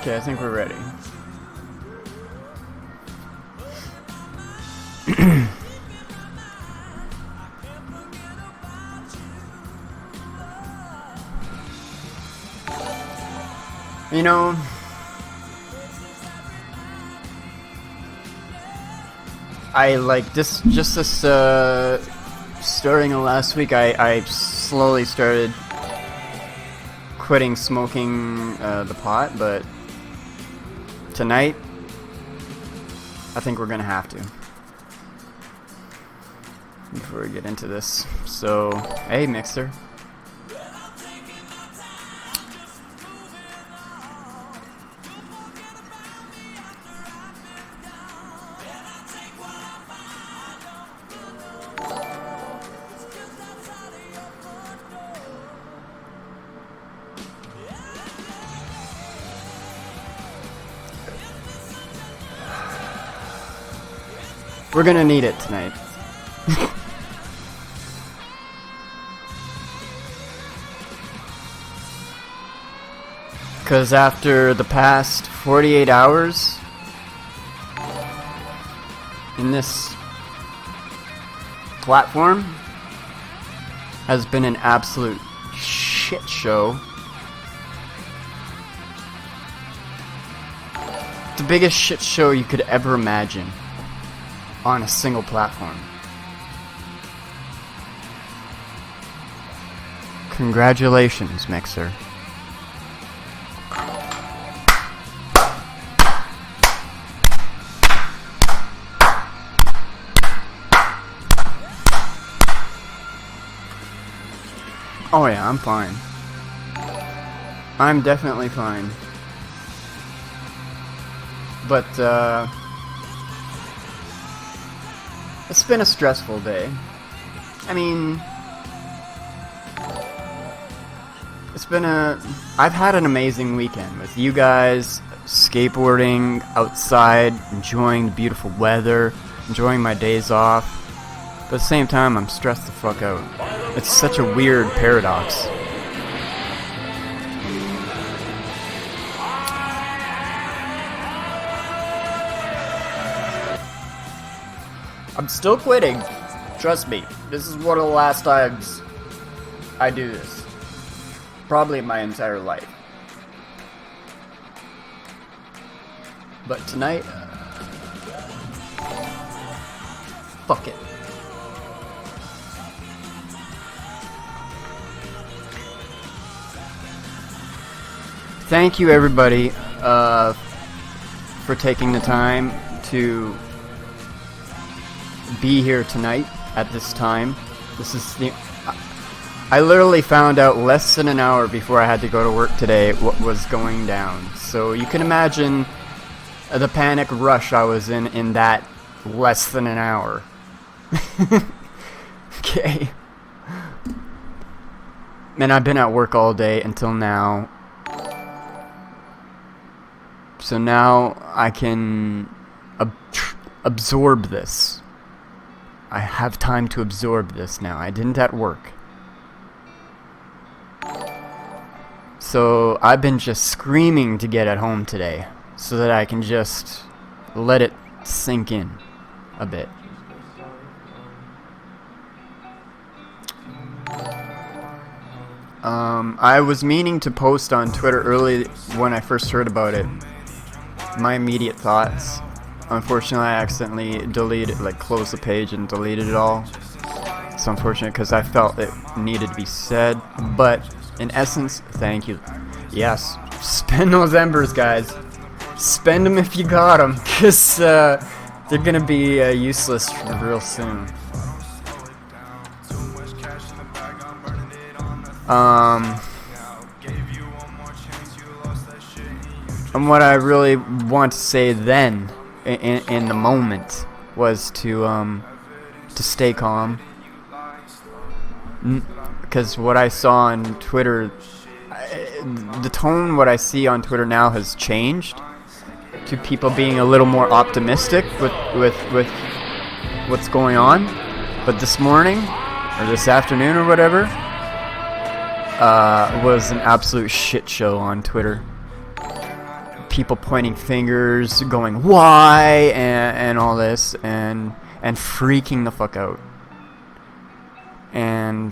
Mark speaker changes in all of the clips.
Speaker 1: Okay, I think we're ready. You know, I like this. Just this starting last week, I slowly started quitting smoking the pot, but tonight I think we're gonna have to before we get into this. So, hey, Mixer. We're gonna need it tonight. Because after the past 48 hours in this platform has been an absolute shit show. The biggest shit show you could ever imagine on a single platform. Congratulations, Mixer. Oh yeah, I'm fine. I'm definitely fine. But, it's been a stressful day. I mean, I've had an amazing weekend with you guys, skateboarding outside, enjoying the beautiful weather, enjoying my days off. But at the same time, I'm stressed the fuck out. It's such a weird paradox. I'm still quitting. Trust me. This is one of the last times I do this. Probably in my entire life. But tonight, fuck it. Thank you, everybody, for taking the time to be here tonight at this time. This is I literally found out less than an hour before I had to go to work today what was going down. So you can imagine the panic rush I was in that less than an hour. Okay. And I've been at work all day until now. So now I can absorb this. I have time to absorb this now. I didn't at work. So I've been just screaming to get at home today so that I can just let it sink in a bit. I was meaning to post on Twitter early when I first heard about it. My immediate thoughts. Unfortunately, I accidentally closed the page and deleted it all. It's unfortunate because I felt it needed to be said. But in essence, thank you. Yes, spend those embers, guys. Spend them if you got them, because they're gonna be useless real soon. And what I really want to say then, in the moment, was to stay calm. Because what I saw on Twitter, the tone what I see on Twitter now has changed to people being a little more optimistic with what's going on. But this morning, or this afternoon or whatever, was an absolute shit show on Twitter. people pointing fingers, going why, and all this, and freaking the fuck out. And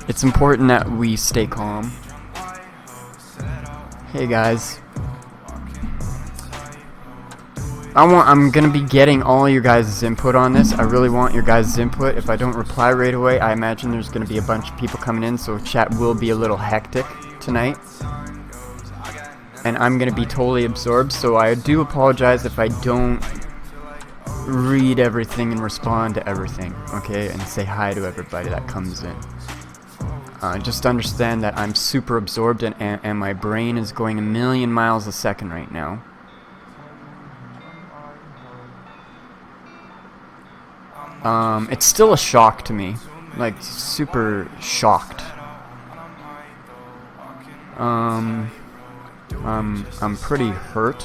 Speaker 1: it's important that we stay calm. Hey guys, I'm gonna be getting all your guys' input on this. I really want your guys' input. If I don't reply right away, I imagine there's gonna be a bunch of people coming in, so chat will be a little hectic tonight. And I'm gonna be totally absorbed, so I do apologize if I don't read everything and respond to everything, okay? And say hi to everybody that comes in. Just understand that I'm super absorbed and my brain is going a million miles a second right now. It's still a shock to me, like super shocked. I'm pretty hurt,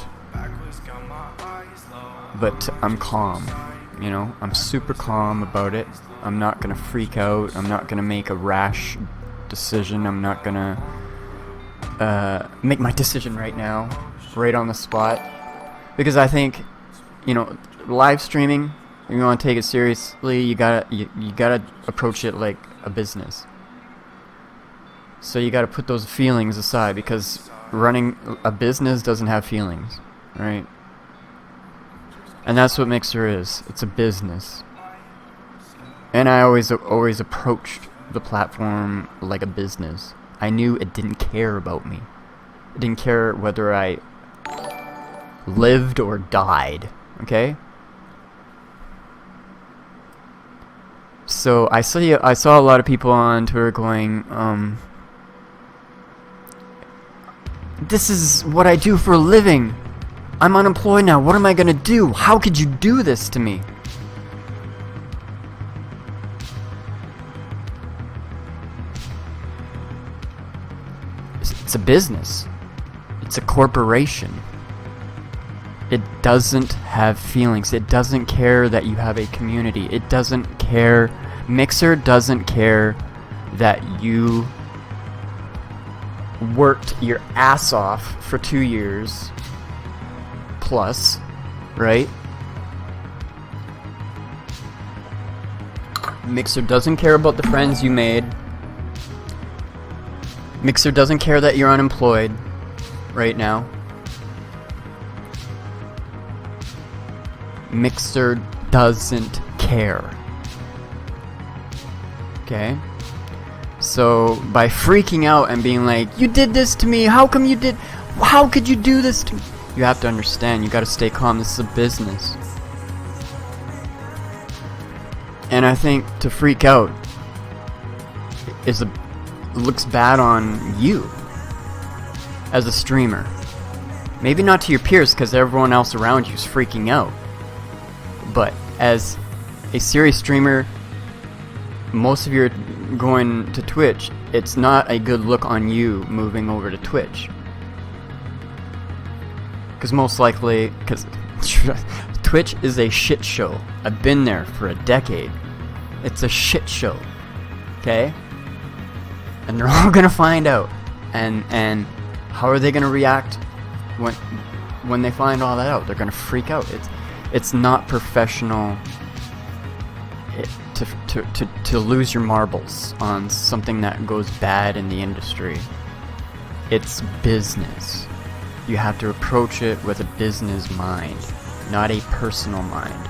Speaker 1: but I'm calm, you know, I'm super calm about it. I'm not gonna freak out, I'm not gonna make a rash decision, I'm not gonna make my decision right now, right on the spot, because I think, you know, live streaming, if you want to take it seriously, you gotta approach it like a business. So you gotta put those feelings aside, because running a business doesn't have feelings, right? And that's what Mixer is. It's a business. And I always approached the platform like a business. I knew it didn't care about me. It didn't care whether I lived or died, okay? So I saw a lot of people on Twitter going, this is what I do for a living. I'm unemployed now. What am I gonna do? How could you do this to me? It's a business. It's a corporation. It doesn't have feelings. It doesn't care that you have a community. It doesn't care. Mixer doesn't care that you worked your ass off for 2 years plus, right? Mixer doesn't care about the friends you made. Mixer doesn't care that you're unemployed right now. Mixer doesn't care. Okay? So by freaking out and being like, you did this to me, how could you do this to me? You have to understand, you gotta stay calm, this is a business. And I think to freak out looks bad on you as a streamer. Maybe not to your peers, because everyone else around you is freaking out. But as a serious streamer, most of you are going to Twitch, it's not a good look on you moving over to Twitch. Because most likely, because Twitch is a shit show. I've been there for a decade. It's a shit show. Okay? And they're all gonna find out. And how are they gonna react when they find all that out? They're gonna freak out. It's not professional to lose your marbles on something that goes bad in the industry. It's business. You have to approach it with a business mind, not a personal mind.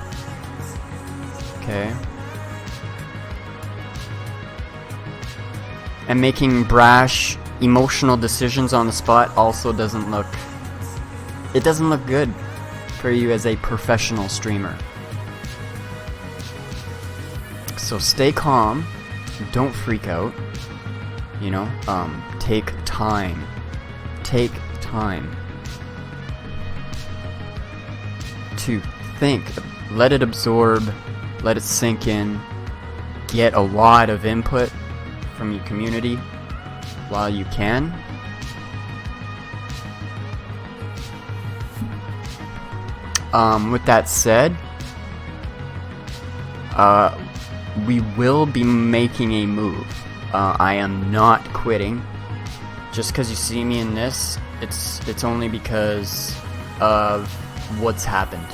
Speaker 1: Okay? And making brash, emotional decisions on the spot also doesn't look good for you as a professional streamer. So stay calm, don't freak out, you know, take time to think, let it absorb, let it sink in, get a lot of input from your community while you can. With that said, we will be making a move. I am not quitting. Just because you see me in this, it's only because of what's happened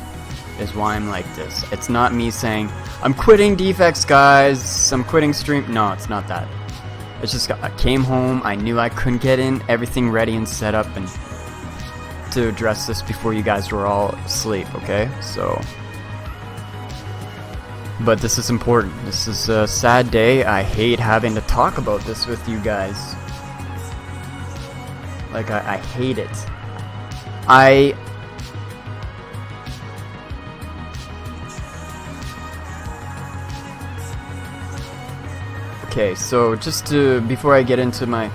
Speaker 1: is why I'm like this. It's not me saying I'm quitting Defext, guys, I'm quitting stream. No, it's not that. It's just I came home, I knew I couldn't get in everything ready and set up and to address this before you guys were all asleep. Okay, so but this is important. This is a sad day. I hate having to talk about this with you guys. Like, I hate it. Okay, so just to, before I get into my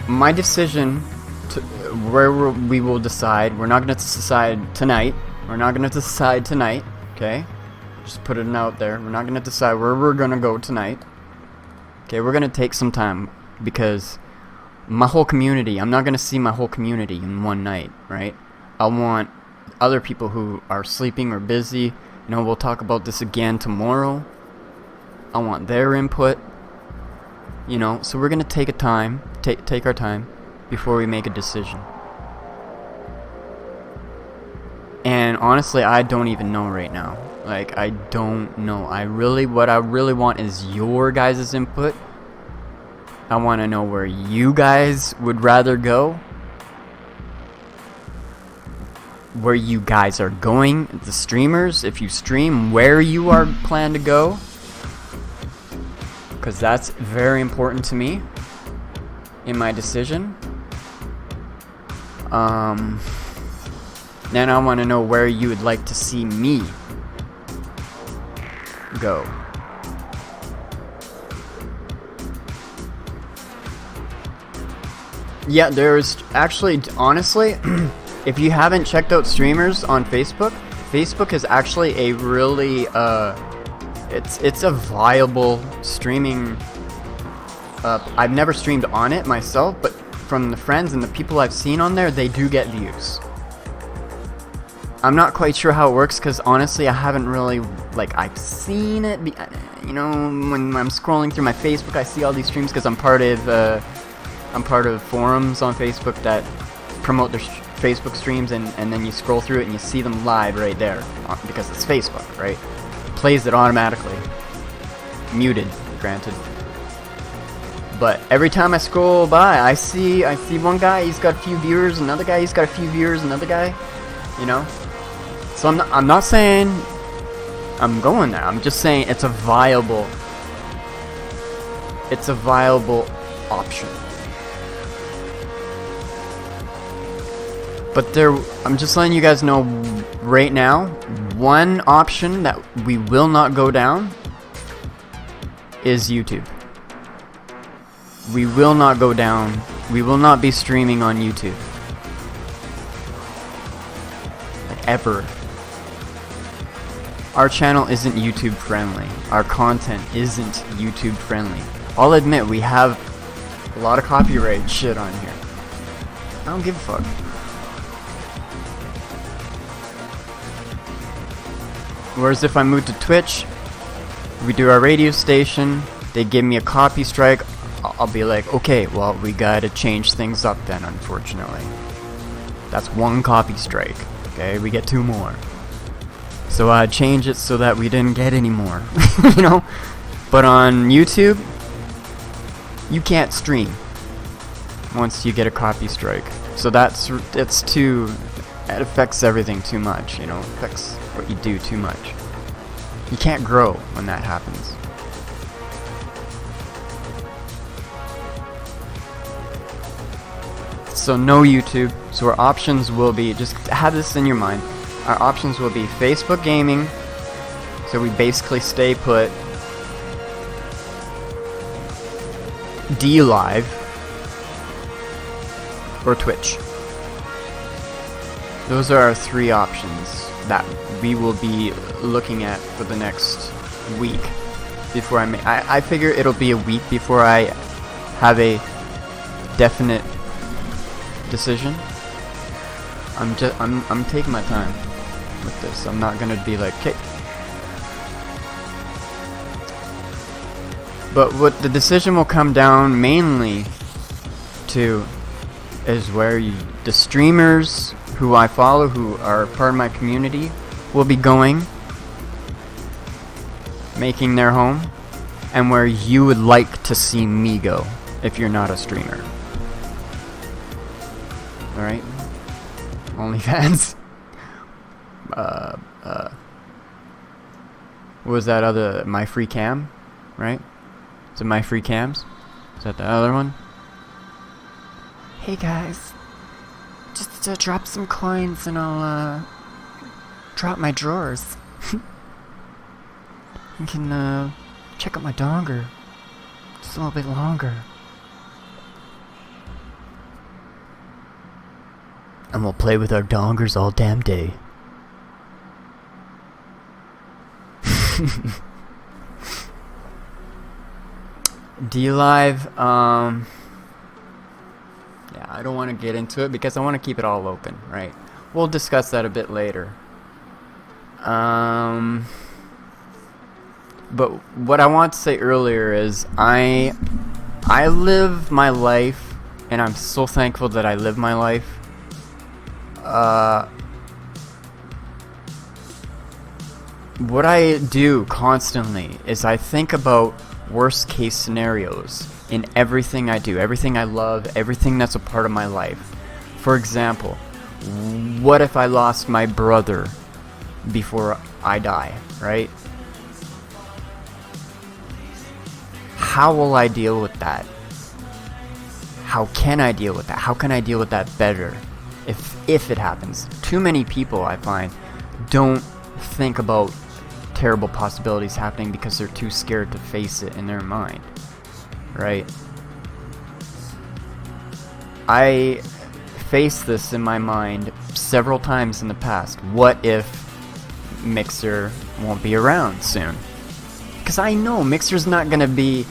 Speaker 1: my decision to where we will decide, we're not going to decide tonight. We're not going to decide tonight, okay? Just put it out there. We're not going to decide where we're going to go tonight. Okay, we're going to take some time because my whole community, I'm not going to see my whole community in one night, right? I want other people who are sleeping or busy, you know, we'll talk about this again tomorrow. I want their input, you know, so we're going to take our time before we make a decision. And honestly, I don't even know right now. Like, I don't know. What I really want is your guys' input. I want to know where you guys would rather go. Where you guys are going, the streamers, if you stream, where you are planned to go. Because that's very important to me in my decision. Then I want to know where you would like to see me go. Yeah, there's actually, honestly, if you haven't checked out streamers on Facebook, Facebook is actually a really, it's a viable streaming, I've never streamed on it myself, but from the friends and the people I've seen on there, they do get views. I'm not quite sure how it works because honestly I haven't really, like, I've seen it, you know, when I'm scrolling through my Facebook I see all these streams because I'm part of forums on Facebook that promote their Facebook streams, and then you scroll through it and you see them live right there because it's Facebook, right? Plays it automatically. Muted, granted. But every time I scroll by, I see one guy, he's got a few viewers, another guy, he's got a few viewers, another guy, you know? So I'm not saying I'm going there. I'm just saying it's a viable option. But I'm just letting you guys know right now, one option that we will not go down is YouTube. We will not go down. We will not be streaming on YouTube. Like, ever. Our channel isn't YouTube friendly. Our content isn't YouTube friendly. I'll admit we have a lot of copyright shit on here. I don't give a fuck. Whereas if I move to Twitch, we do our radio station, they give me a copy strike, I'll be like, okay, well, we gotta change things up then, unfortunately. That's one copy strike, okay? We get 2 more. So I change it so that we didn't get any more, you know? But on YouTube, you can't stream once you get a copy strike. So it affects everything too much, you know? It affects what you do too much. You can't grow when that happens. So no YouTube. So our options will be, just have this in your mind, our options will be Facebook Gaming, so we basically stay put, D Live, or Twitch. Those are our 3 options that we will be looking at for the next week before I figure it'll be a week before I have a definite decision. I'm taking my time with this. I'm not gonna be like, okay, But what the decision will come down mainly to is where the streamers who I follow, who are part of my community, will be going, making their home, and where you would like to see me go if you're not a streamer. Alright? OnlyFans. What was that other, My Free Cam? Right? Is it My Free Cams? Is that the other one? Hey guys, just drop some coins and I'll drop my drawers. You can check out my donger just a little bit longer. And we'll play with our dongers all damn day. D-Live, yeah, I don't want to get into it because I want to keep it all open, right? We'll discuss that a bit later. But what I want to say earlier is I live my life, and I'm so thankful that I live my life. What I do constantly is I think about worst case scenarios in everything I do, everything I love, everything that's a part of my life. For example, what if I lost my brother before I die, right? How will I deal with that? How can I deal with that? How can I deal with that better if it happens? Too many people, I find, don't think about terrible possibilities happening because they're too scared to face it in their mind, right? I faced this in my mind several times in the past. What if Mixer won't be around soon? Because I know Mixer's not going to be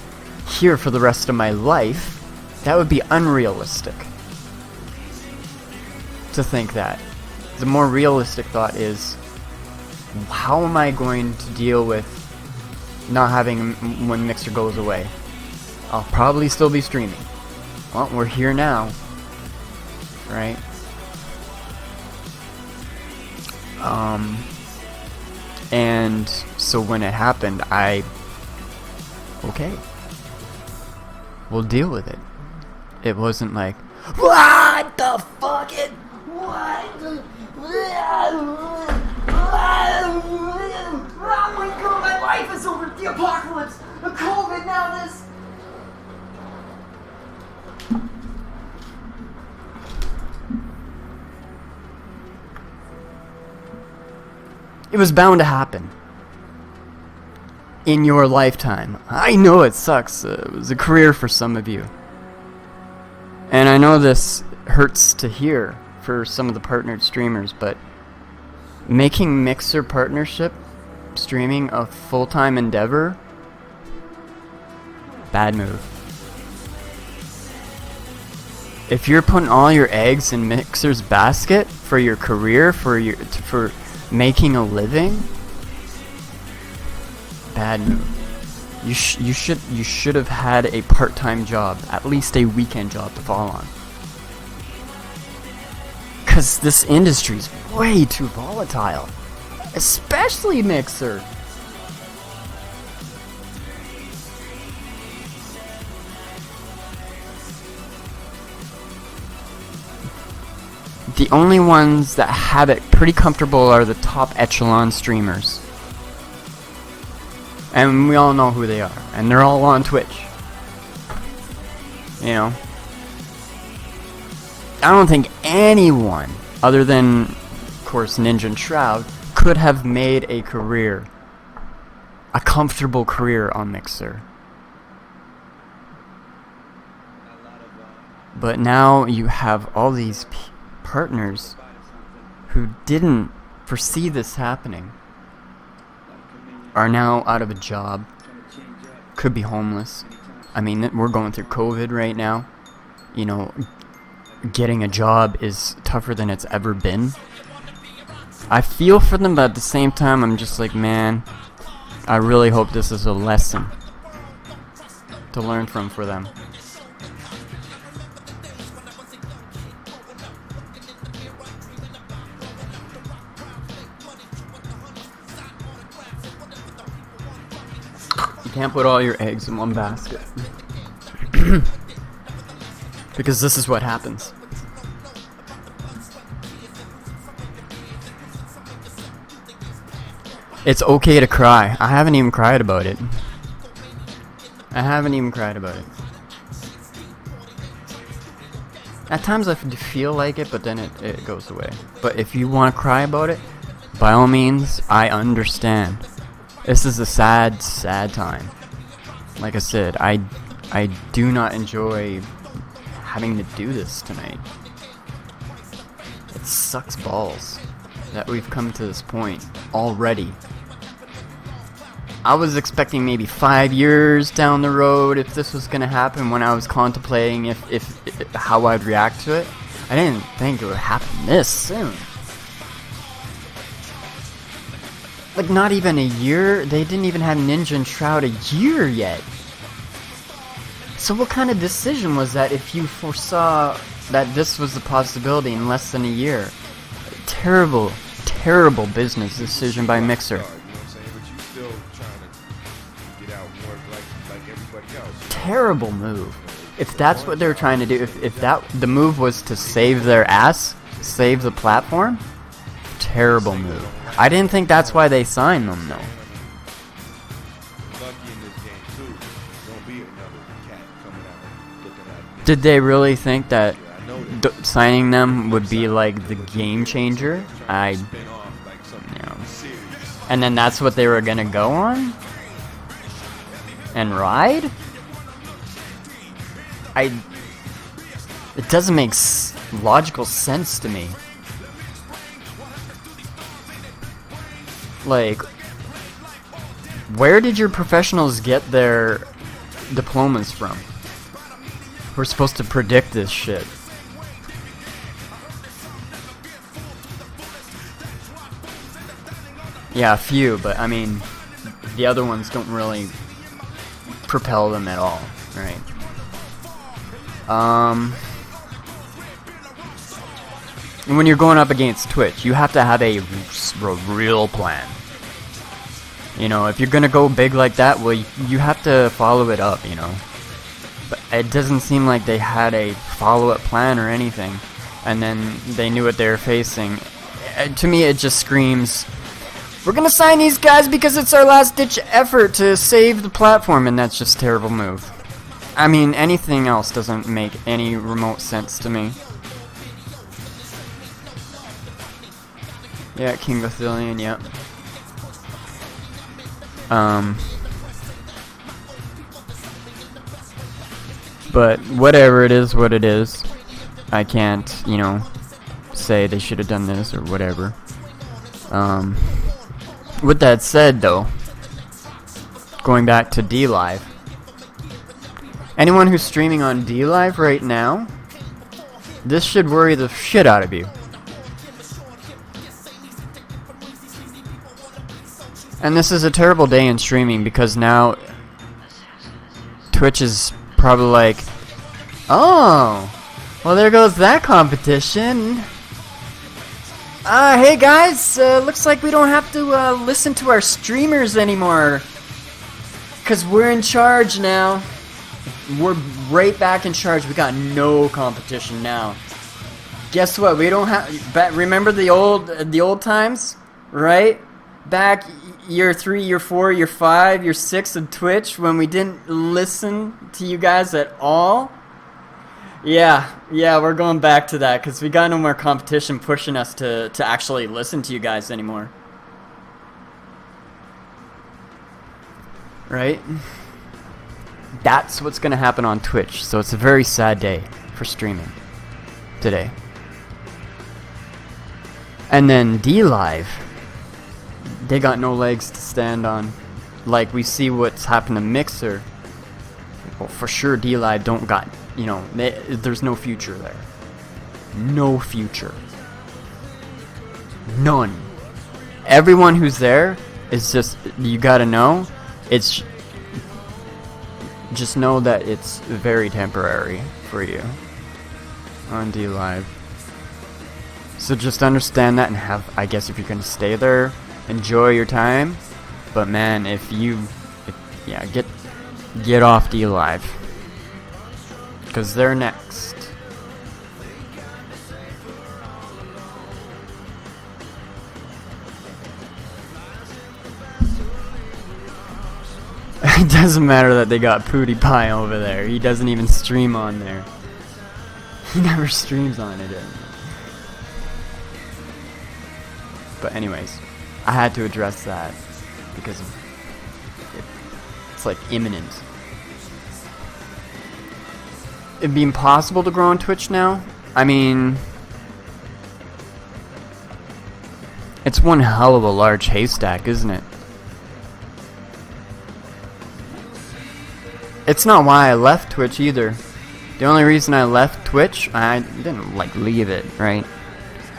Speaker 1: here for the rest of my life. That would be unrealistic to think that. The more realistic thought is, how am I going to deal with not having him when Mixer goes away? I'll probably still be streaming. Well, we're here now, right? And so when it happened, okay, we'll deal with it. It wasn't like, what the fuck? Oh my god, my life is over. The apocalypse, the COVID, now this. It was bound to happen in your lifetime. I know it sucks. It was a career for some of you. And I know this hurts to hear for some of the partnered streamers, but making Mixer partnership streaming a full-time endeavor, bad move. If you're putting all your eggs in Mixer's basket for your career, for making a living, bad move. You should have had a part-time job, at least a weekend job to fall on. Cause this industry's way too volatile, especially Mixer. The only ones that have it pretty comfortable are the top echelon streamers. And we all know who they are. And they're all on Twitch. You know? I don't think anyone, other than, of course, Ninja and Shroud, could have made a career, a comfortable career on Mixer. But now you have all these partners who didn't foresee this happening, are now out of a job, could be homeless. I mean, we're going through COVID right now. You know, getting a job is tougher than it's ever been. I feel for them, but at the same time, I'm just like, man, I really hope this is a lesson. to learn from for them. You can't put all your eggs in one basket. Because this is what happens. It's okay to cry. I haven't even cried about it. At times I feel like it, but then it goes away. But if you want to cry about it, by all means, I understand. This is a sad, sad time. Like I said, I do not enjoy having to do this tonight. It sucks balls that we've come to this point already. I was expecting maybe 5 years down the road if this was gonna happen when I was contemplating if how I'd react to it. I didn't think it would happen this soon. Like, not even a year? They didn't even have Ninja and Shroud a year yet. So what kind of decision was that if you foresaw that this was a possibility in less than a year? Terrible, terrible business decision by Mixer. Terrible move. If that's what they were trying to do, if that the move was to save their ass, save the platform, terrible move. I didn't think that's why they signed them though. Did they really think that signing them would be like the game changer? And then that's what they were gonna go on? And ride? It doesn't make logical sense to me. Like, where did your professionals get their diplomas from? We're supposed to predict this shit. Yeah, a few, but I mean, the other ones don't really propel them at all, right? And when you're going up against Twitch, you have to have a real plan. You know, if you're gonna go big like that, well, you have to follow it up, you know. But it doesn't seem like they had a follow-up plan or anything, and then they knew what they were facing. To me, it just screams, we're gonna sign these guys because it's our last-ditch effort to save the platform, and that's just a terrible move. I mean, anything else doesn't make any remote sense to me. Yeah, King Gothillion, yep. But whatever, it is what it is. I can't, you know, say they should have done this or whatever. With that said, though, going back to DLive, anyone who's streaming on DLive right now, this should worry the shit out of you. And this is a terrible day in streaming because now Twitch is probably like, oh, well, there goes that competition. Hey guys, looks like we don't have to listen to our streamers anymore because we're in charge now. We're right back in charge. We got no competition now. Guess what? We don't have. Remember the old times, right? Back year 3, year 4, year 5, year 6 of Twitch when we didn't listen to you guys at all. Yeah, we're going back to that because we got no more competition pushing us to actually listen to you guys anymore. Right? That's what's going to happen on Twitch. So it's a very sad day for streaming today. And then DLive, they got no legs to stand on. Like, we see what's happened to Mixer. Well, for sure DLive don't got, you know, there's no future there. No future. None. Everyone who's there is just, you gotta know, it's just know that it's very temporary for you on D Live. So just understand that and have, I guess if you're gonna stay there, enjoy your time. But man, yeah, get off D Live, because they're next. It doesn't matter that they got Pootie Pie over there. He doesn't even stream on there. He never streams on it. But anyways, I had to address that because of it's like imminent. It'd be impossible to grow on Twitch now. I mean, it's one hell of a large haystack, isn't it? It's not why I left Twitch either. The only reason I left Twitch, I didn't like leave it, right?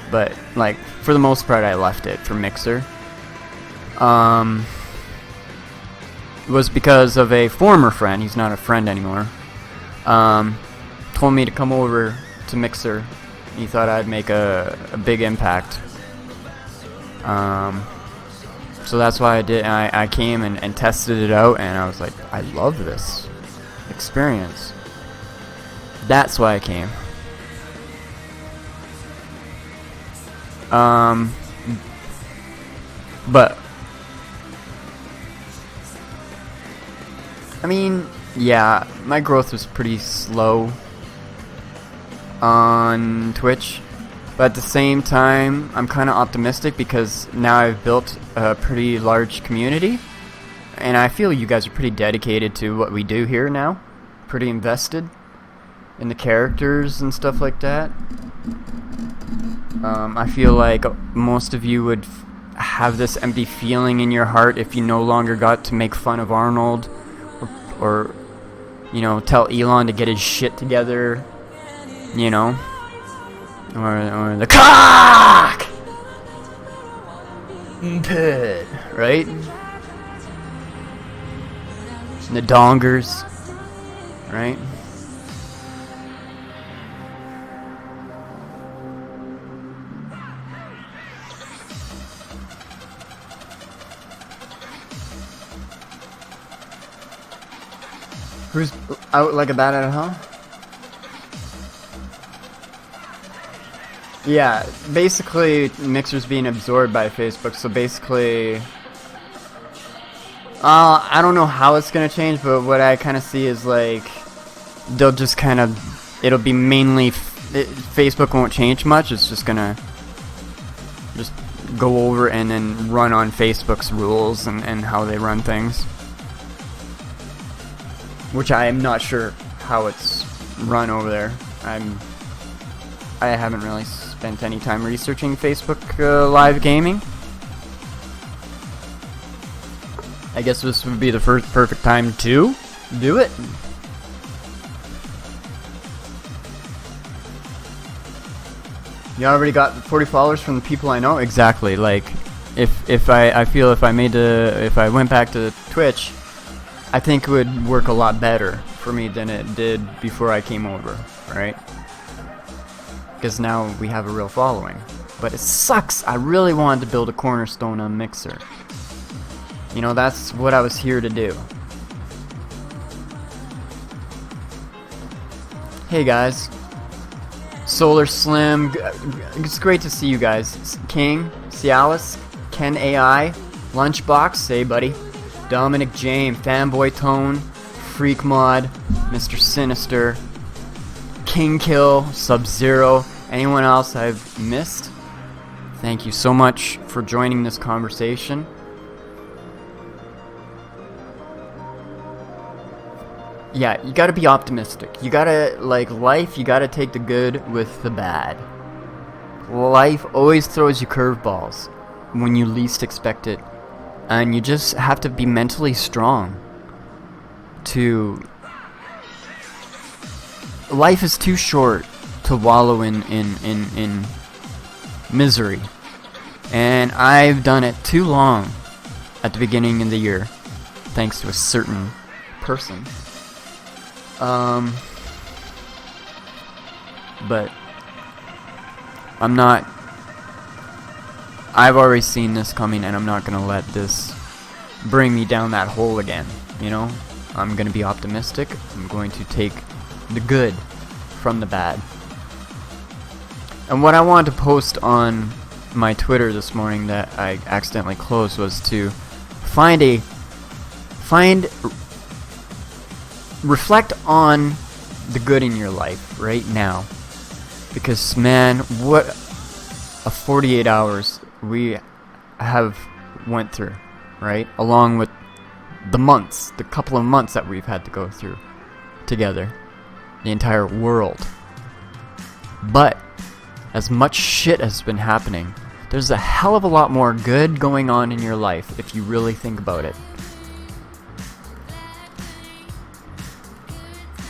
Speaker 1: But like for the most part I left it for Mixer. Was because of a former friend, he's not a friend anymore. Told me to come over to Mixer. He thought I'd make a big impact. So that's why I did. I came and tested it out, and I was like, I love this experience. That's why I came. But I mean, yeah, my growth was pretty slow on Twitch, but at the same time, I'm kind of optimistic because now I've built a pretty large community, and I feel you guys are pretty dedicated to what we do here now, pretty invested in the characters and stuff like that. I feel like most of you would have this empty feeling in your heart if you no longer got to make fun of Arnold, or you know, tell Elon to get his shit together, you know, or the cock, right? And the dongers, right? Who's out like a bat out of hell? Yeah, basically Mixer's being absorbed by Facebook, so basically I don't know how it's gonna change, but what I kind of see is like they'll just kind of, it'll be mainly Facebook won't change much. It's just gonna just go over and then run on Facebook's rules and how they run things, which I am not sure how it's run over there. I haven't really spent any time researching Facebook live gaming. I guess this would be the first perfect time to do it. You already got 40 followers from the people I know. Exactly. Like, if I feel if I went back to Twitch, I think it would work a lot better for me than it did before I came over, right? Because now we have a real following. But it sucks. I really wanted to build a cornerstone on Mixer. You know, that's what I was here to do. Hey guys. Solar Slim. It's great to see you guys. King, Cialis, Ken AI, Lunchbox, hey buddy. Dominic James, Fanboy Tone, Freak Mod, Mr. Sinister, King Kill, Sub-Zero, anyone else I've missed? Thank you so much for joining this conversation. Yeah, you gotta be optimistic. You gotta, like life, you gotta take the good with the bad. Life always throws you curveballs when you least expect it. And you just have to be mentally strong to... Life is too short to wallow in misery. And I've done it too long at the beginning of the year, thanks to a certain person. But I'm not. I've already seen this coming, and I'm not gonna let this bring me down that hole again. You know, I'm gonna be optimistic. I'm going to take the good from the bad. And what I wanted to post on my Twitter this morning that I accidentally closed was to reflect on the good in your life right now, because man, what a 48 hours we have went through, right? Along with the couple of months that we've had to go through together, the entire world. But as much shit has been happening, there's a hell of a lot more good going on in your life if you really think about it.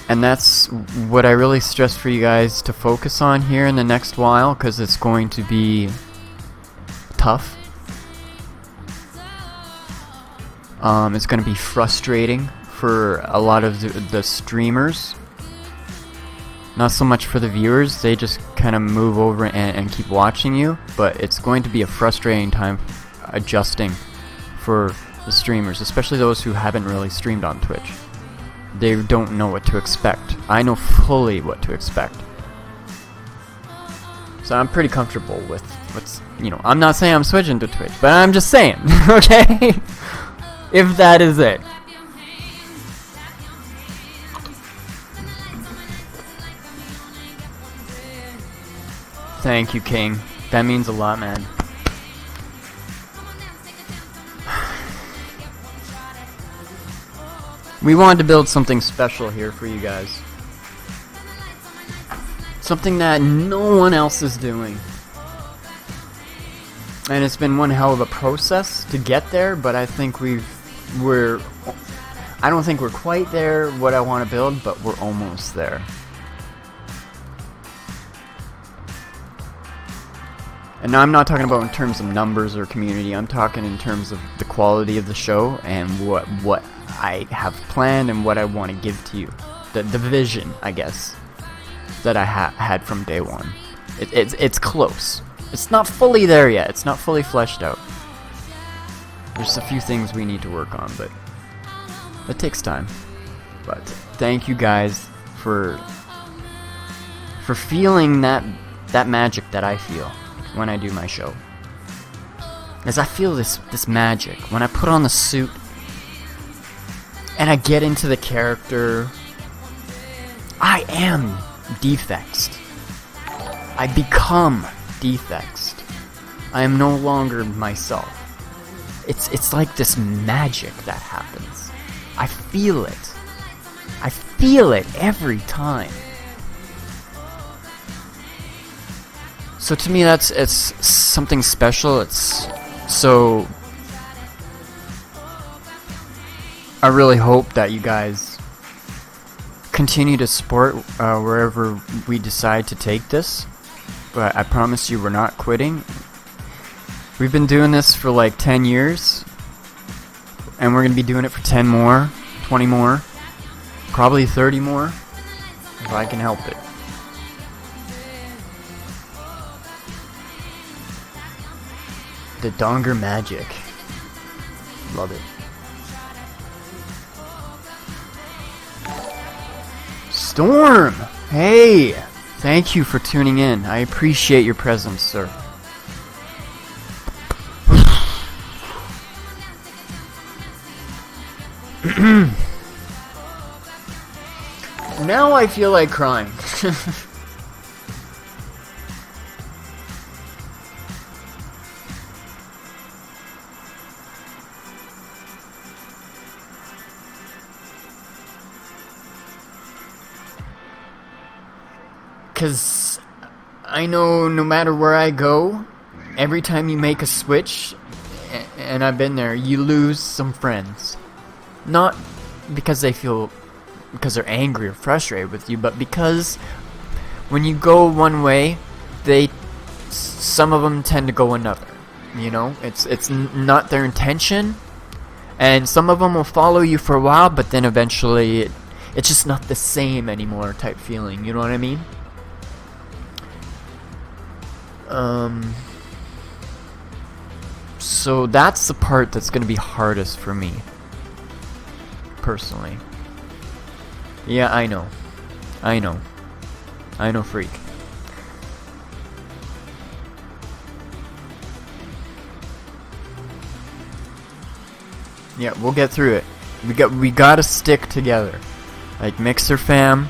Speaker 1: And that's what I really stress for you guys to focus on here in the next while, because it's going to be tough. It's going to be frustrating for a lot of the streamers. Not so much for the viewers, they just kind of move over and keep watching you, but it's going to be a frustrating time adjusting for the streamers, especially those who haven't really streamed on Twitch. They don't know what to expect. I know fully what to expect. So I'm pretty comfortable with what's, I'm not saying I'm switching to Twitch, but I'm just saying, okay? If that is it. Thank you, King. That means a lot, man. We wanted to build something special here for you guys. Something that no one else is doing. And it's been one hell of a process to get there, but I think I don't think we're quite there what I want to build, but we're almost there. And now I'm not talking about in terms of numbers or community, I'm talking in terms of the quality of the show and what I have planned and what I want to give to you. The vision, I guess, that I had from day one. It's close. It's not fully there yet. It's not fully fleshed out. There's a few things we need to work on, but it takes time. But thank you guys for feeling that magic that I feel when I do my show. As I feel this magic when I put on the suit and I get into the character. I am Defext. I become Defext. I am no longer myself. It's like this magic that happens. I feel it. I feel it every time. So to me, it's something special. It's so. I really hope that you guys continue to support wherever we decide to take this. But I promise you, we're not quitting. We've been doing this for like 10 years, and we're gonna be doing it for 10 more, 20 more, probably 30 more, if I can help it. The Donger magic. Love it. Storm! Hey! Thank you for tuning in. I appreciate your presence, sir. Now I feel like crying. Because I know no matter where I go, every time you make a switch, and I've been there, you lose some friends. Not because because they're angry or frustrated with you, but because when you go one way, some of them tend to go another. It's not their intention, and some of them will follow you for a while, but then eventually it's just not the same anymore type feeling, you know what I mean? So that's the part that's gonna be hardest for me, personally. Yeah, I know, freak. Yeah, we'll get through it. We gotta stick together, like Mixer fam.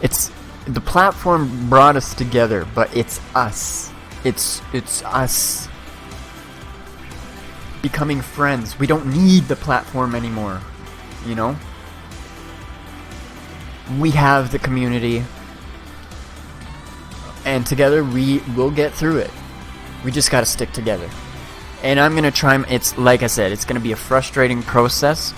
Speaker 1: It's the platform brought us together, but it's us. It's us becoming friends. We don't need the platform anymore, you know? We have the community, and together we will get through it. We just gotta stick together. And I'm gonna try, it's like I said, it's gonna be a frustrating process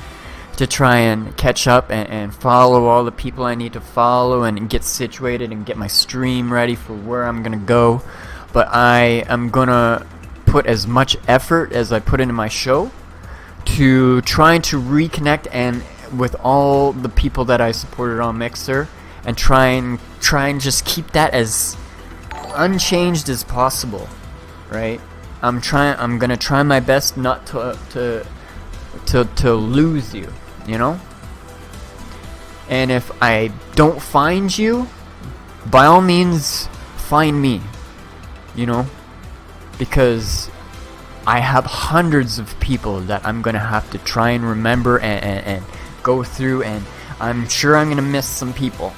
Speaker 1: to try and catch up and follow all the people I need to follow and get situated and get my stream ready for where I'm gonna go. But I am gonna put as much effort as I put into my show to trying to reconnect and with all the people that I supported on Mixer, and try and just keep that as unchanged as possible, right? I'm gonna try my best not to lose you, you know? And if I don't find you, by all means find me, you know? Because I have hundreds of people that I'm gonna have to try and remember and go through, and I'm sure I'm gonna miss some people.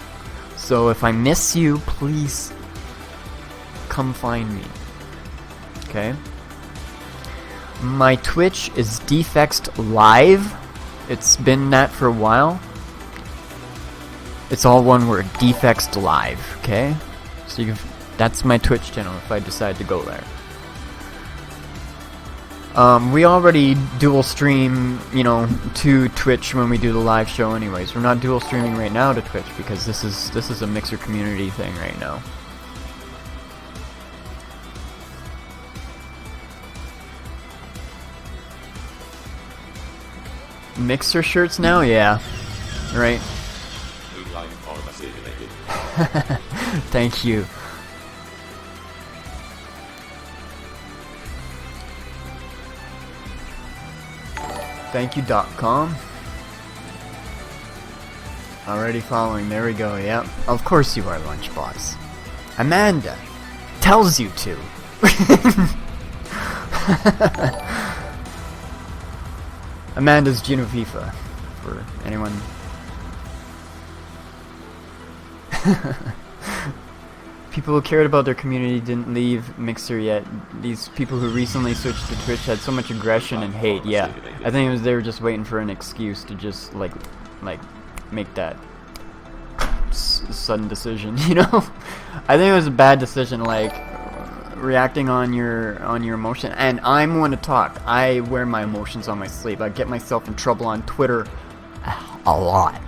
Speaker 1: So if I miss you, please come find me. Okay? My Twitch is Defext Live. It's been that for a while. It's all one word, Defext Live, okay? So that's my Twitch channel if I decide to go there. We already dual stream, you know, to Twitch when we do the live show anyways. We're not dual streaming right now to Twitch because this is a Mixer community thing right now. Mixer shirts now? Yeah. Right. Thank you. Thank you.com. Already following. There we go. Yep. Of course you are, Lunchbox. Amanda tells you to. Amanda's Genoviva, for anyone. People who cared about their community didn't leave Mixer yet. These people who recently switched to Twitch had so much aggression and hate. Yeah, I think it was they were just waiting for an excuse to just like make that sudden decision. You know, I think it was a bad decision. Like reacting on your emotion, and I'm one to talk. I wear my emotions on my sleeve. I get myself in trouble on Twitter a lot.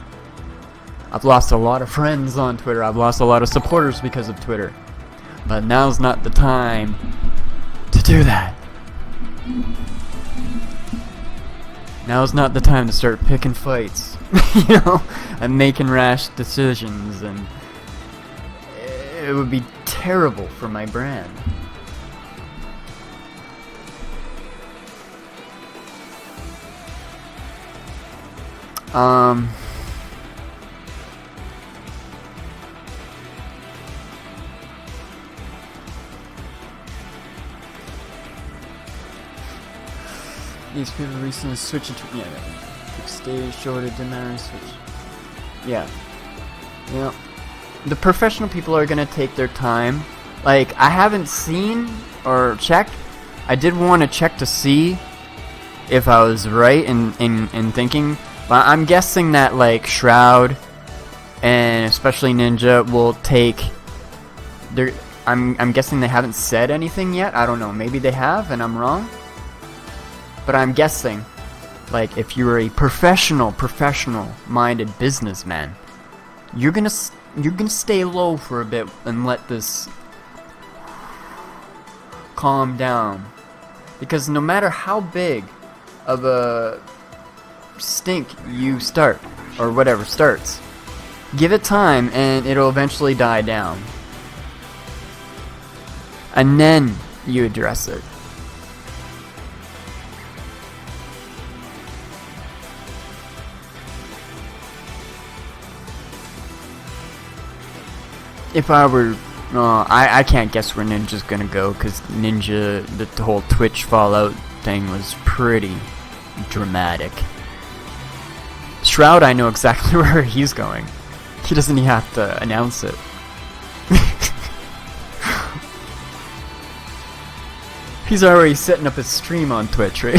Speaker 1: I've lost a lot of friends on Twitter. I've lost a lot of supporters because of Twitter. But now's not the time to do that. Now's not the time to start picking fights, you know, and making rash decisions, and it would be terrible for my brand. These people recently switched to stage shorter, didn't matter, switch. Yeah. You know, the professional people are gonna take their time. Like, I haven't seen or checked. I did want to check to see if I was right in thinking, but I'm guessing that like Shroud and especially Ninja will take their. I'm guessing they haven't said anything yet. I don't know. Maybe they have, and I'm wrong. But I'm guessing, like, if you're a professional-minded businessman, you're gonna stay low for a bit and let this calm down, because no matter how big of a stink you start, or whatever starts. Give it time and it'll eventually die down. And then you address it. If I were, I can't guess where Ninja's gonna go, because Ninja, the whole Twitch Fallout thing was pretty dramatic. Shroud, I know exactly where he's going. He doesn't even have to announce it. He's already setting up his stream on Twitch, right?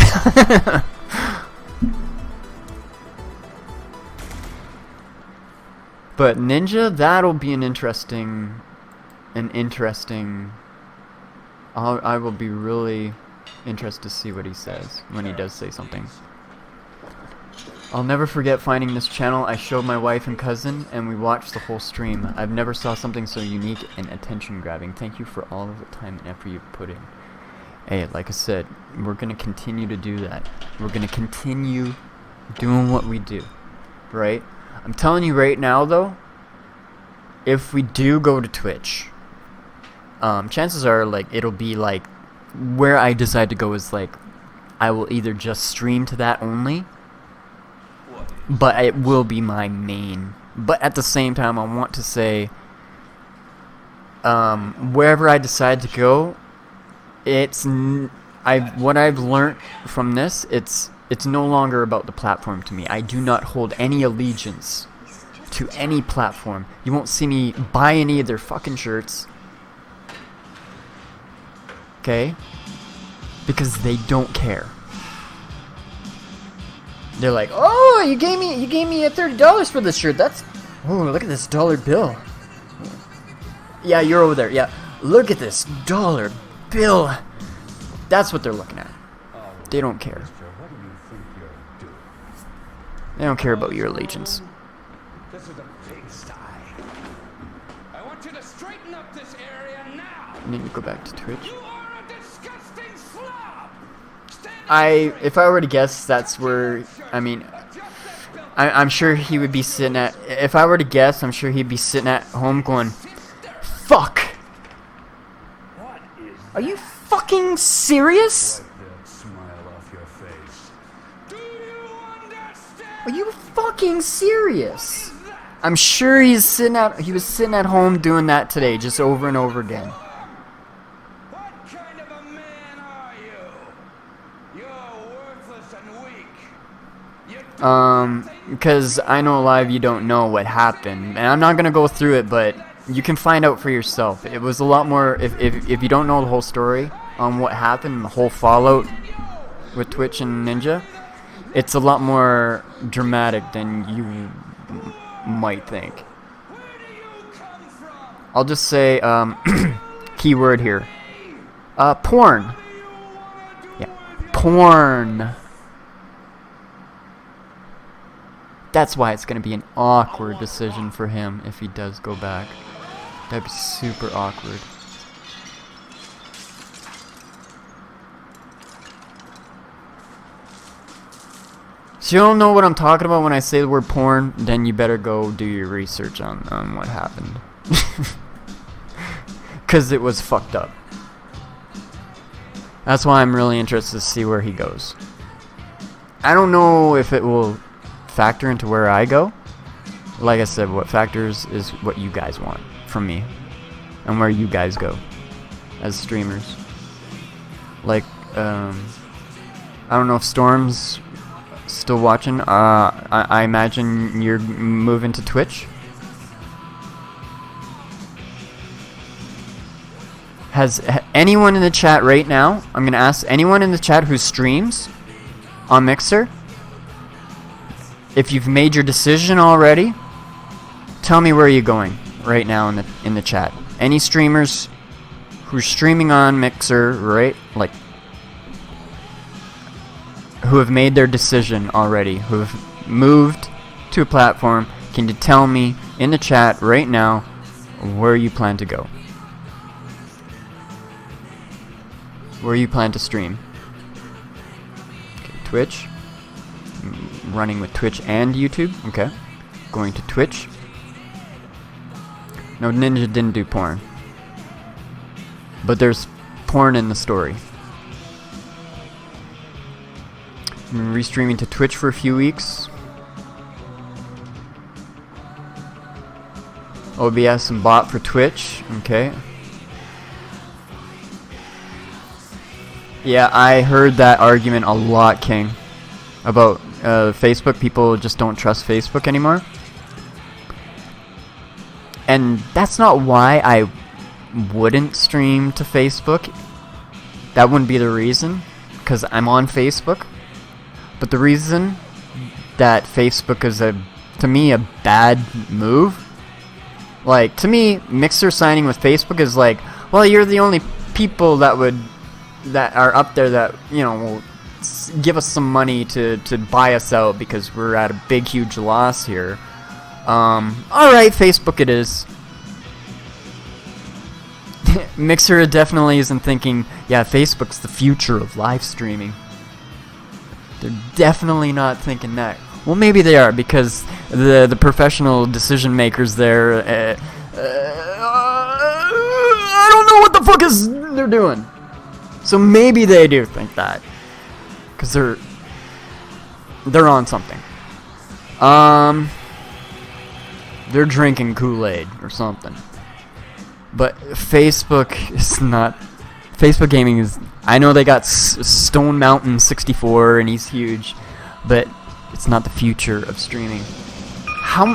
Speaker 1: But Ninja, that'll be an interesting. I will be really interested to see what he says when he does say something. I'll never forget finding this channel. I showed my wife and cousin, and we watched the whole stream. I've never saw something so unique and attention-grabbing. Thank you for all of the time and effort you've put in. Hey, like I said, we're gonna continue to do that. We're gonna continue doing what we do, right? I'm telling you right now, though, if we do go to Twitch, chances are, like, it'll be, like, where I decide to go is, like, I will either just stream to that only, but it will be my main. But at the same time, I want to say, wherever I decide to go, what I've learned from this, it's no longer about the platform to me. I do not hold any allegiance to any platform. You won't see me buy any of their fucking shirts. Okay? Because they don't care. They're like, "Oh, you gave me $30 for this shirt. That's, oh, look at this dollar bill." Yeah, you're over there. Yeah, look at this dollar bill. That's what they're looking at. They don't care. They don't care about your allegiance.
Speaker 2: This is a pigsty. I want you to straighten up this area now.
Speaker 1: And then you go back to Twitch.
Speaker 2: You are a disgusting slob.
Speaker 1: If I were to guess, that's where, I mean, I'm sure he would be sitting at, if I were to guess, I'm sure he'd be sitting at home going, "Fuck! Are you fucking serious? Are you fucking serious?" I'm sure he was sitting at home doing that today, just over and over again.
Speaker 2: What kind of a man are you? You're worthless and weak.
Speaker 1: Because I know a lot of you don't know what happened, and I'm not gonna go through it, but you can find out for yourself. It was a lot more, if you don't know the whole story on what happened, the whole fallout with Twitch and Ninja, it's a lot more dramatic than you might think. I'll just say, keyword here. Porn. Yeah, porn. That's why it's gonna be an awkward decision for him if he does go back. That'd be super awkward. So you don't know what I'm talking about when I say the word porn, then you better go do your research on what happened. Because it was fucked up. That's why I'm really interested to see where he goes. I don't know if it will factor into where I go. Like I said, what factors is what you guys want from me. And where you guys go as streamers. Like, I don't know if Storm's still watching. I imagine you're moving to Twitch. Has anyone in the chat right now, I'm going to ask anyone in the chat who streams on Mixer, if you've made your decision already, tell me where you're going right now in the chat. Any streamers who's streaming on Mixer, right? Like, who have made their decision already, who have moved to a platform, can you tell me in the chat right now where you plan to go? Where you plan to stream? Okay, Twitch. running with Twitch and YouTube. Okay. Going to Twitch. No, Ninja didn't do porn. But there's porn in the story. I'm restreaming to Twitch for a few weeks. OBS and bot for Twitch. Okay. Yeah, I heard that argument a lot, King. About Facebook. People just don't trust Facebook anymore. And that's not why I wouldn't stream to Facebook. That wouldn't be the reason. Because I'm on Facebook. But the reason that Facebook is, to me, a bad move. Like, to me, Mixer signing with Facebook is like, well, you're the only people that are up there that, you know, will give us some money to buy us out because we're at a big, huge loss here. Alright, Facebook it is. Mixer definitely isn't thinking, yeah, Facebook's the future of live streaming. They're definitely not thinking that. Well, maybe they are, because the professional decision makers there, I don't know what the fuck they're doing. So maybe they do think that, because they're on something. They're drinking Kool-Aid or something. But Facebook is not. Facebook gaming is. I know they got Stone Mountain 64 and he's huge, but it's not the future of streaming. How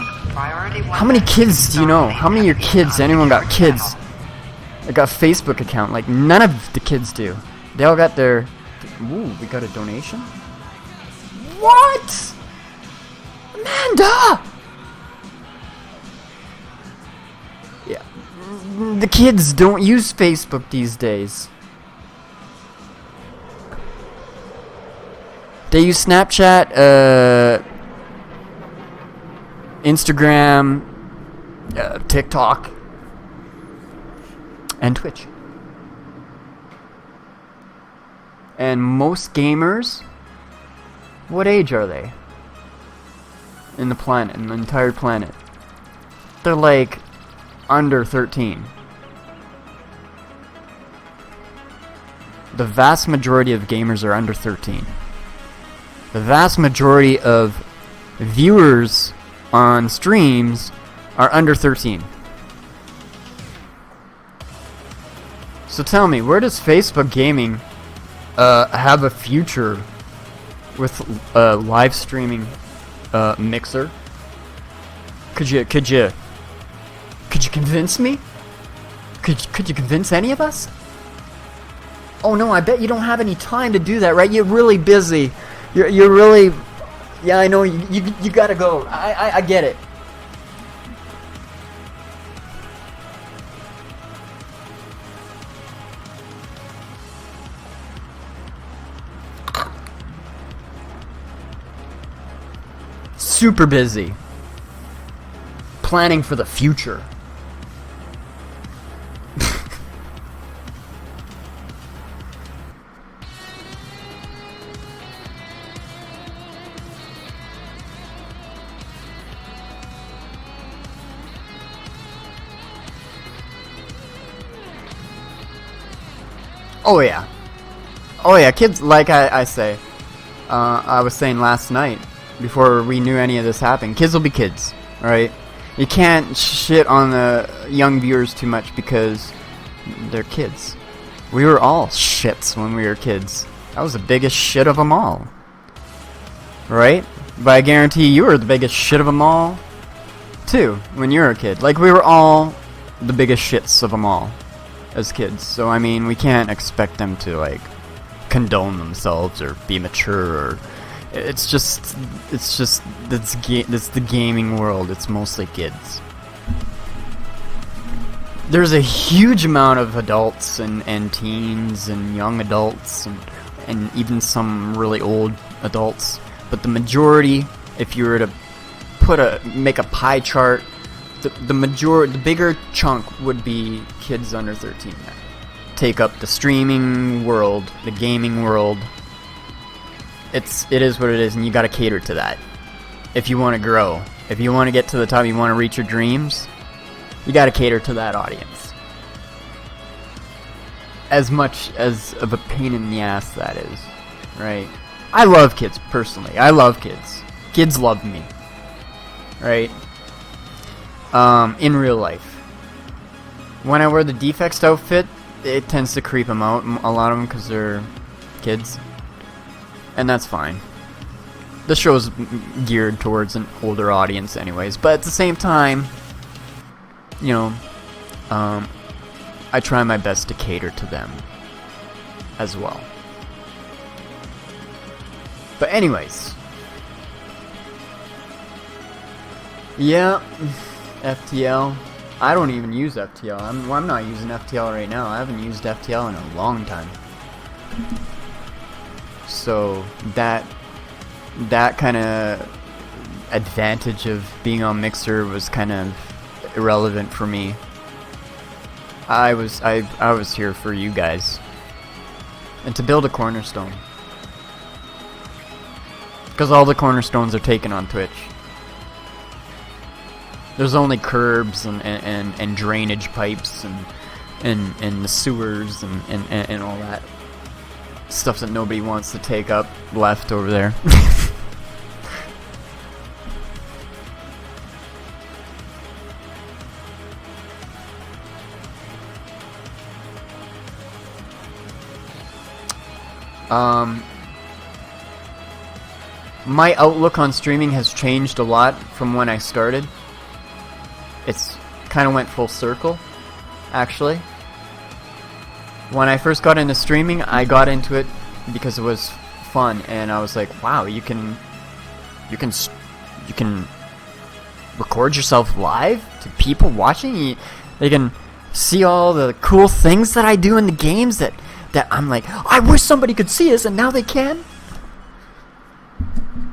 Speaker 1: many kids do you know? How many of your kids? Anyone got kids that got Facebook account? Like, none of the kids do. They all got their. Ooh, we got a donation. What? Amanda! Yeah. The kids don't use Facebook these days. They use Snapchat, Instagram, TikTok, and Twitch. And most gamers, what age are they? In the planet, in the entire planet. They're like under 13. The vast majority of gamers are under 13. The vast majority of viewers on streams are under 13. So tell me, where does Facebook gaming have a future with live streaming Mixer? Could you convince me? Could you convince any of us? Oh no, I bet you don't have any time to do that, right? You're really busy. You're really, yeah, I know, you gotta go. I get it. Super busy. Planning for the future. Oh yeah. Oh yeah, kids, like I say, I was saying last night, before we knew any of this happened, kids will be kids, alright? You can't shit on the young viewers too much because they're kids. We were all shits when we were kids. That was the biggest shit of them all. Right? But I guarantee you were the biggest shit of them all, too, when you were a kid. Like, we were all the biggest shits of them all as kids. So I mean, we can't expect them to like condone themselves or be mature, or it's the gaming world. It's mostly kids. There's a huge amount of adults and teens and young adults and even some really old adults, but the majority, if you were to make a pie chart, the bigger chunk would be kids under 13 that take up the streaming world, the gaming world, it is what it is, and you gotta cater to that. If you want to grow, if you want to get to the top, you want to reach your dreams, you gotta cater to that audience. As much as of a pain in the ass that is, right? I love kids, personally. I love kids. Kids love me, right? In real life. When I wear the Defext outfit, it tends to creep them out, a lot of them, because they're kids. And that's fine. The show's geared towards an older audience anyways, but at the same time, you know, I try my best to cater to them as well. But anyways, yeah, FTL. I don't even use FTL. I'm not using FTL right now. I haven't used FTL in a long time. So that kind of advantage of being on Mixer was kind of irrelevant for me. I was here for you guys and to build a cornerstone, because all the cornerstones are taken on Twitch. There's only curbs and drainage pipes and the sewers and all that stuff that nobody wants to take up left over there. My outlook on streaming has changed a lot from when I started. It's kind of went full circle, actually. When I first got into streaming, I got into it because it was fun, and I was like, wow, you can record yourself live to people watching. They can see all the cool things that I do in the games that I'm like, I wish somebody could see this, and now they can.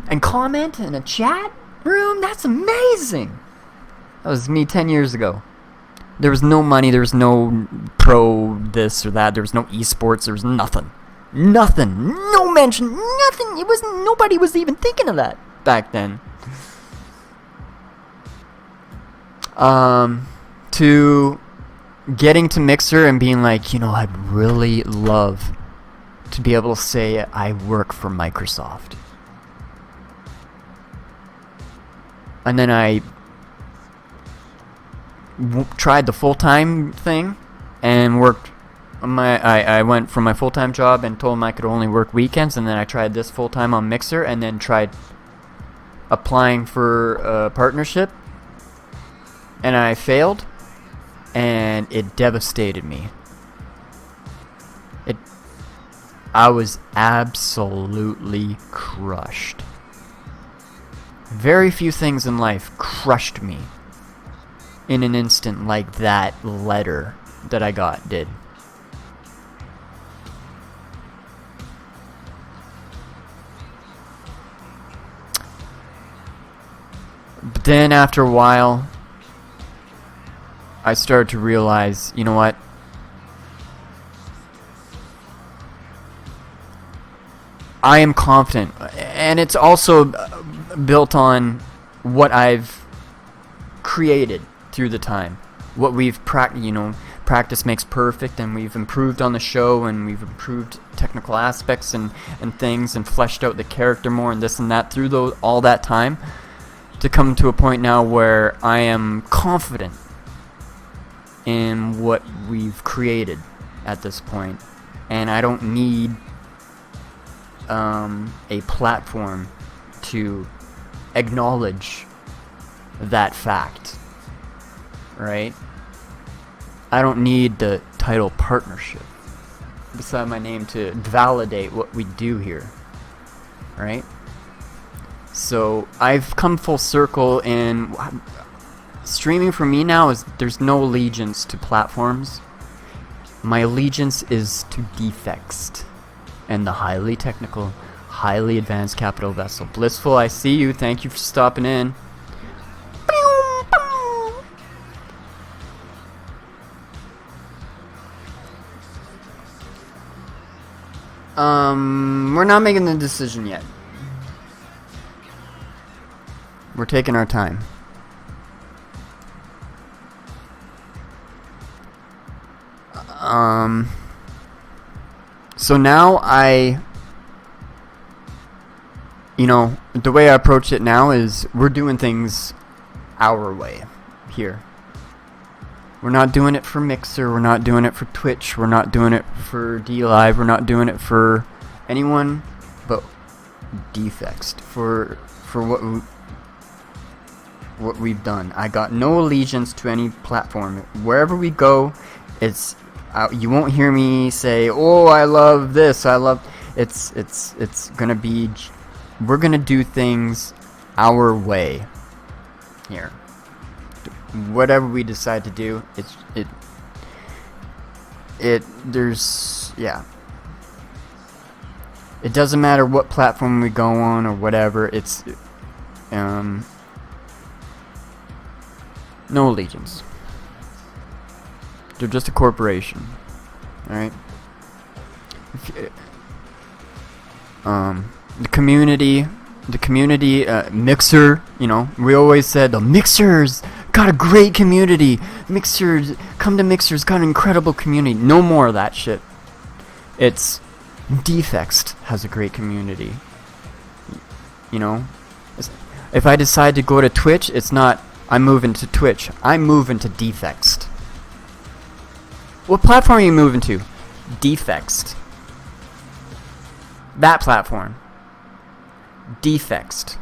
Speaker 1: And comment in a chat room, that's amazing. That was me 10 years ago. There was no money, there was no pro this or that, there was no esports, there was nothing. Nothing. No mention, nothing. Nobody was even thinking of that back then. To getting to Mixer and being like, you know, I'd really love to be able to say I work for Microsoft. And then I tried the full-time thing and worked I went from my full-time job and told them I could only work weekends, and then I tried this full-time on Mixer, and then tried applying for a partnership, and I failed, and it devastated me. I was absolutely crushed. Very few things in life crushed me in an instant like that letter that I got did. But then after a while, I started to realize, you know what? I am confident, and it's also built on what I've created through the time. What we've practice makes perfect, and we've improved on the show, and we've improved technical aspects and things, and fleshed out the character more, and this and that through all that time, to come to a point now where I am confident in what we've created at this point, and I don't need a platform to acknowledge that fact, right? I don't need the title partnership beside my name to validate what we do here, right? So I've come full circle, and streaming for me now is there's no allegiance to platforms. My allegiance is to Defext and the highly technical, highly advanced capital vessel. Blissful, I see you. Thank you for stopping in. We're not making the decision yet. We're taking our time. So now you know, the way I approach it now is we're doing things our way here. We're not doing it for Mixer, we're not doing it for Twitch, we're not doing it for DLive, we're not doing it for anyone but Defext. For what we've done. I got no allegiance to any platform. Wherever we go, it's you won't hear me say, "Oh, I love this. I love." It's gonna be. We're gonna do things our way here. Whatever we decide to do, there's yeah. It doesn't matter what platform we go on or whatever. It's no allegiance. They're just a corporation. Alright? The community, Mixer, you know, we always said the Mixer's got a great community. Mixer's, come to Mixer's got an incredible community. No more of that shit. It's Defext has a great community. You know? If I decide to go to Twitch, it's not I'm moving to Twitch. I'm moving to Defext. What platform are you moving to? Defext. That platform. Defext.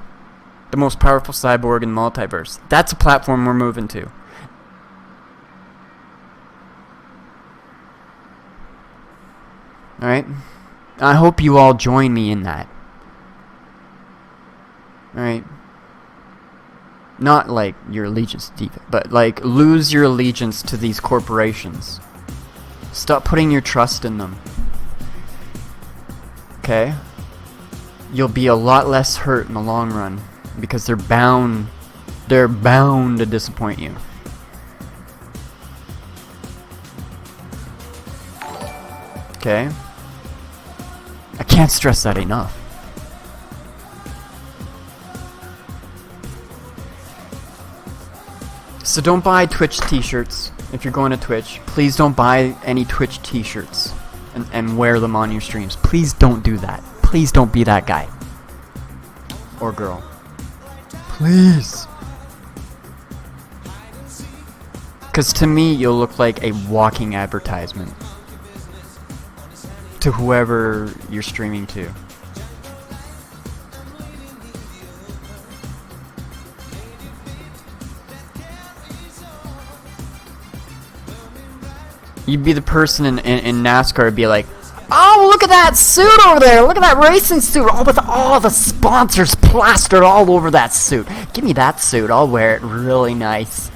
Speaker 1: The most powerful cyborg in the multiverse. That's a platform we're moving to. Alright? I hope you all join me in that. Alright? Not like your allegiance to Defext, but like lose your allegiance to these corporations. Stop putting your trust in them. Okay? You'll be a lot less hurt in the long run because they're bound to disappoint you. Okay? I can't stress that enough. So don't buy Twitch t-shirts if you're going to Twitch. Please don't buy any Twitch t-shirts and wear them on your streams. Please don't do that. Please don't be that guy. Or girl. Please. Because to me, you'll look like a walking advertisement. To whoever you're streaming to. You'd be the person in NASCAR would be like, oh, look at that suit over there. Look at that racing suit. Oh, with all the sponsors plastered all over that suit. Give me that suit. I'll wear it really nice.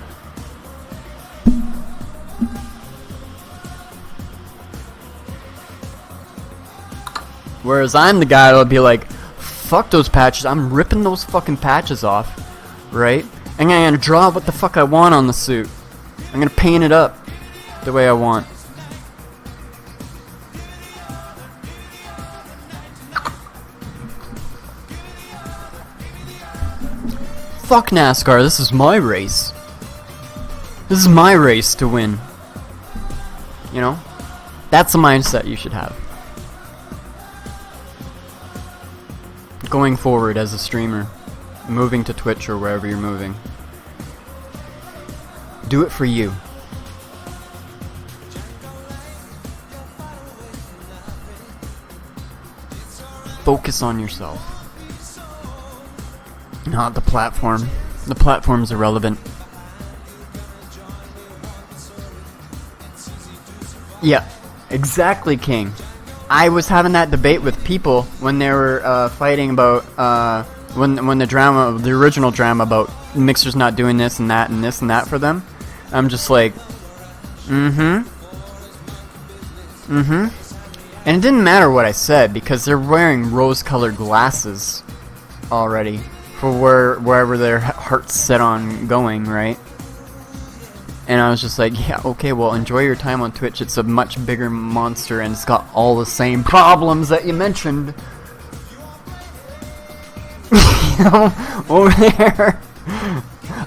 Speaker 1: Whereas I'm the guy that'll be like, fuck those patches. I'm ripping those fucking patches off. Right? And I'm gonna draw what the fuck I want on the suit. I'm gonna paint it up the way I want. Fuck NASCAR, this is my race. This is my race to win. You know? That's the mindset you should have. Going forward as a streamer. Moving to Twitch or wherever you're moving. Do it for you. Focus on yourself. Not the platform. The platform's irrelevant. Yeah, exactly, King. I was having that debate with people when they were fighting about when the original drama about Mixer's not doing this and that and this and that for them. I'm just like, and it didn't matter what I said because they're wearing rose-colored glasses already for wherever their heart's set on going, right? And I was just like, yeah, okay, well, enjoy your time on Twitch. It's a much bigger monster, and it's got all the same problems that you mentioned. You know, over there.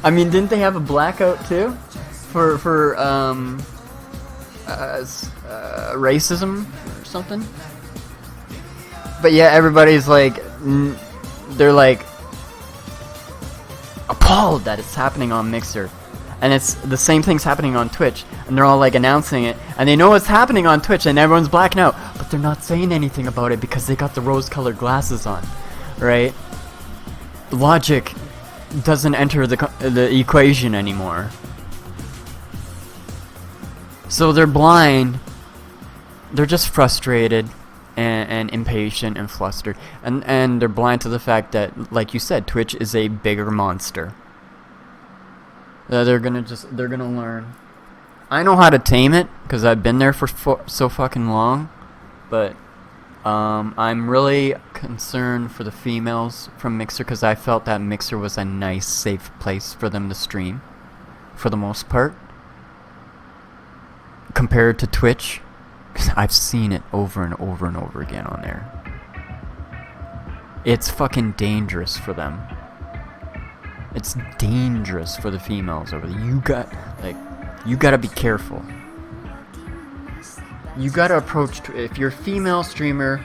Speaker 1: I mean, didn't they have a blackout too? For racism or something? But yeah, everybody's like, they're like appalled that it's happening on Mixer. And it's the same thing's happening on Twitch, and they're all like announcing it, and they know it's happening on Twitch, and everyone's blacking out, but they're not saying anything about it because they got the rose-colored glasses on, right? Logic doesn't enter the equation anymore. So they're blind. They're just frustrated and impatient and flustered, and they're blind to the fact that, like you said, Twitch is a bigger monster. They're gonna learn. I know how to tame it because I've been there for so fucking long, but I'm really concerned for the females from Mixer because I felt that Mixer was a nice, safe place for them to stream, for the most part, compared to Twitch. Because I've seen it over and over and over again on there. It's fucking dangerous for them. It's dangerous for the females over there. You gotta be careful. You gotta approach, if you're a female streamer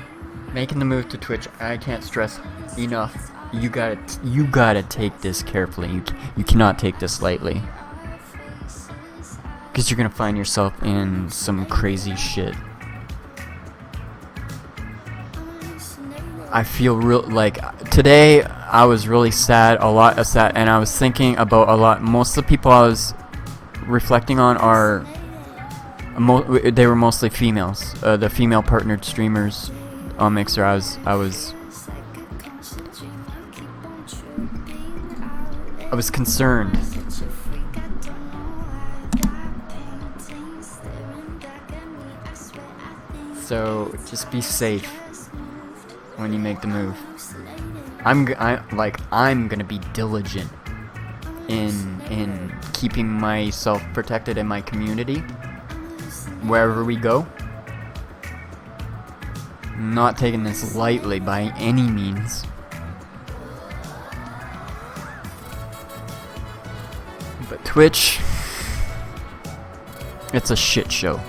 Speaker 1: making the move to Twitch, I can't stress enough, you gotta take this carefully. You cannot take this lightly. Because you're gonna find yourself in some crazy shit. I feel today I was really sad, and I was thinking about a lot. Most of the people I was reflecting on are, they were mostly females, the female partnered streamers on Mixer. I was concerned. So just be safe when you make the move. I'm gonna be diligent in keeping myself protected in my community wherever we go. Not taking this lightly by any means. But Twitch, it's a shit show.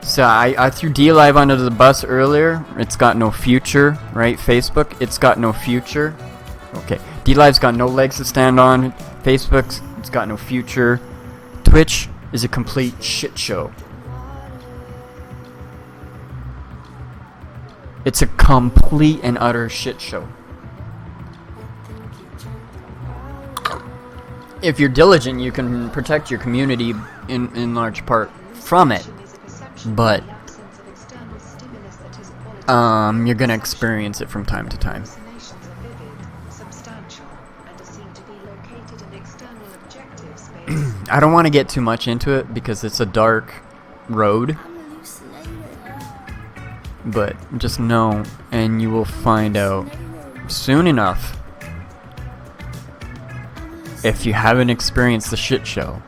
Speaker 1: So I threw DLive under the bus earlier. It's got no future, right? Facebook, it's got no future. Okay, DLive's got no legs to stand on. Facebook's, it's got no future. Twitch is a complete shit show. It's a complete and utter shit show. If you're diligent, you can protect your community in large part from it. But you're gonna experience it from time to time. I don't want to get too much into it because it's a dark road. But just know, and you will find out soon enough, if you haven't experienced the shit show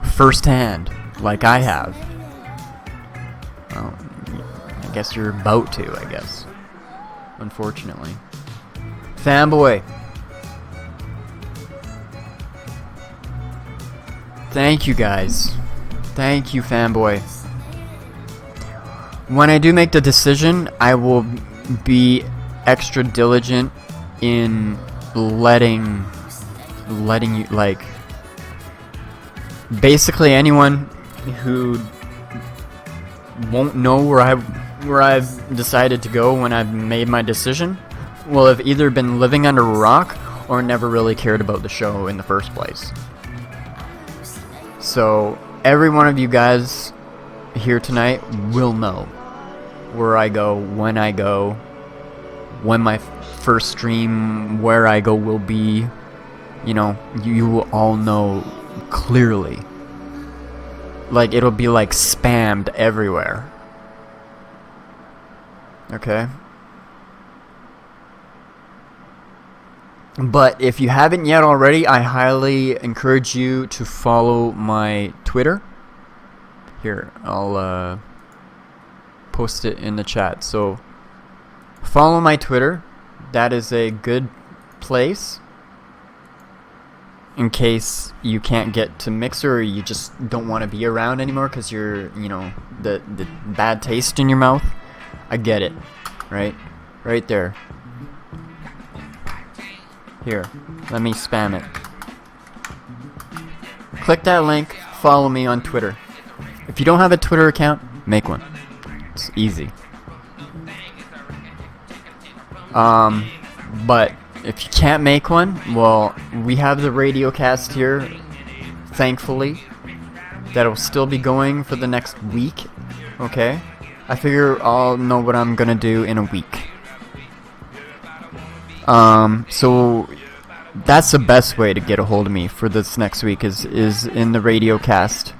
Speaker 1: firsthand, like I have. Well, I guess you're about to, I guess. Unfortunately. Fanboy. Thank you guys. Thank you, Fanboy. When I do make the decision, I will be extra diligent in letting you, like, basically anyone who won't know where I've decided to go when I've made my decision will have either been living under a rock or never really cared about the show in the first place. So every one of you guys here tonight will know where I go, when my first stream, where I go will be. You know, you will all know clearly. Like, it'll be like spammed everywhere. Okay? But if you haven't yet already, I highly encourage you to follow my Twitter. Here, I'll post it in the chat. So follow my Twitter. That is a good place in case you can't get to Mixer, or you just don't want to be around anymore because you're, you know, the bad taste in your mouth. I get it, right? Right there. Here, let me spam it. Click that link, follow me on Twitter. If you don't have a Twitter account, make one. It's easy. But if you can't make one, well, we have the radio cast here, thankfully. That'll still be going for the next week, okay? I figure I'll know what I'm gonna do in a week. So that's the best way to get a hold of me for this next week is in the radio cast,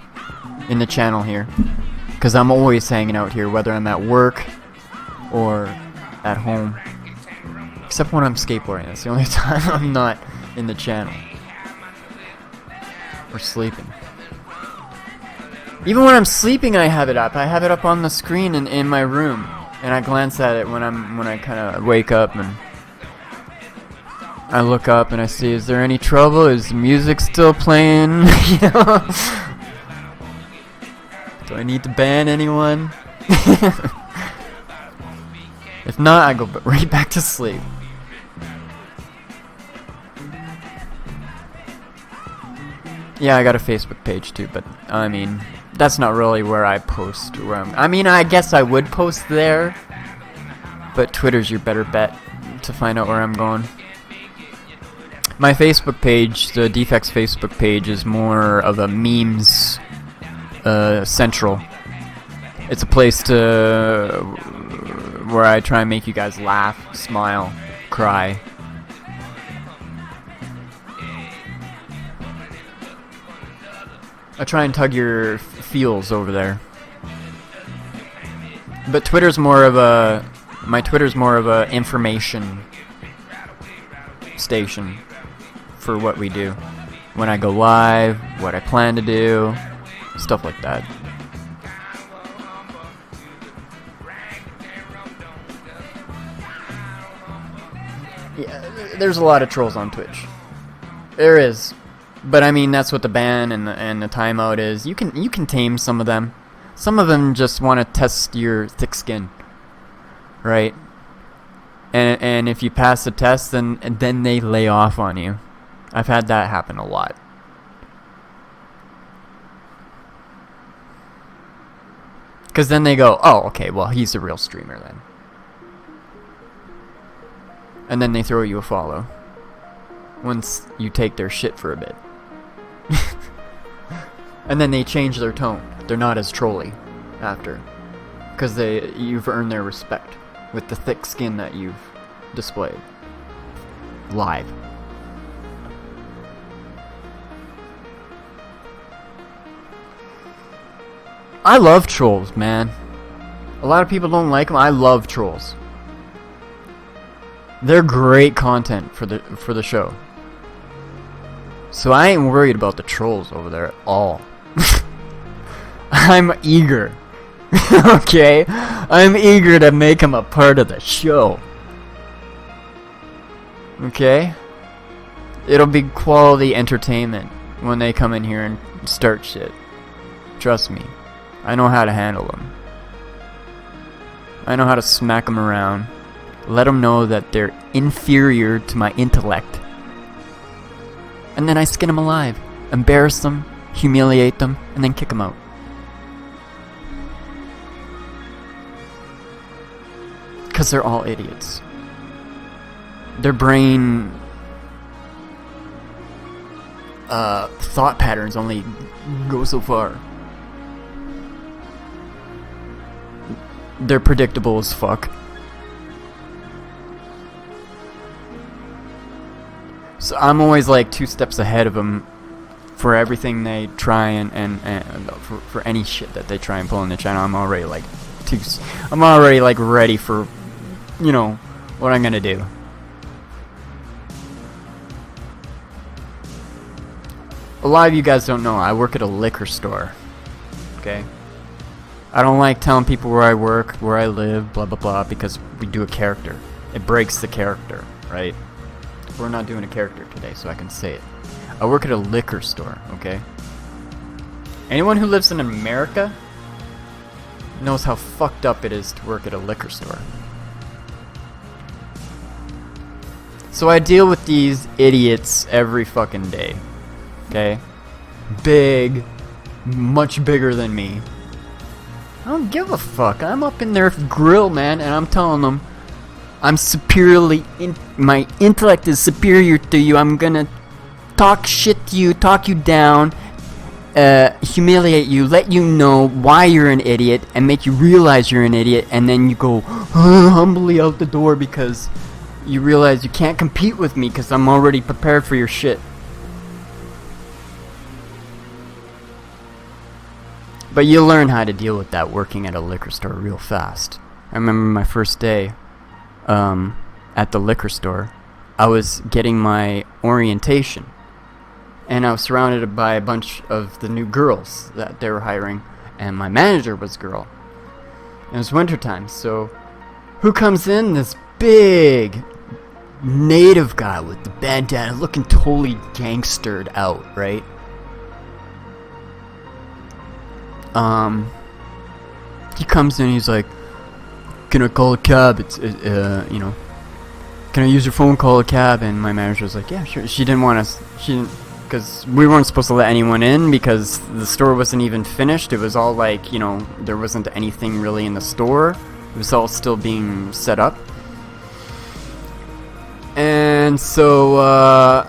Speaker 1: in the channel here. Because I'm always hanging out here, whether I'm at work or at home. Except when I'm skateboarding. That's the only time I'm not in the channel. Or sleeping. Even when I'm sleeping, I have it up. I have it up on the screen in my room, and I glance at it when I kind of wake up, and I look up and I see, is there any trouble? Is the music still playing? You know? Do I need to ban anyone? If not, I go right back to sleep. Yeah, I got a Facebook page too, but I mean, that's not really where I post. I mean, I guess I would post there, but Twitter's your better bet to find out where I'm going. My Facebook page, the Defext Facebook page, is more of a memes central. It's a place where I try and make you guys laugh, smile, cry. I try and tug your feels over there. But Twitter's more of a... My Twitter's more of a information station for what we do. When I go live, what I plan to do, stuff like that. Yeah, there's a lot of trolls on Twitch. There is. But I mean, that's what the ban and the timeout is. You can tame some of them. Some of them just want to test your thick skin, right? And if you pass the test, then they lay off on you. I've had that happen a lot. Because then they go, oh, okay, well, he's a real streamer then. And then they throw you a follow once you take their shit for a bit. And then they change their tone. They're not as trolly after, because you've earned their respect with the thick skin that you've displayed live. I love trolls, man. A lot of people don't like them. I love trolls. They're great content for the show. So I ain't worried about the trolls over there at all. I'm eager. Okay? I'm eager to make them a part of the show. Okay? It'll be quality entertainment when they come in here and start shit. Trust me. I know how to handle them. I know how to smack them around. Let them know that they're inferior to my intellect. And then I skin them alive. Embarrass them, humiliate them, and then kick them out. Because they're all idiots. Their brain... thought patterns only go so far. They're predictable as fuck. So I'm always like 2 steps ahead of them for everything they try and for any shit that they try and pull in the channel. I'm already like ready for, you know, what I'm gonna do. a lot of you guys don't know, I work at a liquor store. Okay? I don't like telling people where I work, where I live, blah blah blah, because we do a character. It breaks the character, right? We're not doing a character today, so I can say it. I work at a liquor store, okay? Anyone who lives in America knows how fucked up it is to work at a liquor store. So I deal with these idiots every fucking day, okay? Big, much bigger than me. I don't give a fuck. I'm up in their grill, man, and I'm telling them I'm my intellect is superior to you. I'm gonna talk shit to you, talk you down, humiliate you, let you know why you're an idiot, and make you realize you're an idiot, and then you go humbly out the door because you realize you can't compete with me because I'm already prepared for your shit. But you'll learn how to deal with that working at a liquor store real fast. I remember my first day at the liquor store. I was getting my orientation, and I was surrounded by a bunch of the new girls that they were hiring, and my manager was a girl. It was wintertime, so who comes in? This big native guy with the bandana, looking totally gangstered out, right? He comes in, he's like, can I call a cab? It's, you know, can I use your phone, call a cab? And my manager was like, yeah, sure. She didn't want us, because we weren't supposed to let anyone in because the store wasn't even finished. It was all like, you know, there wasn't anything really in the store. It was all still being set up. And so,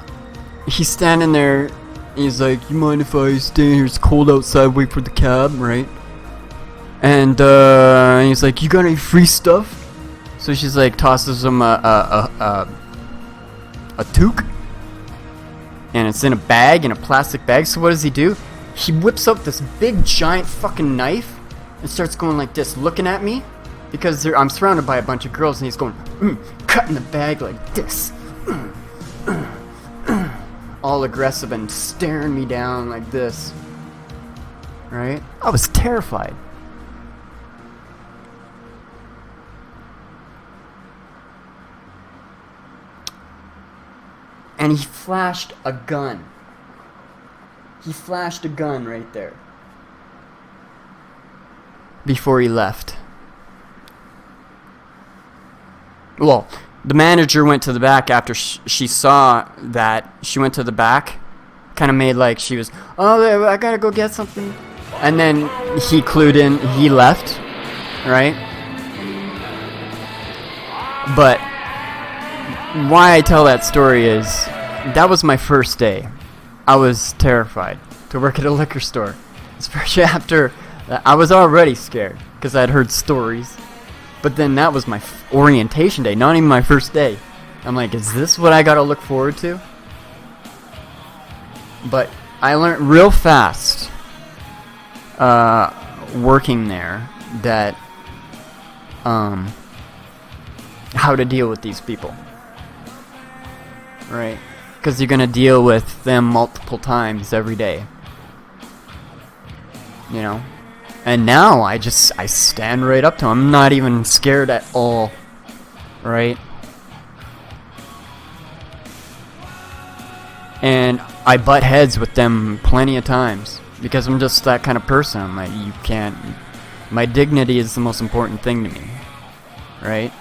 Speaker 1: he's standing there. He's like, you mind if I stay here? It's cold outside, wait for the cab, right? And he's like, you got any free stuff? So she's like, tosses him a toque. And it's in a bag, in a plastic bag. So what does he do? He whips up this big giant fucking knife and starts going like this, looking at me. Because I'm surrounded by a bunch of girls, and he's going, cutting the bag like this. All aggressive and staring me down like this. Right? I was terrified. And he flashed a gun. He flashed a gun right there. Before he left. Well, the manager went to the back after she saw that. She went to the back, kind of made like she was, oh, I gotta go get something. And then he clued in, he left, right? But why I tell that story is, that was my first day. I was terrified to work at a liquor store. Especially after, I was already scared, because I'd heard stories. But then that was my orientation day, not even my first day. I'm like, is this what I gotta look forward to? But I learned real fast, working there, that, how to deal with these people. Right? Because you're gonna deal with them multiple times every day. You know? And now I stand right up to them. I'm not even scared at all. Right? And I butt heads with them plenty of times. Because I'm just that kind of person. I'm like, you can't... My dignity is the most important thing to me. Right?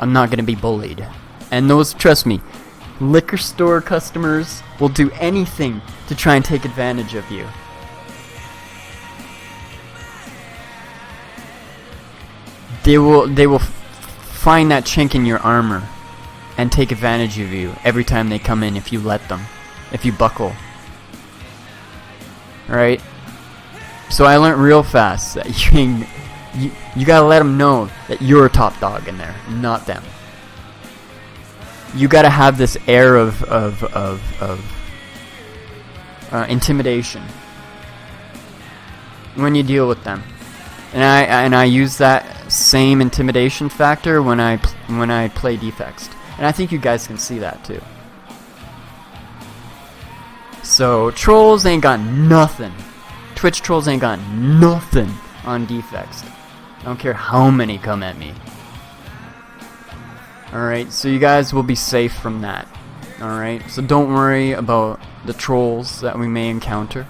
Speaker 1: I'm not gonna be bullied. And those, trust me, liquor store customers will do anything to try and take advantage of you. They will find that chink in your armor and take advantage of you every time they come in if you let them, if you buckle. Right? So I learned real fast that you gotta let them know that you're a top dog in there, not them. You gotta have this air of intimidation when you deal with them. And I use that same intimidation factor when I play Defext, and I think you guys can see that too. So trolls ain't got nothing. Twitch trolls ain't got nothing on Defext. I don't care how many come at me. Alright, so you guys will be safe from that. Alright, so don't worry about the trolls that we may encounter.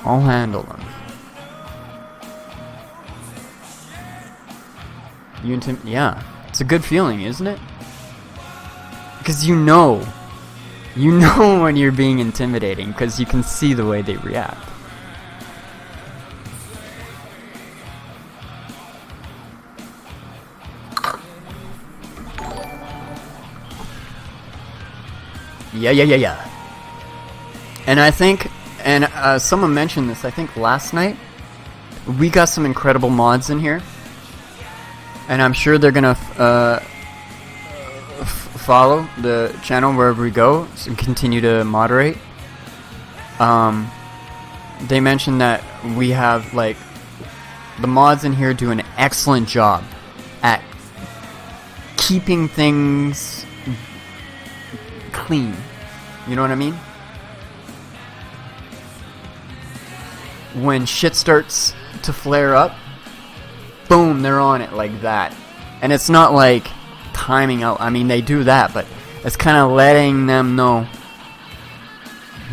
Speaker 1: I'll handle them. Yeah, it's a good feeling, isn't it? Because you know when you're being intimidating, because you can see the way they react. Yeah. And I think, and someone mentioned this, I think last night, we got some incredible mods in here. And I'm sure they're gonna follow the channel wherever we go and continue to moderate. They mentioned that we have, like, the mods in here do an excellent job at keeping things clean. You know what I mean? When shit starts to flare up, boom, they're on it like that. And it's not like timing out. I mean, they do that, but it's kind of letting them know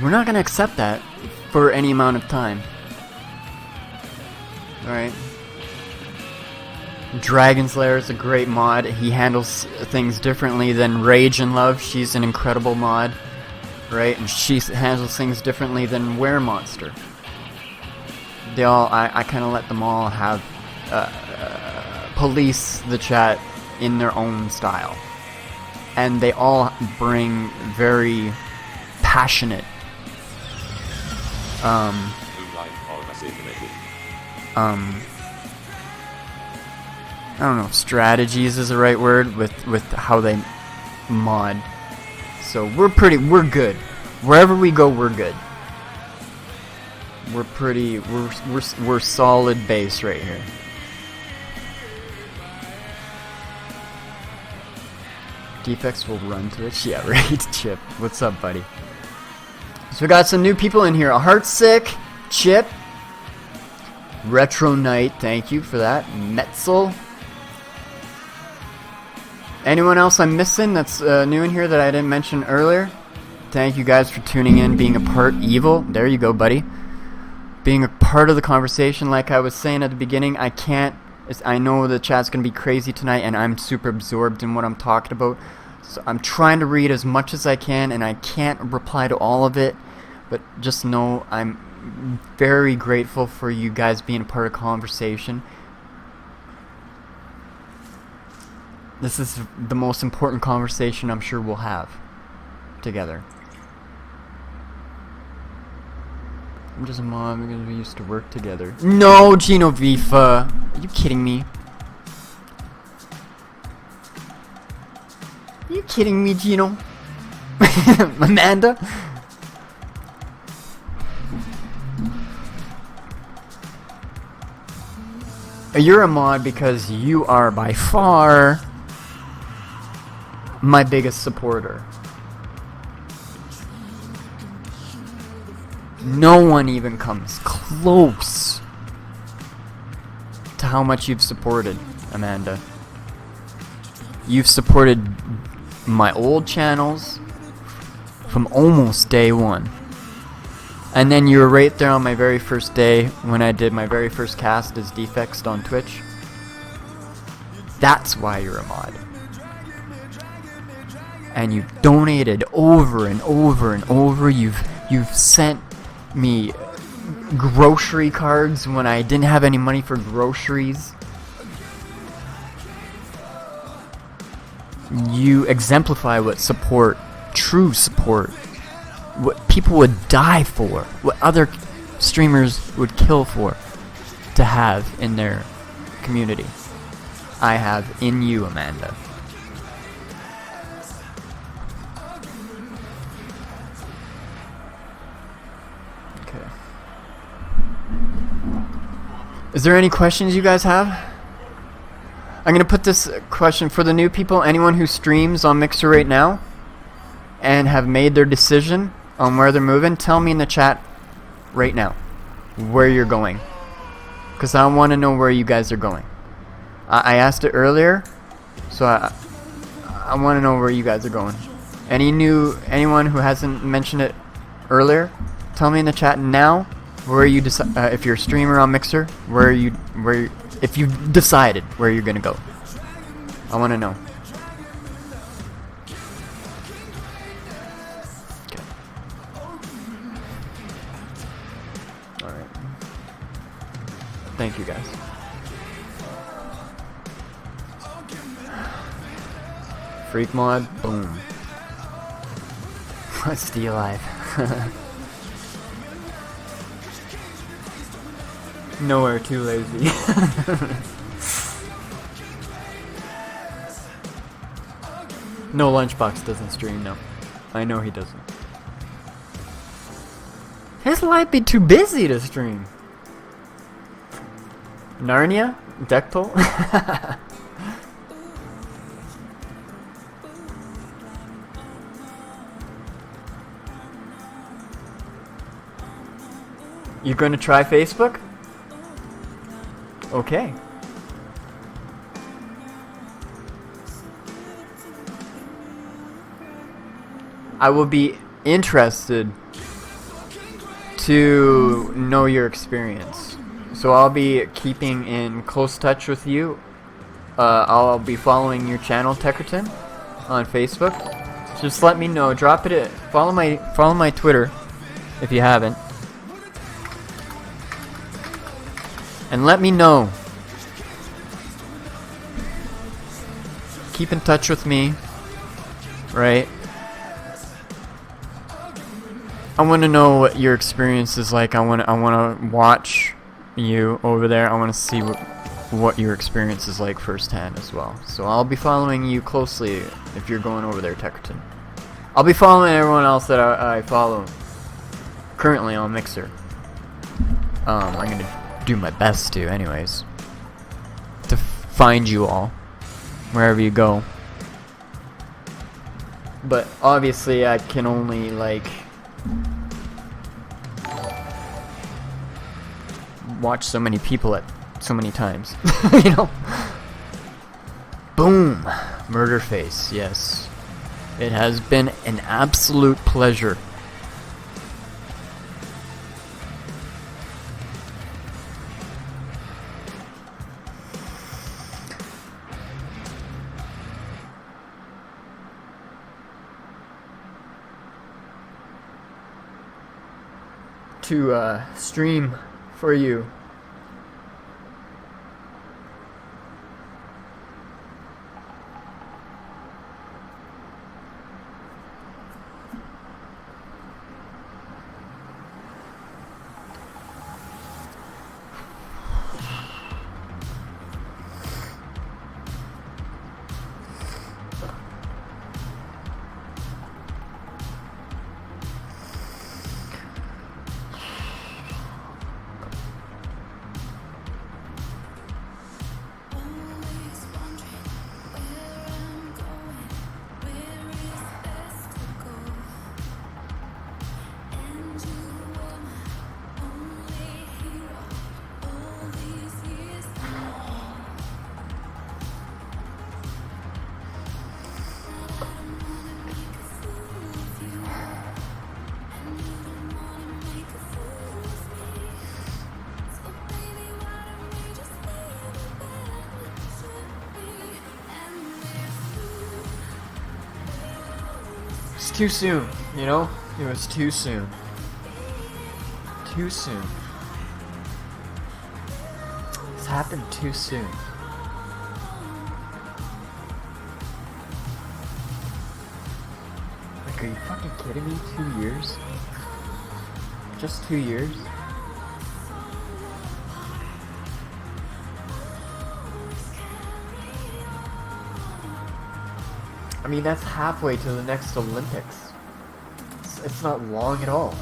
Speaker 1: we're not going to accept that for any amount of time. Alright. Dragon Slayer is a great mod. He handles things differently than Rage and Love. She's an incredible mod. Right? And she handles things differently than Were Monster. They all, I kind of let them all have police the chat in their own style, and they all bring very passionate I don't know if strategies is the right word with how they mod. So we're good. Wherever we go, we're good. We're solid base right here. Defext will run Twitch. Yeah, right. Chip, what's up, buddy? So we got some new people in here. A Heartsick, Chip, Retro Knight. Thank you for that. Metzel. Anyone else I'm missing that's new in here that I didn't mention earlier? Thank you guys for tuning in, being a part. Evil. There you go, buddy. Being a part of the conversation, like I was saying at the beginning, I know the chat's going to be crazy tonight, and I'm super absorbed in what I'm talking about. So I'm trying to read as much as I can, and I can't reply to all of it. But just know I'm very grateful for you guys being a part of the conversation. This is the most important conversation I'm sure we'll have together. I'm just a mom because we used to work together. No, Gino Vifa. Are you kidding me? Are you kidding me, Gino? Amanda? You're a mod because you are by far my biggest supporter. No one even comes close to how much you've supported, Amanda. You've supported my old channels from almost day one. And then you were right there on my very first day when I did my very first cast as Defext on Twitch. That's why you're a mod. And you've donated over and over and over. You've sent me grocery cards when I didn't have any money for groceries. You exemplify what support, true support, what people would die for, what other streamers would kill for to have in their community. I have in you, Amanda. Okay. Is there any questions you guys have? I'm going to put this question for the new people. Anyone who streams on Mixer right now and have made their decision on where they're moving, tell me in the chat right now where you're going, because I want to know where you guys are going. I asked it earlier, so I want to know where you guys are going. Anyone who hasn't mentioned it earlier, tell me in the chat now where you if you're a streamer on Mixer, if you decided where you're gonna go. I want to know. Okay. All right. Thank you guys. Freak mod, boom. Stay alive. Nowhere too lazy. No, Lunchbox doesn't stream, no. I know he doesn't. His life be too busy to stream. Narnia? Deckpole? You're gonna try Facebook? Okay. I will be interested to know your experience. So I'll be keeping in close touch with you. I'll be following your channel, Techerton, on Facebook. Just let me know. Drop it. Follow my Twitter if you haven't. And let me know. Keep in touch with me, right? I want to know what your experience is like. I want to watch you over there. I want to see what your experience is like firsthand as well. So I'll be following you closely if you're going over there, Techerton. I'll be following everyone else that I follow currently on Mixer. I'm gonna do my best to, anyways, to find you all wherever you go. But obviously, I can only like watch so many people at so many times, you know. Boom, murder face. Yes, it has been an absolute pleasure. To stream for you. It's too soon, you know? It was too soon. Too soon. It's happened too soon. Like, are you fucking kidding me? 2 years? Just 2 years? I mean, that's halfway to the next Olympics. It's not long at all.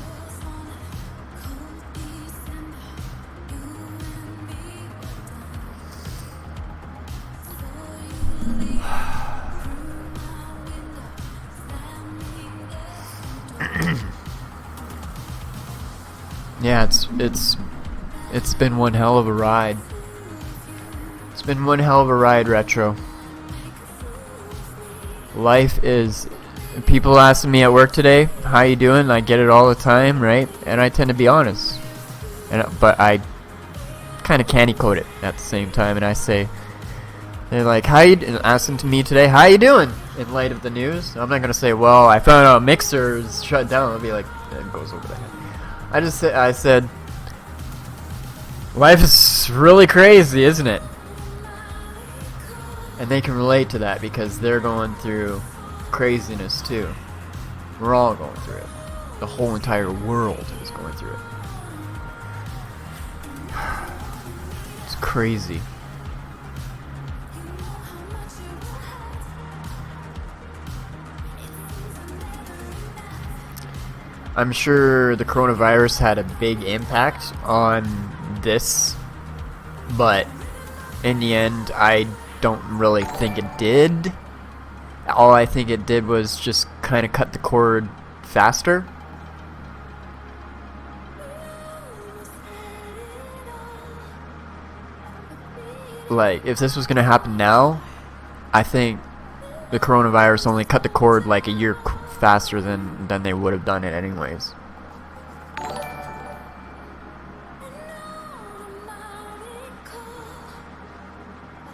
Speaker 1: Yeah, it's been one hell of a ride. It's been one hell of a ride, Retro. Life is... People asking me at work today, how you doing? I get it all the time, right? And I tend to be honest. But I kind of candy coat it at the same time, and I say, they're like, how you asking to me today, how you doing? In light of the news, I'm not gonna say, well, I found out Mixer is shut down. I'll be like, it goes over the head. I said, life is really crazy, isn't it? And they can relate to that because they're going through craziness too. We're all going through it. The whole entire world is going through it. It's crazy. I'm sure the coronavirus had a big impact on this, but in the end, I don't really think it did. All I think it did was just kind of cut the cord faster. Like, if this was going to happen now, I think the coronavirus only cut the cord like a year faster than they would have done it anyways.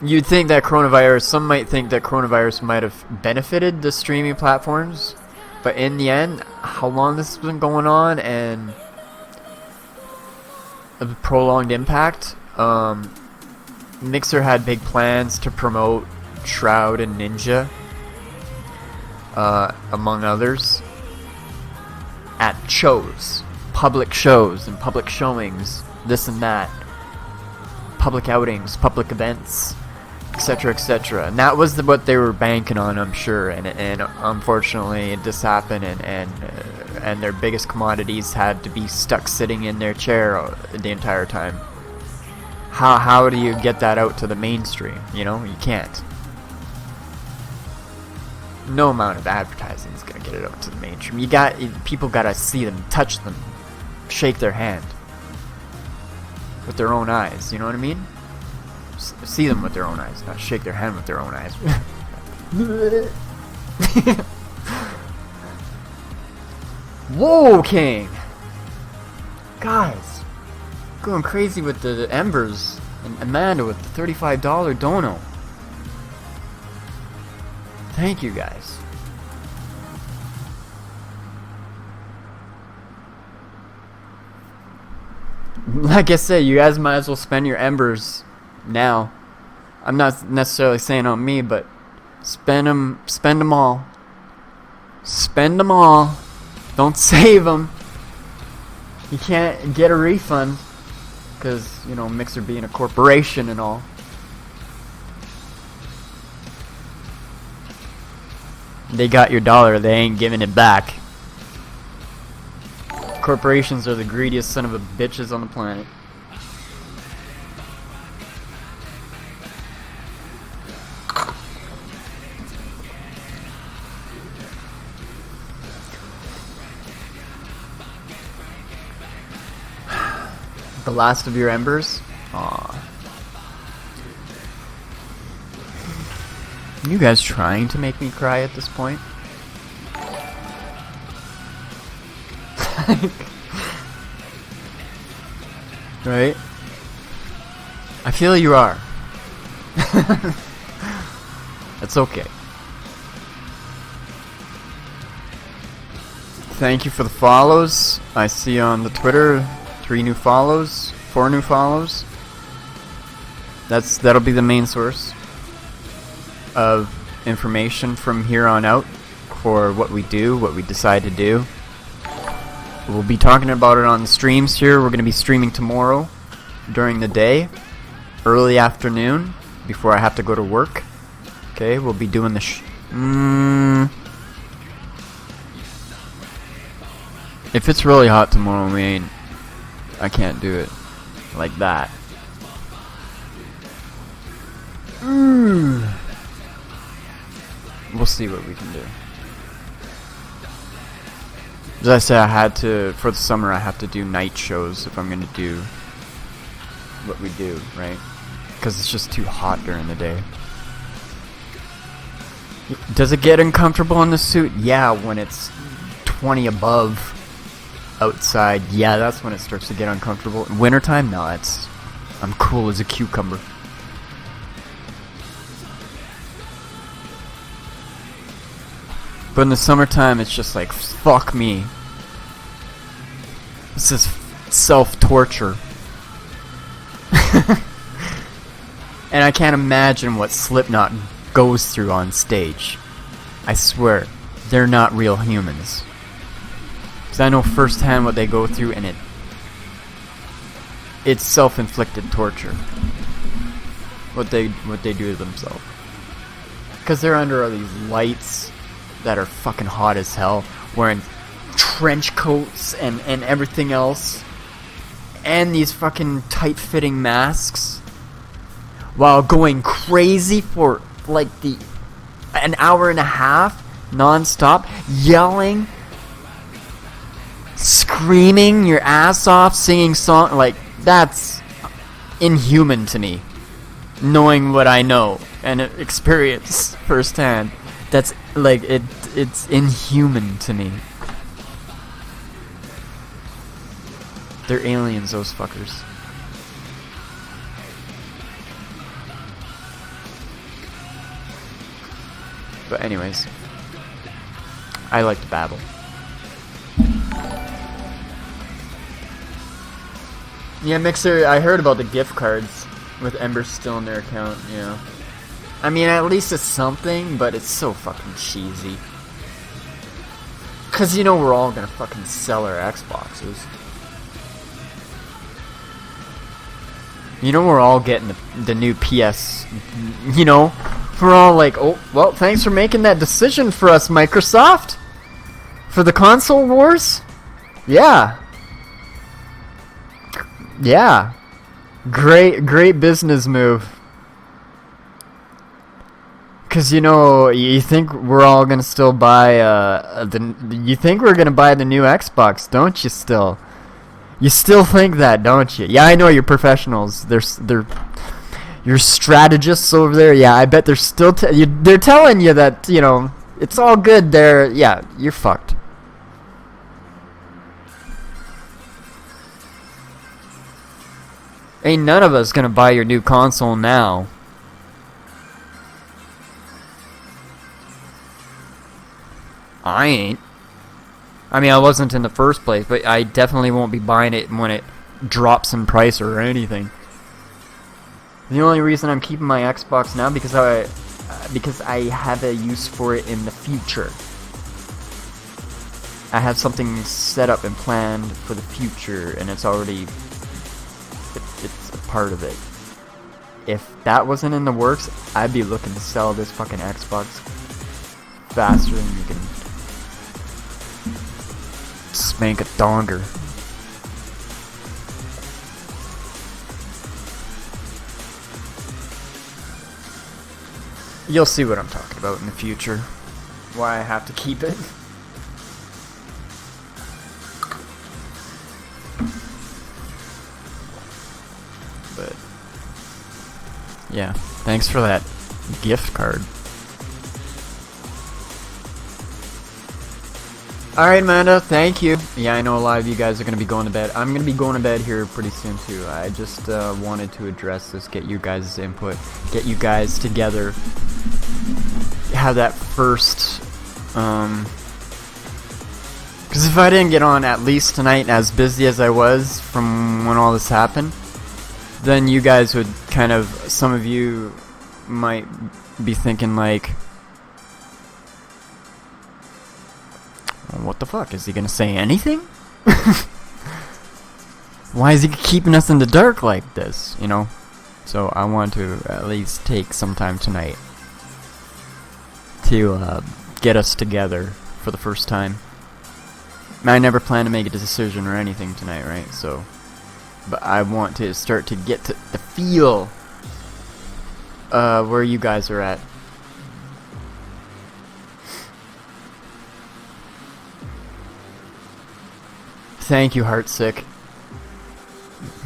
Speaker 1: You'd think that coronavirus, some might think that coronavirus might have benefited the streaming platforms, but in the end, how long this has been going on and a prolonged impact, Mixer had big plans to promote Shroud and Ninja, among others, at shows, public shows and public showings, this and that, public outings, public events, etc., etc. And that was what they were banking on, I'm sure. And unfortunately, this happened, and their biggest commodities had to be stuck sitting in their chair the entire time. How do you get that out to the mainstream? You know, you can't. No amount of advertising is gonna get it out to the mainstream. People gotta see them, touch them, shake their hand with their own eyes. You know what I mean? See them with their own eyes, not shake their hand with their own eyes. Whoa, King! Guys, going crazy with the Embers and Amanda with the $35 dono. Thank you, guys. Like I said, you guys might as well spend your Embers now. I'm not necessarily saying on me, but spend them all. Spend them all. Don't save them. You can't get a refund because, you know, Mixer being a corporation and all. They got your dollar, they ain't giving it back. Corporations are the greediest son of a bitches on the planet. The last of your embers? Aww. You guys trying to make me cry at this point? Right? I feel you are. That's okay. Thank you for the follows. I see on the Twitter 3 new follows, 4 new follows. That'll be the main source of information from here on out for what we do, what we decide to do. We'll be talking about it on the streams here. We're going to be streaming tomorrow during the day, early afternoon, before I have to go to work. Okay, we'll be doing the if it's really hot tomorrow, I can't do it like that. We'll see what we can do. As I said, I had to, for the summer, I have to do night shows if I'm going to do what we do, right? Because it's just too hot during the day. Does it get uncomfortable in the suit? Yeah, when it's 20 above outside. Yeah, that's when it starts to get uncomfortable. In wintertime, no, I'm cool as a cucumber. But in the summertime, it's just like, fuck me. This is self-torture. And I can't imagine what Slipknot goes through on stage. I swear, they're not real humans. Because I know firsthand what they go through, and it's self-inflicted torture. What they do to themselves. Because they're under all these lights that are fucking hot as hell, wearing trench coats and everything else, and these fucking tight-fitting masks, while going crazy for like an hour and a half non-stop, yelling, screaming your ass off, singing song. Like, that's inhuman to me, knowing what I know and experience firsthand. That's like, it's inhuman to me. They're aliens, those fuckers. But anyways, I like to babble. Yeah, Mixer, I heard about the gift cards with Ember still in their account, yeah. I mean, at least it's something, but it's so fucking cheesy. Cause you know we're all gonna fucking sell our Xboxes. You know we're all getting the new PS, you know? We're all like, oh, well, thanks for making that decision for us, Microsoft. For the console wars? Yeah. Yeah. Great business move. Cause you know, you think we're all gonna still buy you think we're gonna buy the new Xbox, don't you still? You still think that, don't you? Yeah, I know you're professionals. They're you're strategists over there. Yeah, I bet they're still they're telling you that, you know, it's all good there. Yeah, you're fucked. Ain't none of us gonna buy your new console now. I ain't. I mean, I wasn't in the first place, but I definitely won't be buying it when it drops in price or anything. The only reason I'm keeping my Xbox now because I have a use for it in the future. I have something set up and planned for the future, and it's already it's a part of it. If that wasn't in the works, I'd be looking to sell this fucking Xbox faster than you can spank a donger. You'll see what I'm talking about in the future. Why I have to keep it. But yeah, thanks for that gift card. Alright, Amanda, thank you. Yeah, I know a lot of you guys are going to be going to bed. I'm going to be going to bed here pretty soon, too. I just wanted to address this, get you guys' input, get you guys together, have that first, because if I didn't get on at least tonight as busy as I was from when all this happened, then you guys would kind of, some of you might be thinking like, what the fuck? Is he gonna say anything? Why is he keeping us in the dark like this? You know? So I want to at least take some time tonight to get us together for the first time. I never plan to make a decision or anything tonight, right? So, but I want to start to get to the feel where you guys are at. Thank you, Heartsick.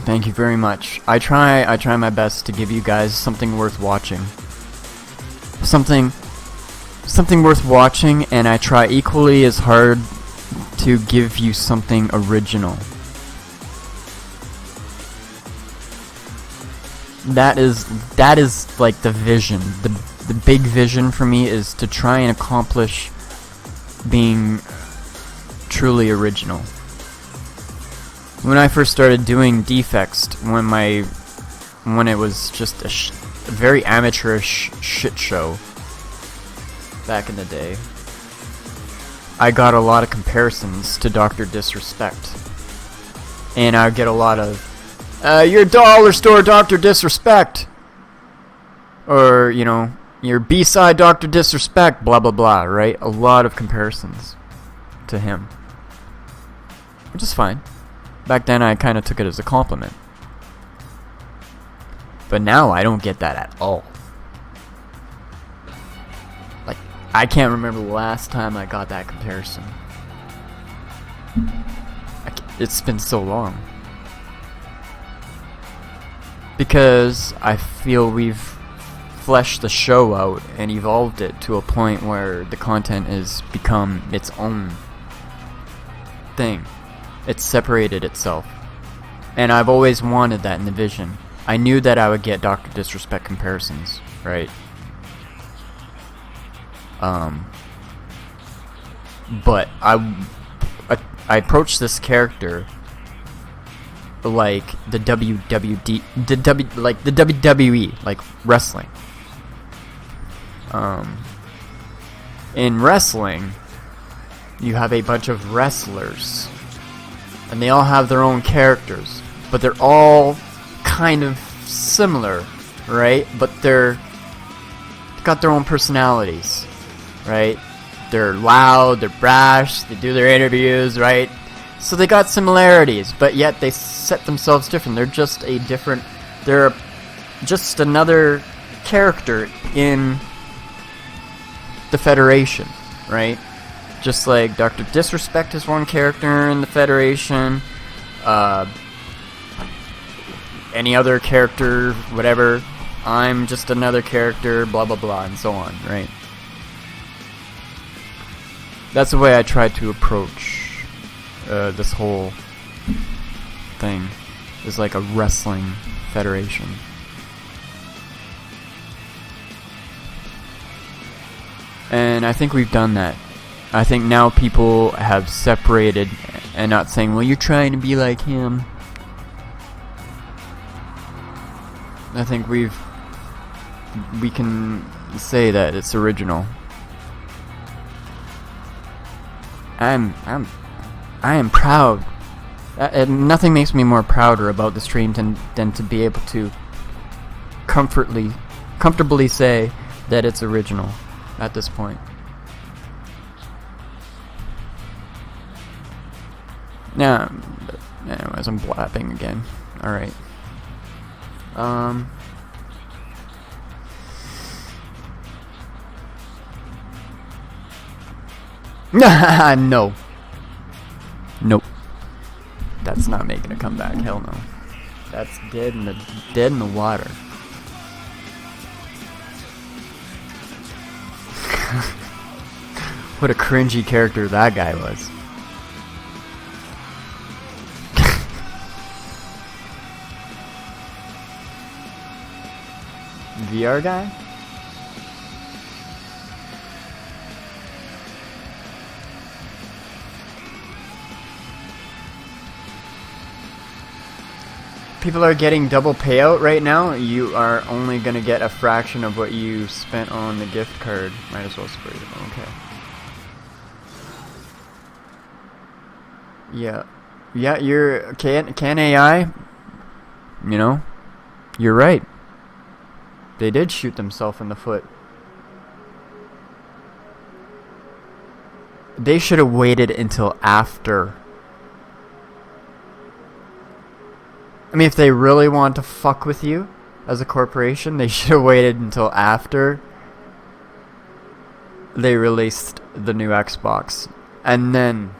Speaker 1: Thank you very much. I try my best to give you guys something worth watching. Something worth watching, and I try equally as hard to give you something original. That is like the vision. The big vision for me is to try and accomplish being truly original. When I first started doing Defext, when it was just a very amateurish shit show back in the day, I got a lot of comparisons to Dr. Disrespect. And I would get a lot of, your dollar store Dr. Disrespect! Or, you know, your B-side Dr. Disrespect, blah blah blah, right? A lot of comparisons to him. Which is fine. Back then I kind of took it as a compliment. But now I don't get that at all. Like, I can't remember the last time I got that comparison. It's been so long. Because I feel we've fleshed the show out and evolved it to a point where the content has become its own thing. It's separated itself. And I've always wanted that in the vision. I knew that I would get Dr. Disrespect comparisons, right? But I approached this character like the WWE, like wrestling. In wrestling, you have a bunch of wrestlers, and they all have their own characters, but they're all kind of similar, right? But they've got their own personalities, right? They're loud, they're brash, they do their interviews, right? So they got similarities, but yet they set themselves different. They're just another character in the Federation, right? Just like Dr. Disrespect is one character in the Federation, any other character, whatever, I'm just another character, blah blah blah, and so on, right? That's the way I try to approach this whole thing, is like a wrestling federation. And I think we've done that. I think now people have separated and not saying, well, you're trying to be like him. I think we can say that it's original. I am proud. Nothing makes me more prouder about the stream than to be able to comfortably say that it's original at this point. Now, anyways, I'm blapping again. Alright. No. Nope. That's not making a comeback. Hell no. That's dead in the water. What a cringy character that guy was. VR guy? People are getting double payout right now. You are only gonna get a fraction of what you spent on the gift card. Might as well spray it. Okay. Yeah, you're can AI, you know, you're right. They did shoot themselves in the foot. They should have waited until after. I mean, if they really want to fuck with you as a corporation, they should have waited until after they released the new Xbox and then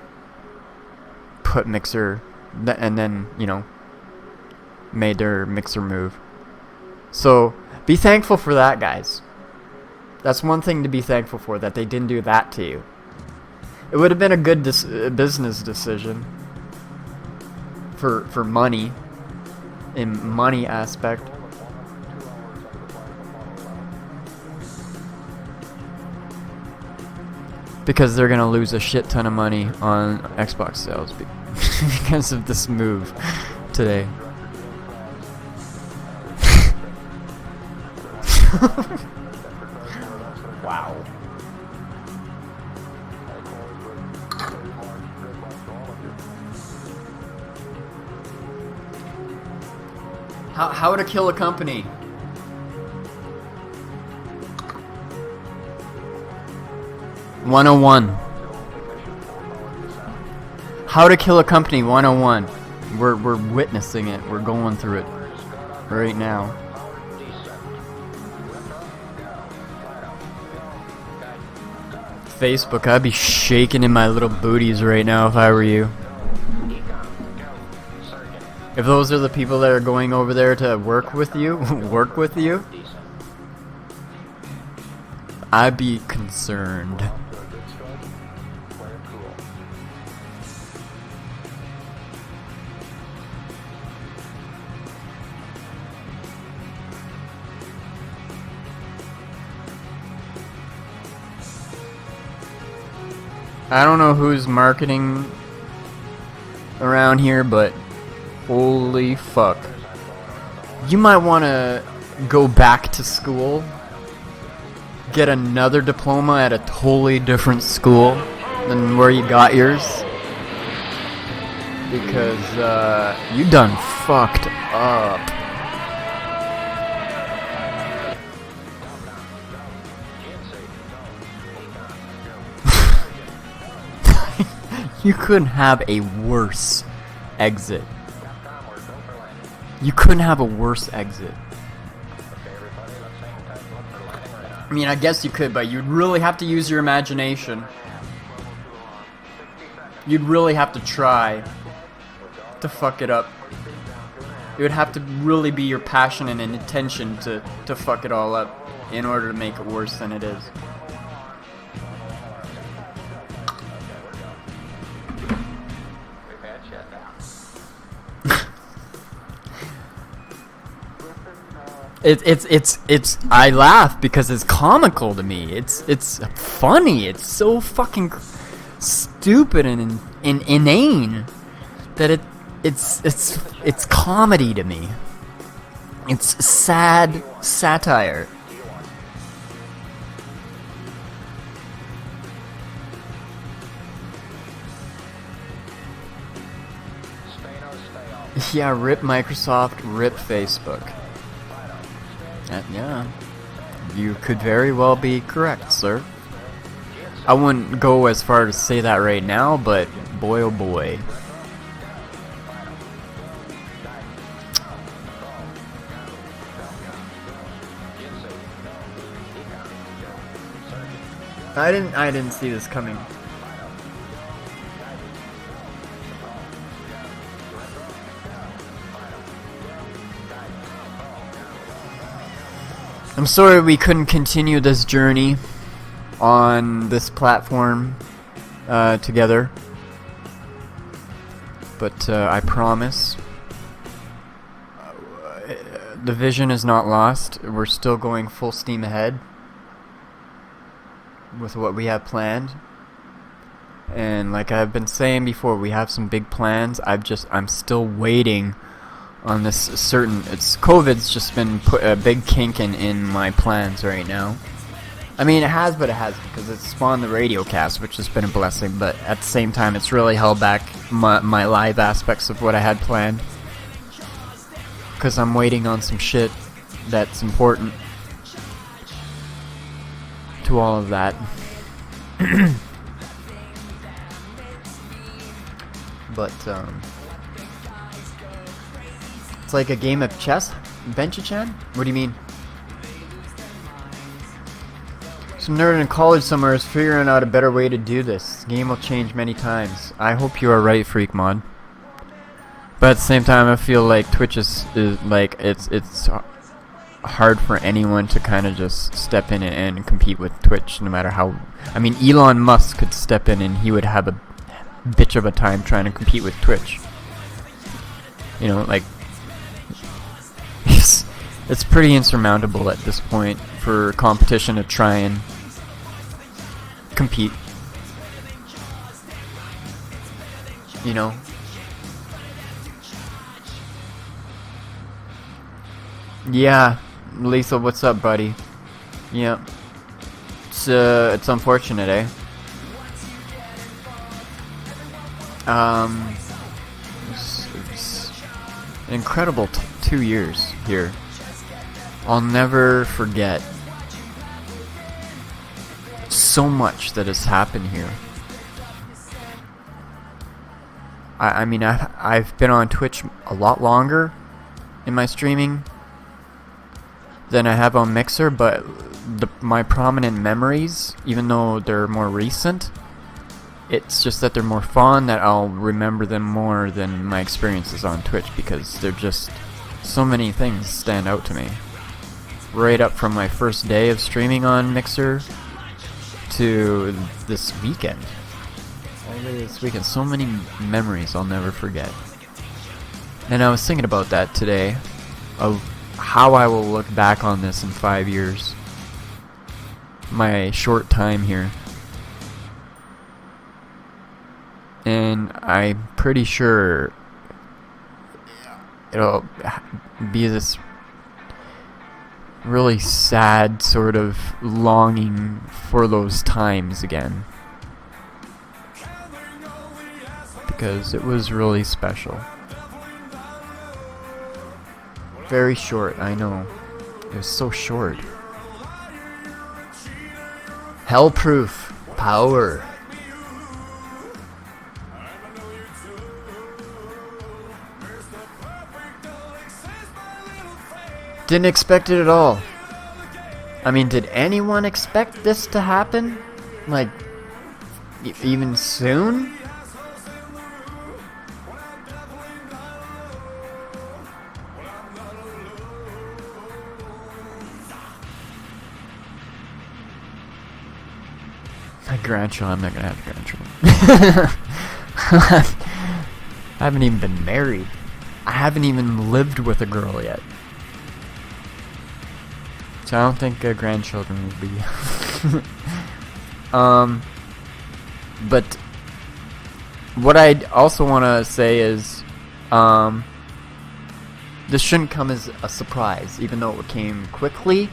Speaker 1: put Mixer, and then, you know, made their Mixer move. So be thankful for that, guys. That's one thing to be thankful for, that they didn't do that to you. It would have been a good business decision for money, in money aspect. Because they're gonna lose a shit ton of money on Xbox sales because of this move today. Wow. How to kill a company. (101) How to kill a company 101. We're witnessing it. We're going through it right now. Facebook, I'd be shaking in my little booties right now if I were you. If those are the people that are going over there to work with you, I'd be concerned. I don't know who's marketing around here, but holy fuck. You might want to go back to school, get another diploma at a totally different school than where you got yours, because you done fucked up. You couldn't have a worse exit. You couldn't have a worse exit. I mean, I guess you could, but you'd really have to use your imagination. You'd really have to try to fuck it up. It would have to really be your passion and intention to fuck it all up in order to make it worse than it is. It's I laugh because it's comical to me. It's funny. It's so fucking stupid and inane that it's comedy to me. It's sad satire. Yeah, rip Microsoft, rip Facebook. Yeah, you could very well be correct, sir. I wouldn't go as far to say that right now, but boy oh boy. I didn't see this coming. I'm sorry we couldn't continue this journey on this platform together, but I promise the vision is not lost. We're still going full steam ahead with what we have planned, and like I've been saying before, we have some big plans. I'm still waiting on this certain, COVID's just been put a big kink in my plans right now. I mean, it has, but it hasn't, because it's spawned the radio cast, which has been a blessing, but at the same time, it's really held back my live aspects of what I had planned, because I'm waiting on some shit that's important to all of that. But, it's like a game of chess, Benchi-chan? What do you mean? Some nerd in college somewhere is figuring out a better way to do this. The game will change many times. I hope you are right, Freak Mod. But at the same time, I feel like Twitch is like it's hard for anyone to kind of just step in and compete with Twitch, no matter how. I mean, Elon Musk could step in and he would have a bitch of a time trying to compete with Twitch. You know, like it's pretty insurmountable at this point for competition to try and compete. You know. Yeah, Lethal, what's up, buddy? Yep. It's unfortunate, eh? It's an incredible 2 years here. I'll never forget so much that has happened here. I mean, I've been on Twitch a lot longer in my streaming than I have on Mixer, but my prominent memories, even though they're more recent, it's just that they're more fun, that I'll remember them more than my experiences on Twitch, because they're just so many things stand out to me. Right up from my first day of streaming on Mixer to this weekend. Only this weekend, so many memories I'll never forget. And I was thinking about that today, of how I will look back on this in 5 years. My short time here. And I'm pretty sure it'll be this really sad sort of longing for those times again. Because it was really special. Very short, I know. It was so short. Hellproof power. Didn't expect it at all. I mean, did anyone expect this to happen? Like, even soon? My grandchildren, I'm not gonna have grandchildren. I haven't even been married. I haven't even lived with a girl yet. So I don't think grandchildren would be. But what I also want to say is, this shouldn't come as a surprise, even though it came quickly,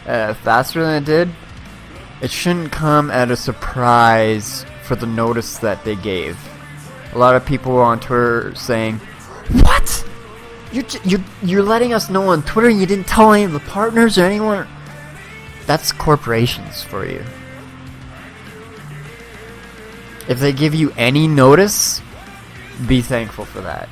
Speaker 1: faster than it did. It shouldn't come at a surprise for the notice that they gave. A lot of people on Twitter saying, "What? You're letting us know on Twitter you didn't tell any of the partners or anyone?" That's corporations for you. If they give you any notice, be thankful for that.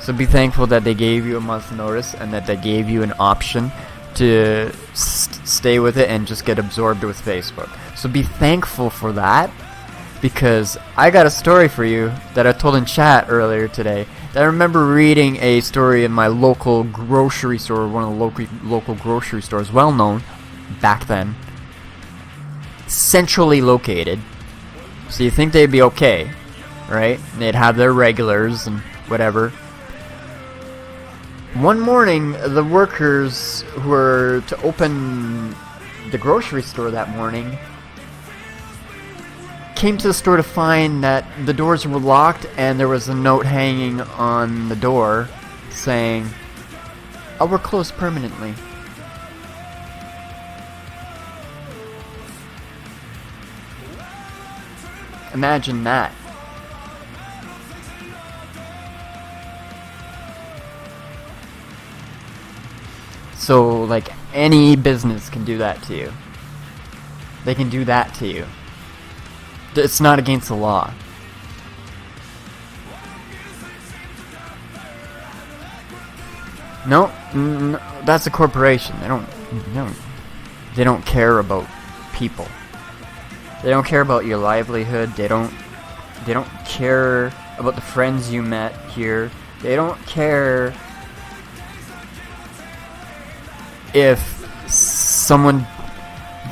Speaker 1: So be thankful that they gave you a month's notice and that they gave you an option to stay with it and just get absorbed with Facebook. So be thankful for that, because I got a story for you that I told in chat earlier today. I remember reading a story in my local grocery store, one of the local grocery stores, well known back then, centrally located. So you think they'd be okay, right? They'd have their regulars and whatever. One morning, the workers who were to open the grocery store that morning came to the store to find that the doors were locked and there was a note hanging on the door saying, "Oh, we're closed permanently." Imagine that. So, like, any business can do that to you. They can do that to you. It's not against the law. No, that's a corporation. They don't care about people. They don't care about your livelihood. They don't care about the friends you met here. They don't care if someone...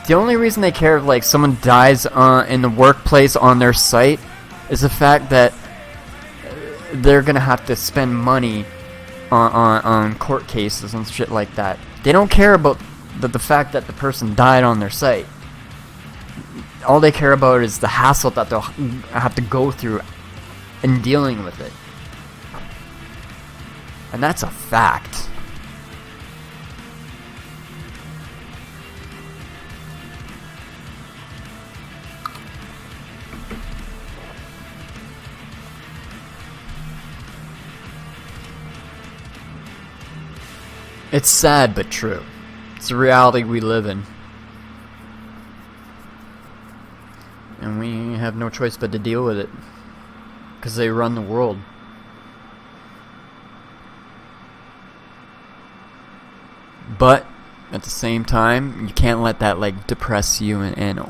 Speaker 1: The only reason they care if, like, someone dies in the workplace on their site is the fact that they're gonna have to spend money on court cases and shit like that. They don't care about the fact that the person died on their site. All they care about is the hassle that they'll have to go through in dealing with it. And that's a fact. It's sad but true. It's the reality we live in. And we have no choice but to deal with it. Because they run the world. But, at the same time, you can't let that, like, depress you and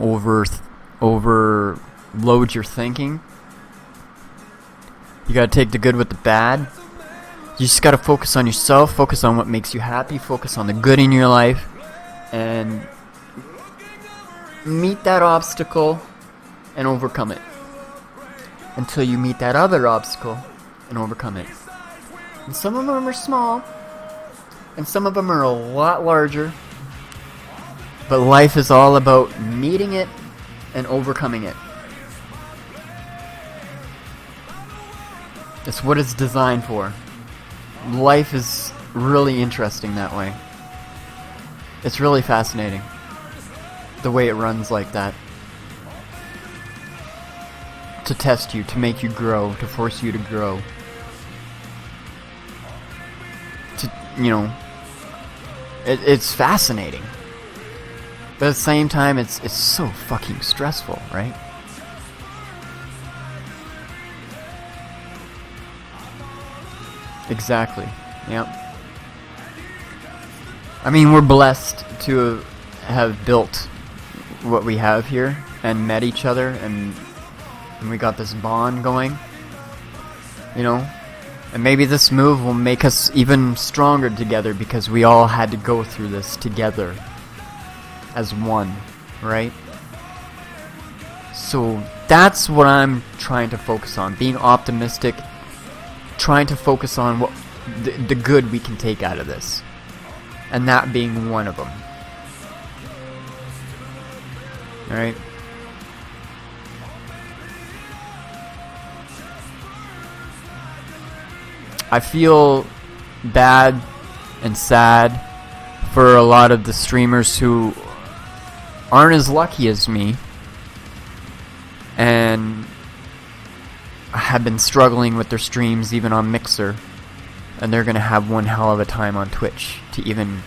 Speaker 1: overload your thinking. You gotta take the good with the bad. You just gotta focus on yourself, focus on what makes you happy, focus on the good in your life, and meet that obstacle and overcome it. Until you meet that other obstacle and overcome it. And some of them are small, and some of them are a lot larger, but life is all about meeting it and overcoming it. It's what it's designed for. Life is really interesting that way. It's really fascinating the way it runs like that. To test you, to make you grow, to force you to grow. To, you know, it's fascinating. But at the same time, it's so fucking stressful, right? Exactly. Yep. I mean, we're blessed to have built what we have here and met each other and we got this bond going. You know? And maybe this move will make us even stronger together because we all had to go through this together as one, right? So that's what I'm trying to focus on, being optimistic, trying to focus on what the good we can take out of this, and that being one of them. Alright? I feel bad and sad for a lot of the streamers who aren't as lucky as me and have been struggling with their streams even on Mixer, and they're gonna have one hell of a time on Twitch to even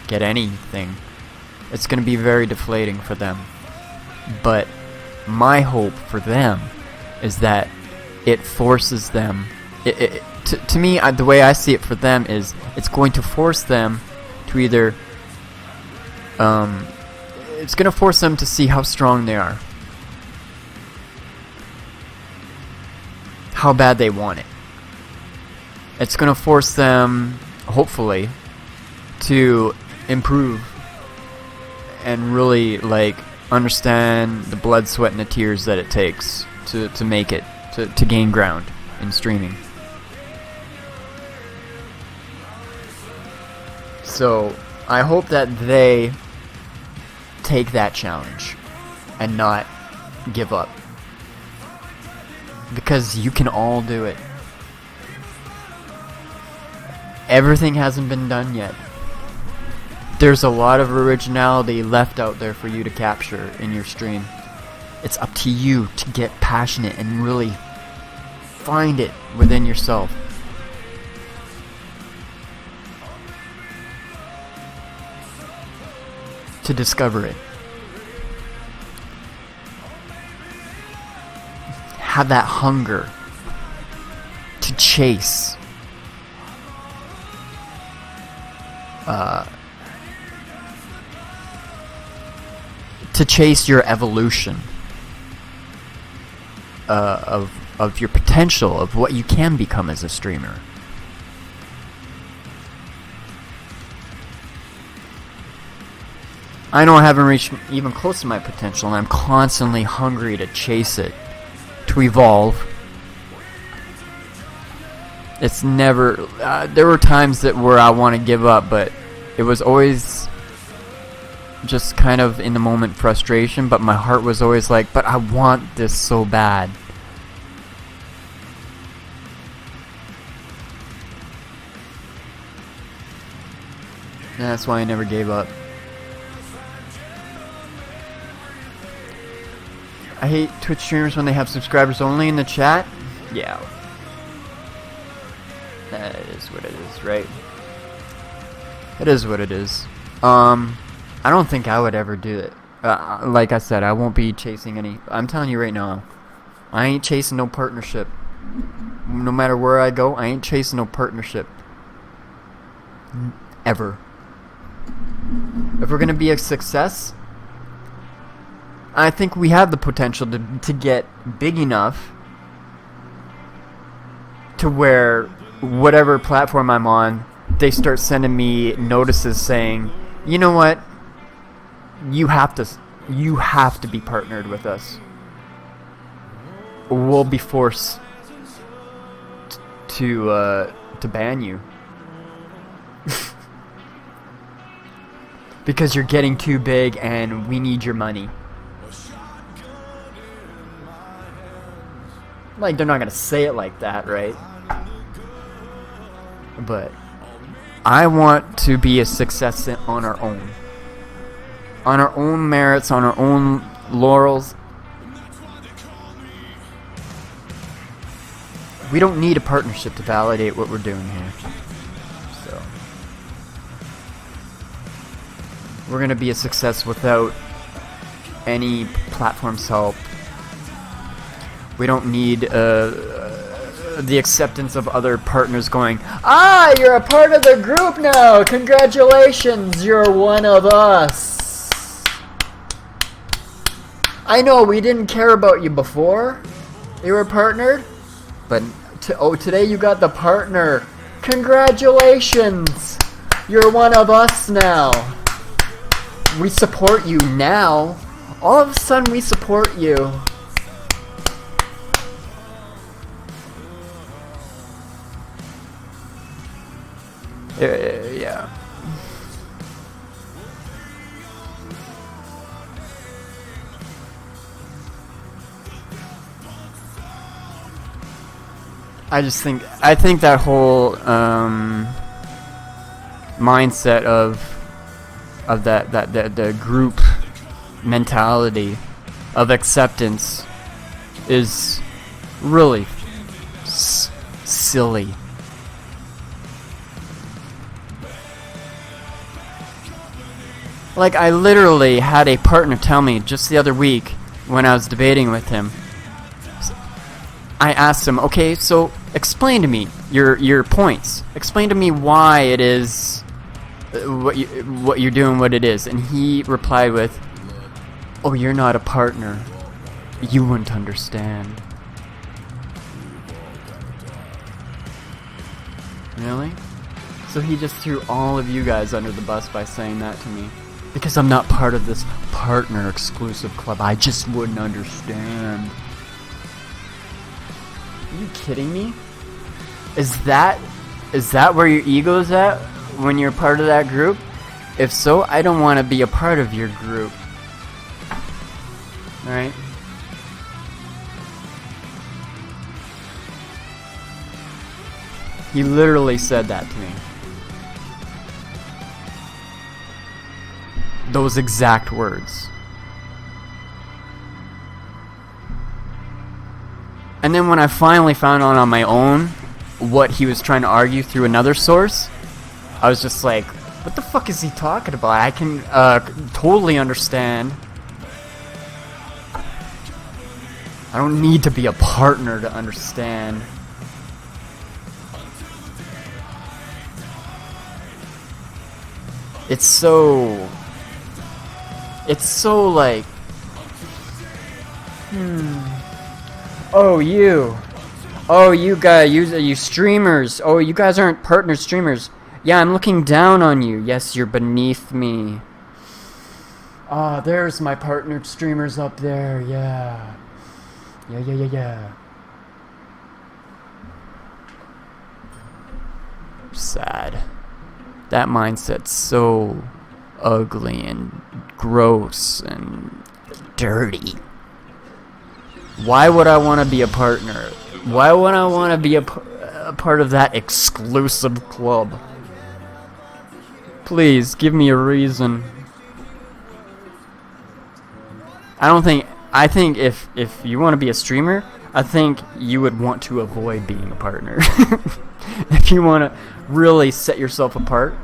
Speaker 1: get anything. It's gonna be very deflating for them. But my hope for them is that it forces them, to me, the way I see it for them is it's going to force them to either it's going to force them to see how strong they are, how bad they want it. It's going to force them, hopefully, to improve and really, like, understand the blood, sweat, and the tears that it takes to make it, to gain ground in streaming. So, I hope that they take that challenge and not give up. Because you can all do it. Everything hasn't been done yet. There's a lot of originality left out there for you to capture in your stream. It's up to you to get passionate and really find it within yourself. To discover it. Have that hunger to chase your evolution of your potential, of what you can become as a streamer. I know I haven't reached even close to my potential, and I'm constantly hungry to chase it, to evolve. It's never... there were times where I want to give up, but it was always just kind of in the moment frustration, but my heart was always like, but I want this so bad. And that's why I never gave up. I hate Twitch streamers when they have subscribers only in the chat. Yeah. That is what it is, right? It is what it is. I don't think I would ever do it. Like I said, I won't be chasing any... I'm telling you right now, I ain't chasing no partnership. No matter where I go, I ain't chasing no partnership. Ever. If we're gonna be a success, I think we have the potential to get big enough to where whatever platform I'm on, they start sending me notices saying, you know what, you have to be partnered with us. We'll be forced to ban you. Because you're getting too big and we need your money. Like, they're not gonna say it like that, right? But I want to be a success on our own. On our own merits, on our own laurels. We don't need a partnership to validate what we're doing here. So we're gonna be a success without any platform's help. We don't need the acceptance of other partners going, ah, you're a part of the group now, congratulations, you're one of us. I know we didn't care about you before you were partnered, but today you got the partner. Congratulations, you're one of us now. We support you now. All of a sudden we support you. Yeah. I think that whole mindset of the group mentality of acceptance is really silly. Like, I literally had a partner tell me just the other week when I was debating with him. I asked him, okay, so explain to me your points. Explain to me why it is what you're doing, what it is. And he replied with, oh, you're not a partner. You wouldn't understand. Really? So he just threw all of you guys under the bus by saying that to me. Because I'm not part of this partner exclusive club. I just wouldn't understand. Are you kidding me? Is that where your ego's at when you're part of that group? If so, I don't want to be a part of your group. Alright? He literally said that to me. Those exact words. And then when I finally found out on my own what he was trying to argue through another source, I was just like, what the fuck is he talking about? I can totally understand. I don't need to be a partner to understand. It's so like, Oh, you. Oh, you guys, you streamers. Oh, you guys aren't partner streamers. Yeah, I'm looking down on you. Yes, you're beneath me. Ah, there's my partnered streamers up there. Yeah. Yeah. Sad. That mindset's so ugly and gross and dirty. Why would I want to be a partner? Why would I want to be a part of that exclusive club? Please, give me a reason. I think if you want to be a streamer, I think you would want to avoid being a partner. If you want to really set yourself apart.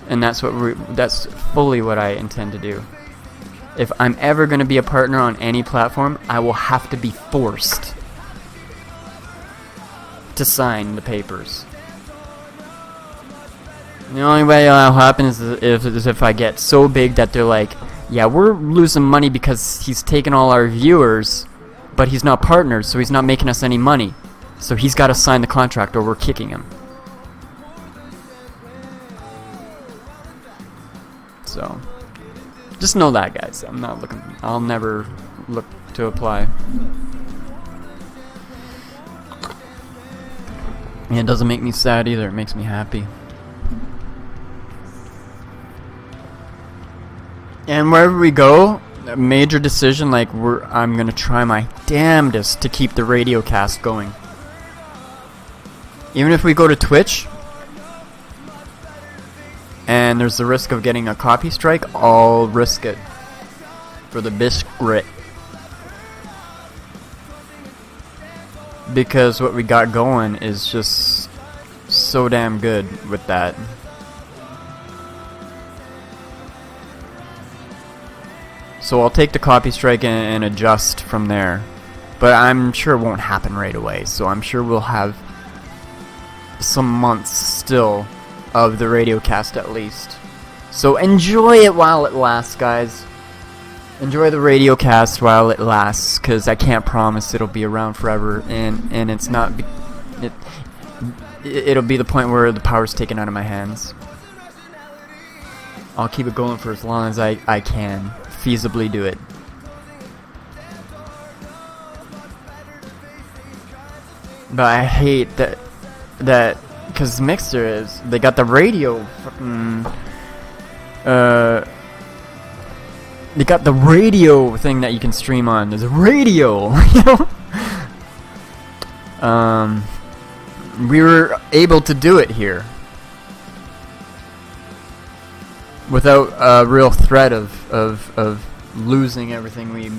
Speaker 1: And that's fully what I intend to do. If I'm ever going to be a partner on any platform, I will have to be forced to sign the papers. The only way that'll happen is if I get so big that they're like, yeah, we're losing money because he's taking all our viewers, but he's not partnered, so he's not making us any money. So he's got to sign the contract or we're kicking him. So, just know that, guys. I'll never look to apply. And it doesn't make me sad either, it makes me happy. And wherever we go, a major decision, like I'm gonna try my damnedest to keep the radio cast going. Even if we go to Twitch, and there's the risk of getting a copy strike, I'll risk it for the biscuit. Because what we got going is just so damn good with that. So I'll take the copy strike and adjust from there. But I'm sure it won't happen right away. So I'm sure we'll have some months still of the radio cast at least. So enjoy it while it lasts, guys. Enjoy the radio cast while it lasts, because I can't promise it'll be around forever, and it's not. It'll be the point where the power's taken out of my hands. I'll keep it going for as long as I can feasibly do it. But I hate that because Mixer they got the radio they got the radio thing that you can stream on. There's a radio, you know. We were able to do it here without a real threat of losing everything we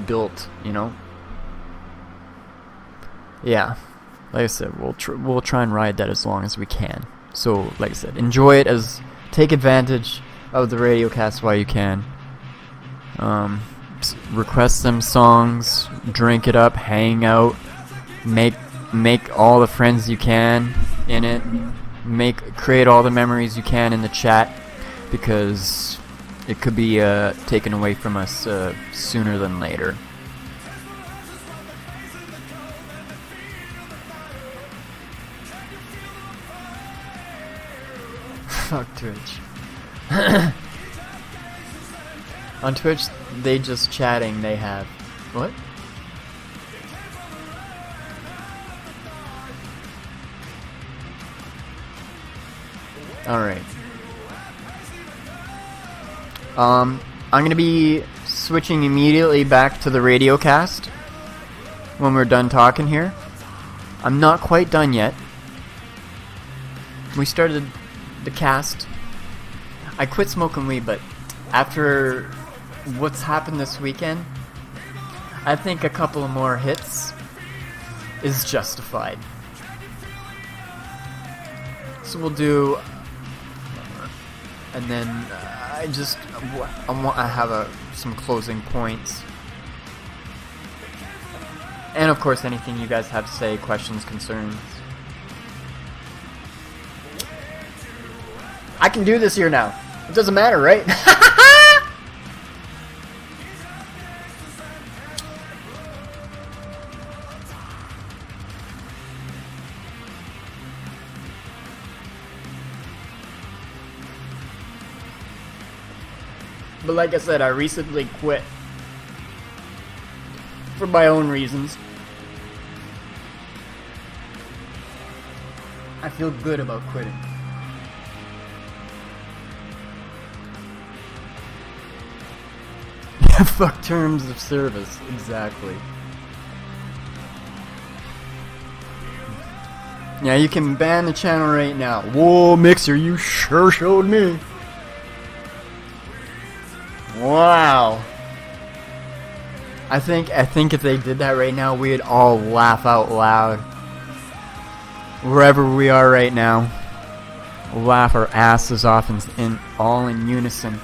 Speaker 1: built, you know. Yeah, like I said, we'll try and ride that as long as we can. So, like I said, enjoy it, take advantage of the radio cast while you can. Request some songs, drink it up, hang out, make all the friends you can in it, create all the memories you can in the chat, because it could be taken away from us sooner than later. Fuck Twitch. On Twitch, they just chatting, they have... What? Alright. I'm gonna be switching immediately back to the radio cast when we're done talking here. I'm not quite done yet. We started the cast. I quit smoking weed, but after what's happened this weekend, I think a couple of more hits is justified. So we'll do, and then I have some closing points, and of course anything you guys have to say, questions, concerns. I can do this here now. It doesn't matter, right? But like I said, I recently quit. For my own reasons. I feel good about quitting. Fuck terms of service, exactly. Yeah, you can ban the channel right now. Whoa, Mixer, you sure showed me. Wow. I think if they did that right now, we'd all laugh out loud. Wherever we are right now, we'll laugh our asses off in all in unison.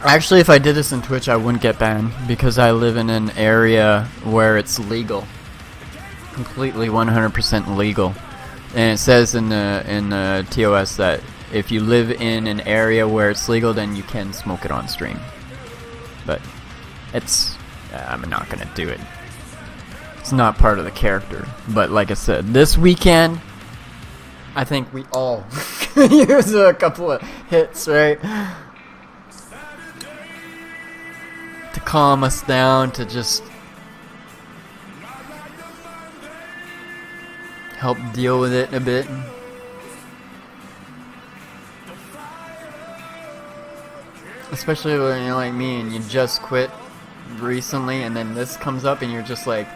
Speaker 1: Actually, if I did this in Twitch, I wouldn't get banned because I live in an area where it's legal, completely 100% legal. And it says in the TOS that if you live in an area where it's legal, then you can smoke it on stream. But I'm not gonna do it. It's not part of the character. But like I said, this weekend, I think we all use a couple of hits, right? To calm us down, to just help deal with it a bit. Especially when you're like me and you just quit recently and then this comes up and you're just like,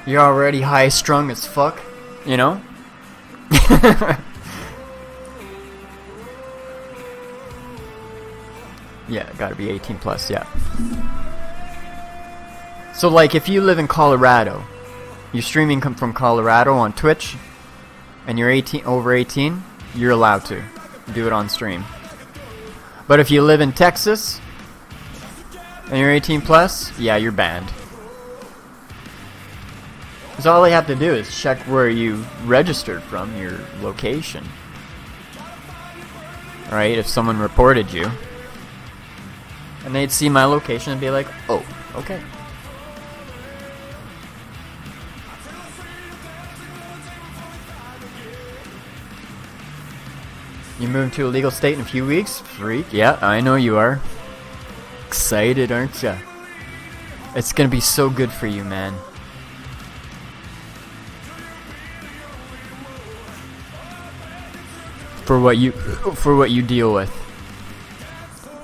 Speaker 1: you're already high strung as fuck, you know? Yeah, gotta be 18 plus, yeah. So like if you live in Colorado, you're streaming from Colorado on Twitch, and you're over 18, you're allowed to do it on stream. But if you live in Texas, and you're 18 plus, yeah, you're banned. Because all they have to do is check where you registered from, your location. Right, if someone reported you. And they'd see my location and be like, oh, okay. You moving to a legal state in a few weeks? Freak. Yeah, I know you are. Excited, aren't ya? It's gonna be so good for you, man. For what you deal with.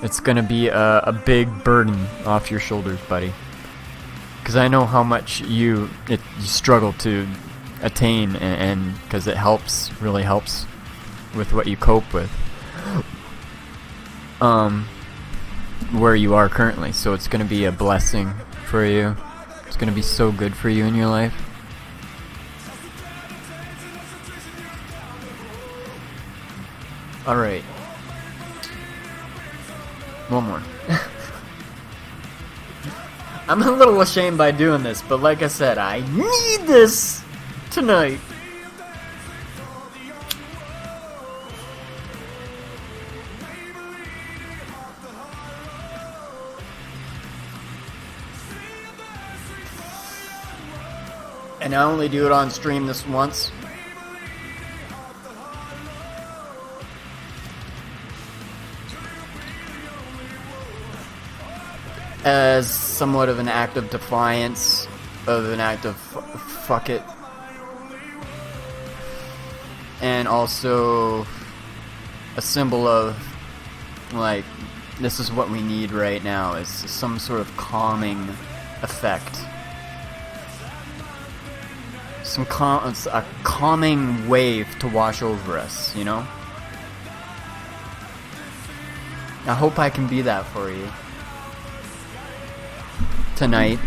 Speaker 1: It's gonna be a big burden off your shoulders, buddy. Because I know how much you struggle to attain, and because it really helps with what you cope with. Where you are currently, so it's gonna be a blessing for you. It's gonna be so good for you in your life. Alright. One more. I'm a little ashamed by doing this, but like I said, I need this tonight. And I only do it on stream this once. As somewhat of an act of defiance, of an act of fuck it. And also a symbol of, like, this is what we need right now, is some sort of calming effect. A calming wave to wash over us, you know? I hope I can be that for you. Tonight,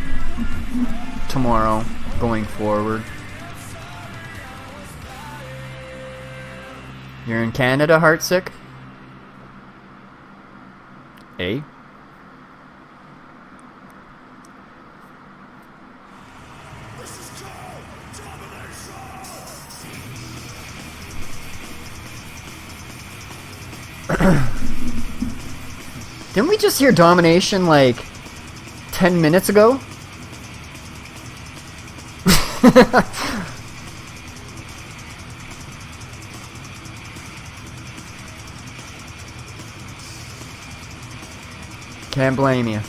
Speaker 1: tomorrow, going forward. You're in Canada, Heartsick? Eh? Didn't we just hear domination like 10 minutes ago? Can't blame you.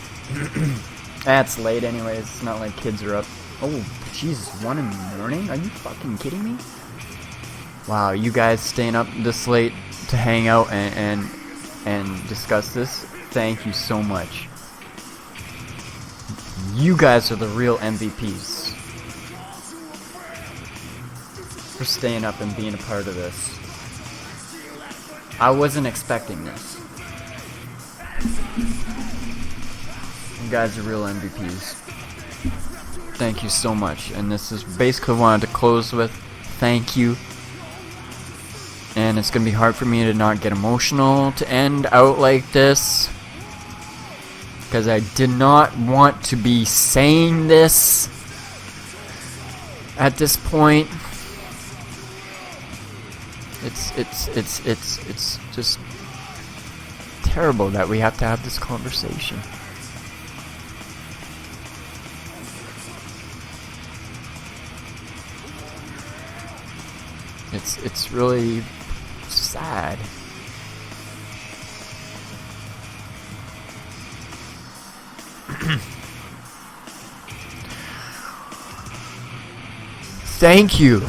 Speaker 1: That's late anyways. It's not like kids are up. Oh, Jesus, 1 in the morning? Are you fucking kidding me? Wow, you guys staying up this late to hang out and discuss this? Thank you so much. You guys are the real MVPs for staying up and being a part of this. I wasn't expecting this. You guys are real MVPs. Thank you so much. And this is basically what I wanted to close with. Thank you. And it's gonna be hard for me to not get emotional to end out like this, because I did not want to be saying this at this point. It's just terrible that we have to have this conversation. It's really sad. Thank you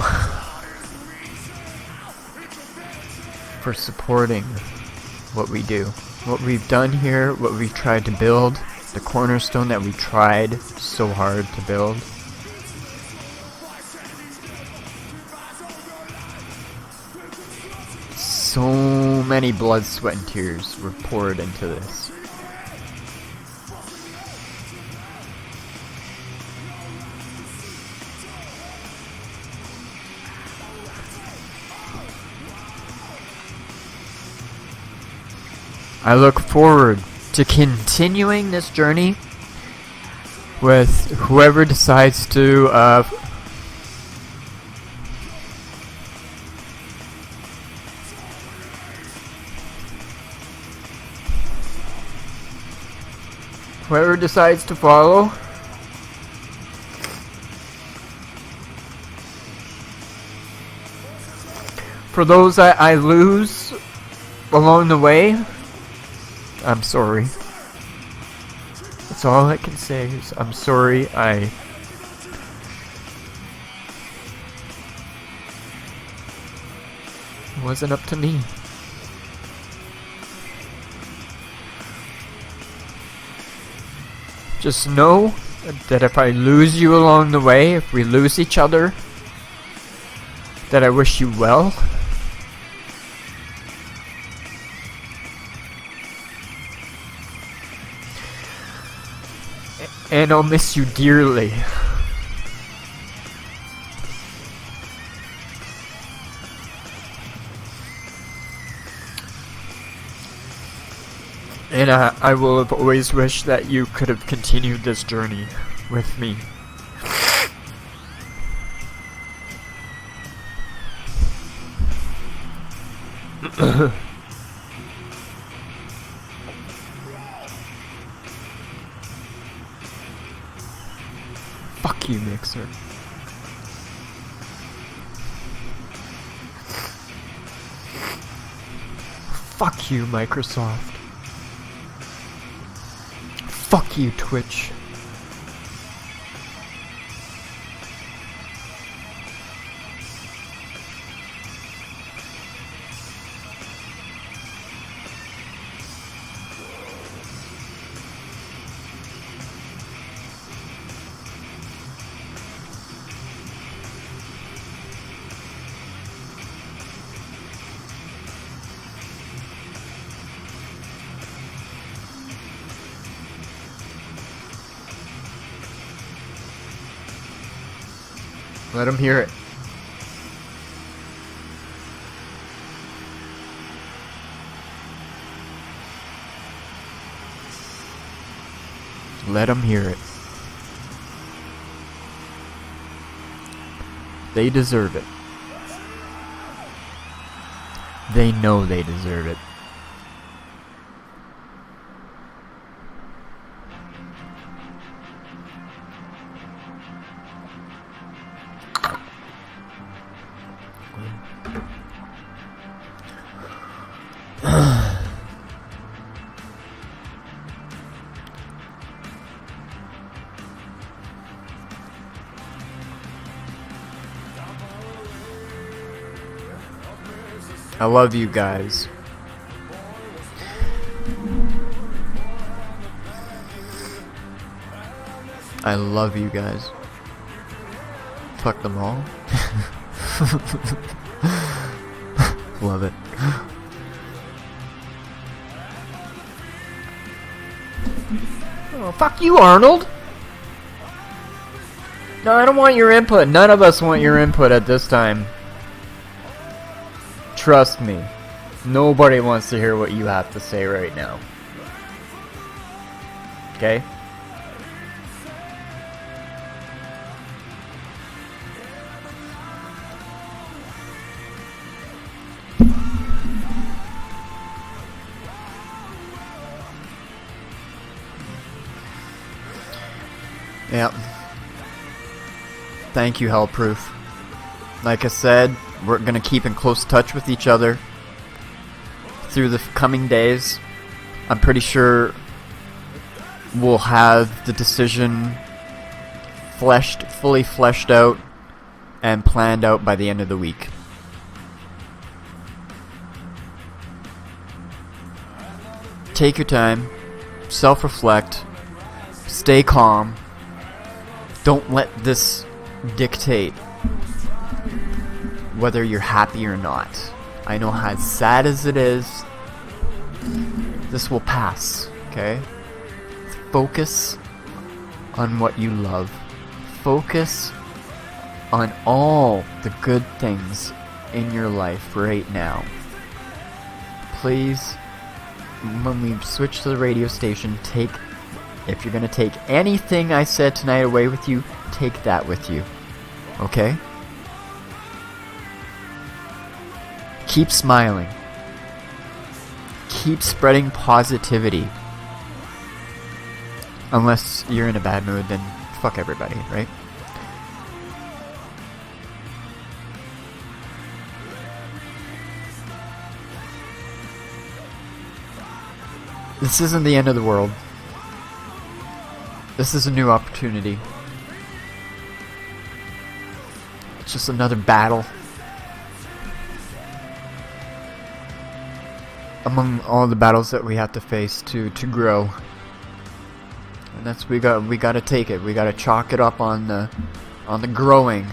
Speaker 1: for supporting what we do, what we've done here, what we've tried to build, the cornerstone that we tried so hard to build. So many blood, sweat, and tears were poured into this. I look forward to continuing this journey with whoever decides to whoever decides to follow. For those I lose along the way, I'm sorry. That's all I can say is I'm sorry. It wasn't up to me. Just know that if I lose you along the way, if we lose each other, that I wish you well. And I'll miss you dearly. And I will have always wished that you could have continued this journey with me. Fuck you, Mixer. Fuck you, Microsoft. Fuck you, Twitch. Let him hear it. Let him hear it. They deserve it. They know they deserve it. I love you guys. I love you guys. Fuck them all. Love it. Oh, fuck you, Arnold! No, I don't want your input. None of us want your input at this time. Trust me. Nobody wants to hear what you have to say right now. Okay? Yep. Thank you, Hellproof. Like I said, we're gonna keep in close touch with each other through the coming days. I'm pretty sure we'll have the decision fully fleshed out and planned out by the end of the week. Take your time, self-reflect, stay calm. Don't let this dictate whether you're happy or not. I know how sad as it is, this will pass, okay? Focus on what you love. Focus on all the good things in your life right now. Please, when we switch to the radio station, if you're gonna take anything I said tonight away with you, take that with you. Okay? Keep smiling. Keep spreading positivity. Unless you're in a bad mood, then fuck everybody, right? This isn't the end of the world. This is a new opportunity. It's just another battle among all the battles that we have to face to grow. And that's we got to take it. We got to chalk it up on the growing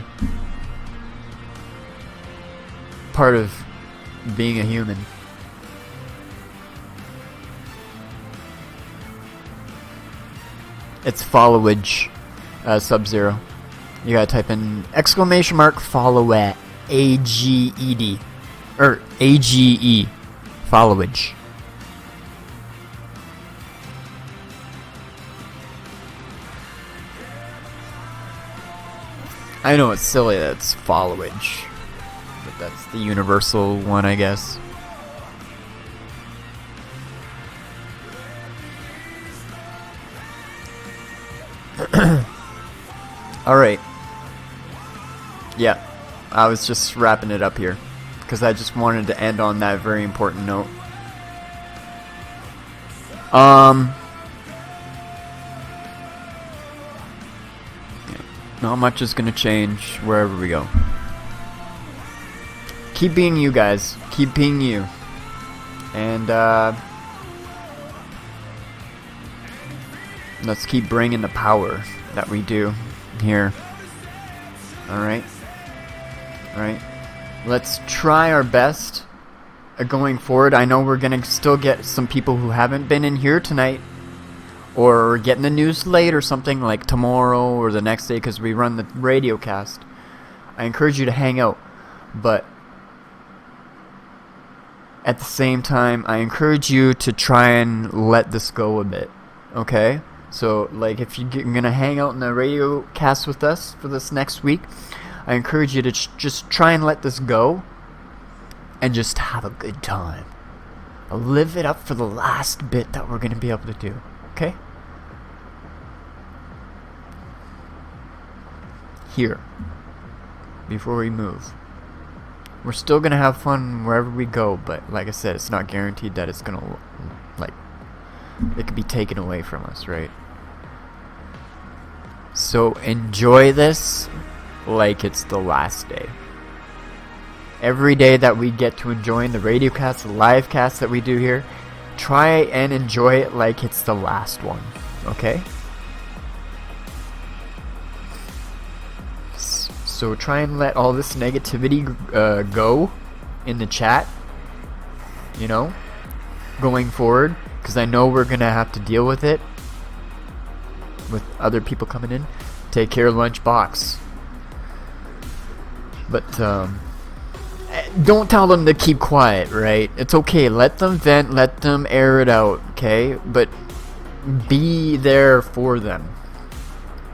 Speaker 1: part of being a human. It's followage, Sub-Zero. You gotta type in exclamation mark follow at AGED. Or AGE. Followage. I know it's silly that it's followage, but that's the universal one, I guess. Alright. Yeah, I was just wrapping it up here because I just wanted to end on that very important note. Not much is gonna change wherever we go. Keep being you guys. Keep being you. And let's keep bringing the power that we do here. Alright? Alright? Let's try our best going forward. I know we're gonna still get some people who haven't been in here tonight, or getting the news late or something, like tomorrow or the next day, because we run the radio cast. I encourage you to hang out, but at the same time, I encourage you to try and let this go a bit, okay? So, like, if you're gonna hang out in the radio cast with us for this next week, I encourage you to just try and let this go and just have a good time. Live it up for the last bit that we're gonna be able to do, okay? Here, before we move. We're still gonna have fun wherever we go, but like I said, it's not guaranteed that it's gonna, like, it could be taken away from us, right? So enjoy this like it's the last day. every day that we get to enjoy the radio cast, the live cast that we do here, try and enjoy it like it's the last one, okay? So try and let all this negativity go in the chat, you know, going forward, because I know we're gonna have to deal with it with other people coming in. Take care, Lunchbox. But don't tell them to keep quiet, right? It's okay, let them vent, let them air it out, okay? But be there for them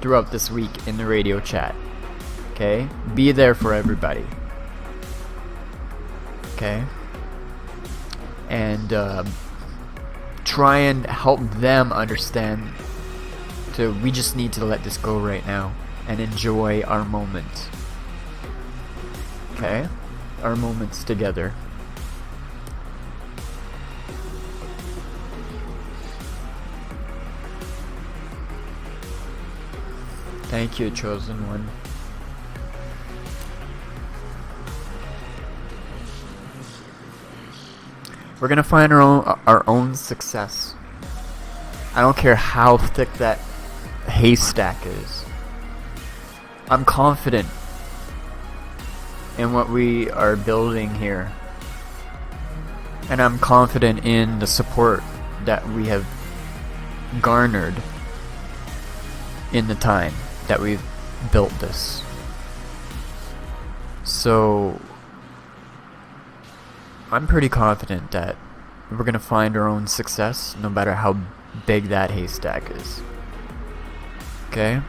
Speaker 1: throughout this week in the radio chat, okay? Be there for everybody, okay? And try and help them understand we just need to let this go right now and enjoy our moment, okay? Our moments together. Thank you, Chosen One. We're gonna find our own success. I don't care how thick that haystack is. I'm confident in what we are building here, and I'm confident in the support that we have garnered in the time that we've built this. So I'm pretty confident that we're gonna find our own success no matter how big that haystack is. Okay?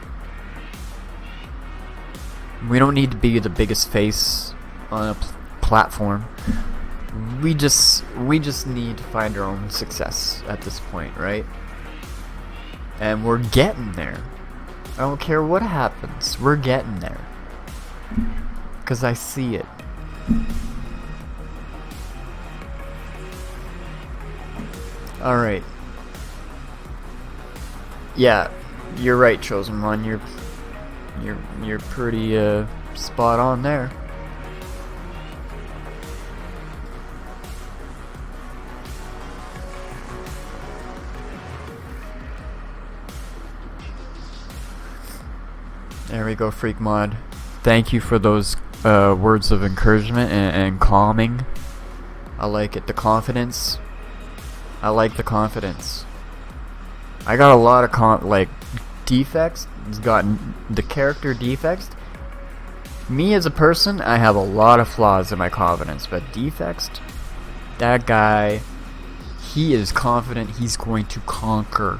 Speaker 1: We don't need to be the biggest face on a platform. We just need to find our own success at this point, right? And we're getting there. I don't care what happens. We're getting there. 'Cause I see it. Alright. Yeah, you're right, Chosen One. You're pretty spot on there. There we go, Freak Mod. Thank you for those words of encouragement and calming. I like it. The confidence. I like the confidence. I got a lot of like Defext. He's got the character Defext. Me as a person, I have a lot of flaws in my confidence, but Defext, that guy, he is confident he's going to conquer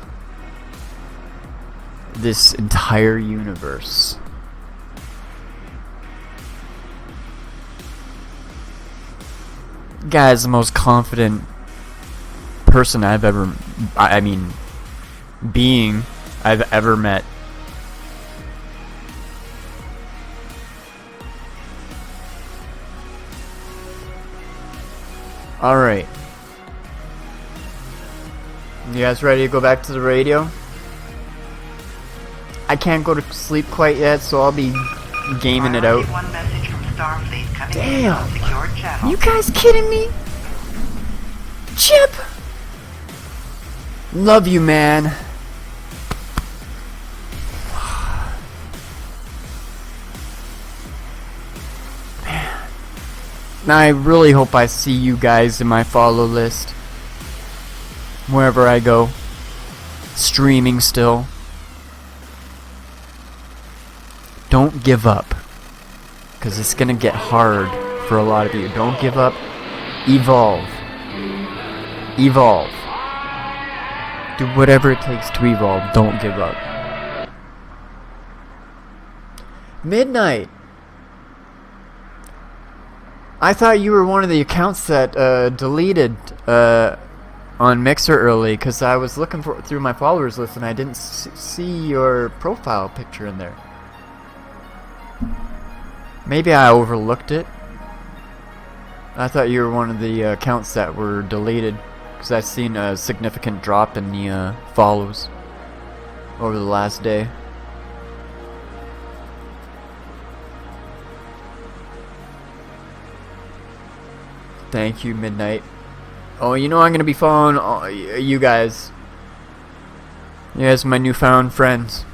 Speaker 1: this entire universe. Guy is the most confident person I've ever, being I've ever met. Alright. You guys ready to go back to the radio? I can't go to sleep quite yet, so I'll be gaming it out. Damn! You guys kidding me? Chip! Love you, man. Man. Now I really hope I see you guys in my follow list. Wherever I go. Streaming still. Don't give up. Because it's going to get hard for a lot of you. Don't give up. Evolve. Evolve. Do whatever it takes to evolve. Don't give up. Midnight. I thought you were one of the accounts that deleted on Mixer early, because I was looking through my followers list and I didn't see your profile picture in there. Maybe I overlooked it. I thought you were one of the accounts that were deleted, because I've seen a significant drop in the follows over the last day. Thank you, Midnight. Oh, you know I'm gonna be following you guys. You guys are my newfound friends.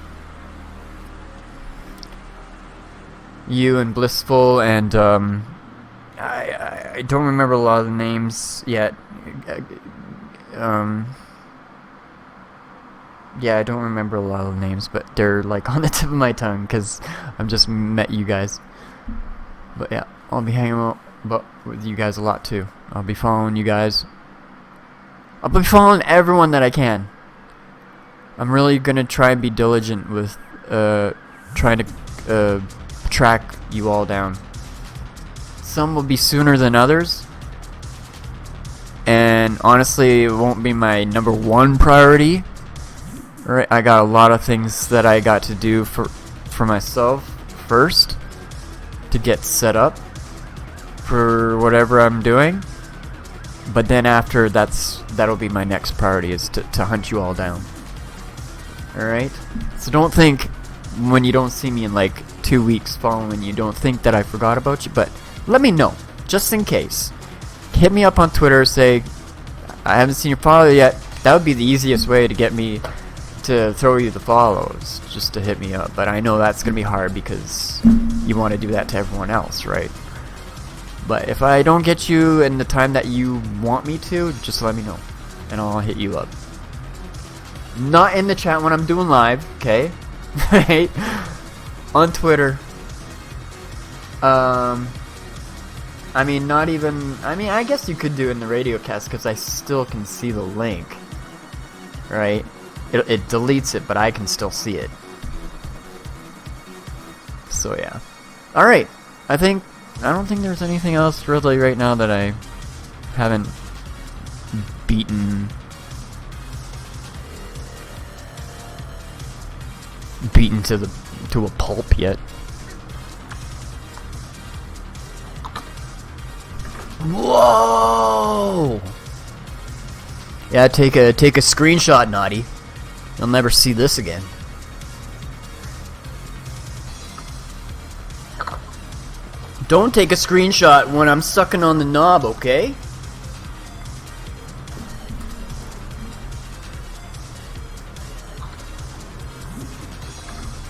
Speaker 1: You and Blissful and I don't remember a lot of the names yet. Yeah, I don't remember a lot of the names, but they're like on the tip of my tongue because I've just met you guys. But yeah, I'll be hanging out with you guys a lot too. I'll be following you guys. I'll be following everyone that I can. I'm really gonna try and be diligent with trying to track you all down. Some will be sooner than others, and honestly, it won't be my #1 priority. Right, I got a lot of things that I got to do for myself first to get set up for whatever I'm doing. But then after, that'll be my next priority, is to hunt you all down. Alright? So don't think when you don't see me in like 2 weeks following you, don't think that I forgot about you, but let me know, just in case. Hit me up on Twitter, say, I haven't seen your follow yet. That would be the easiest way to get me to throw you the follows, just to hit me up. But I know that's gonna be hard because you want to do that to everyone else, right? But if I don't get you in the time that you want me to, just let me know and I'll hit you up. Not in the chat when I'm doing live, okay? Right? On Twitter. I mean, not even, I mean, I guess you could do it in the radio cast because I still can see the link, right? It deletes it, but I can still see it. So yeah. Alright, I don't think there's anything else really right now that I haven't beaten to a pulp yet. Whoa! Yeah, take a screenshot, Naughty. You'll never see this again. Don't take a screenshot when I'm sucking on the knob, okay?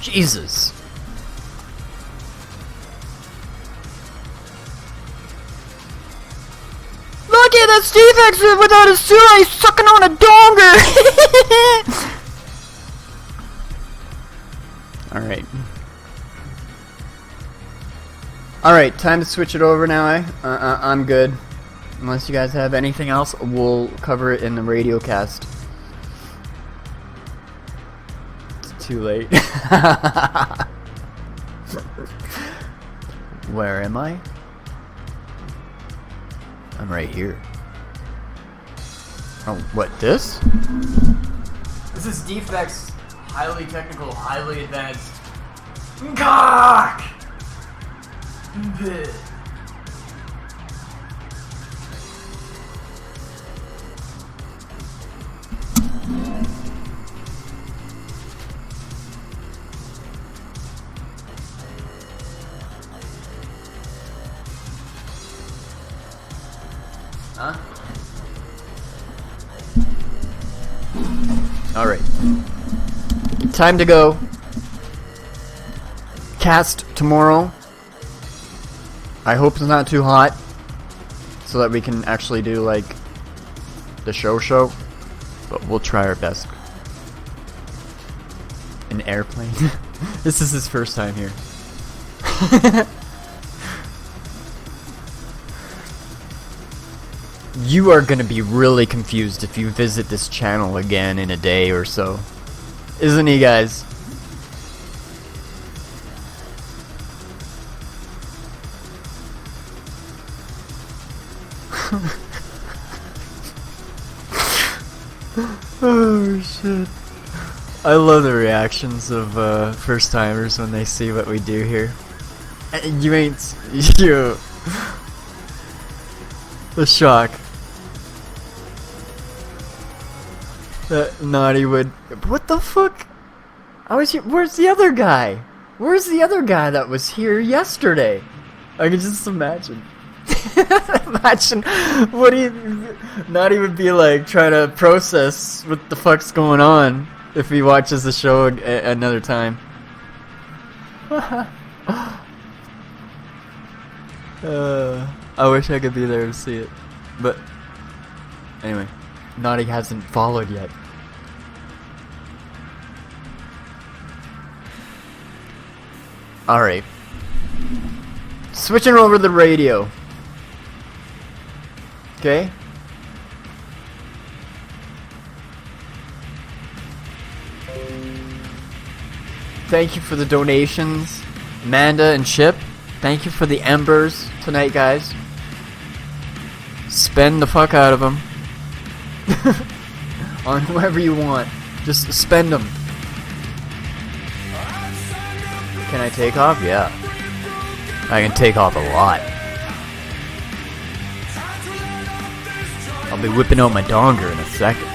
Speaker 1: Jesus. Look at that Defext without a suit, he's sucking on a donger! Alright. Alright, time to switch it over now, I'm good. Unless you guys have anything else, we'll cover it in the radio cast. It's too late. Where am I? I'm right here. Oh, what, this? This is Defext. Highly technical, highly advanced. Cock! Huh? Alright. Time to go. Cast tomorrow. I hope it's not too hot, so that we can actually do like the show, but we'll try our best. An airplane. This is his first time here. You are gonna be really confused if you visit this channel again in a day or so. Isn't he, guys? Oh shit. I love the reactions of first timers when they see what we do here. You ain't you. The shock. That Naughty would. What the fuck? I was here. Where's the other guy? Where's the other guy that was here yesterday? I can just imagine. Imagine, what do you, not even be like trying to process what the fuck's going on if he watches the show another time. I wish I could be there to see it, but anyway, Naughty hasn't followed yet. Alright, switching over the radio. Okay. Thank you for the donations, Amanda and Chip. Thank you for the embers tonight, guys. Spend the fuck out of them on whoever you want. Just spend them. Can I take off? Yeah. I can take off a lot. I'll be whipping out my donger in a second.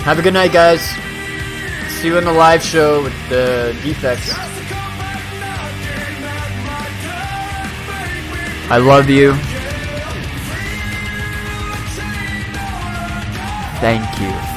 Speaker 1: Have a good night, guys. See you in the live show with the Defext. I love you. Thank you.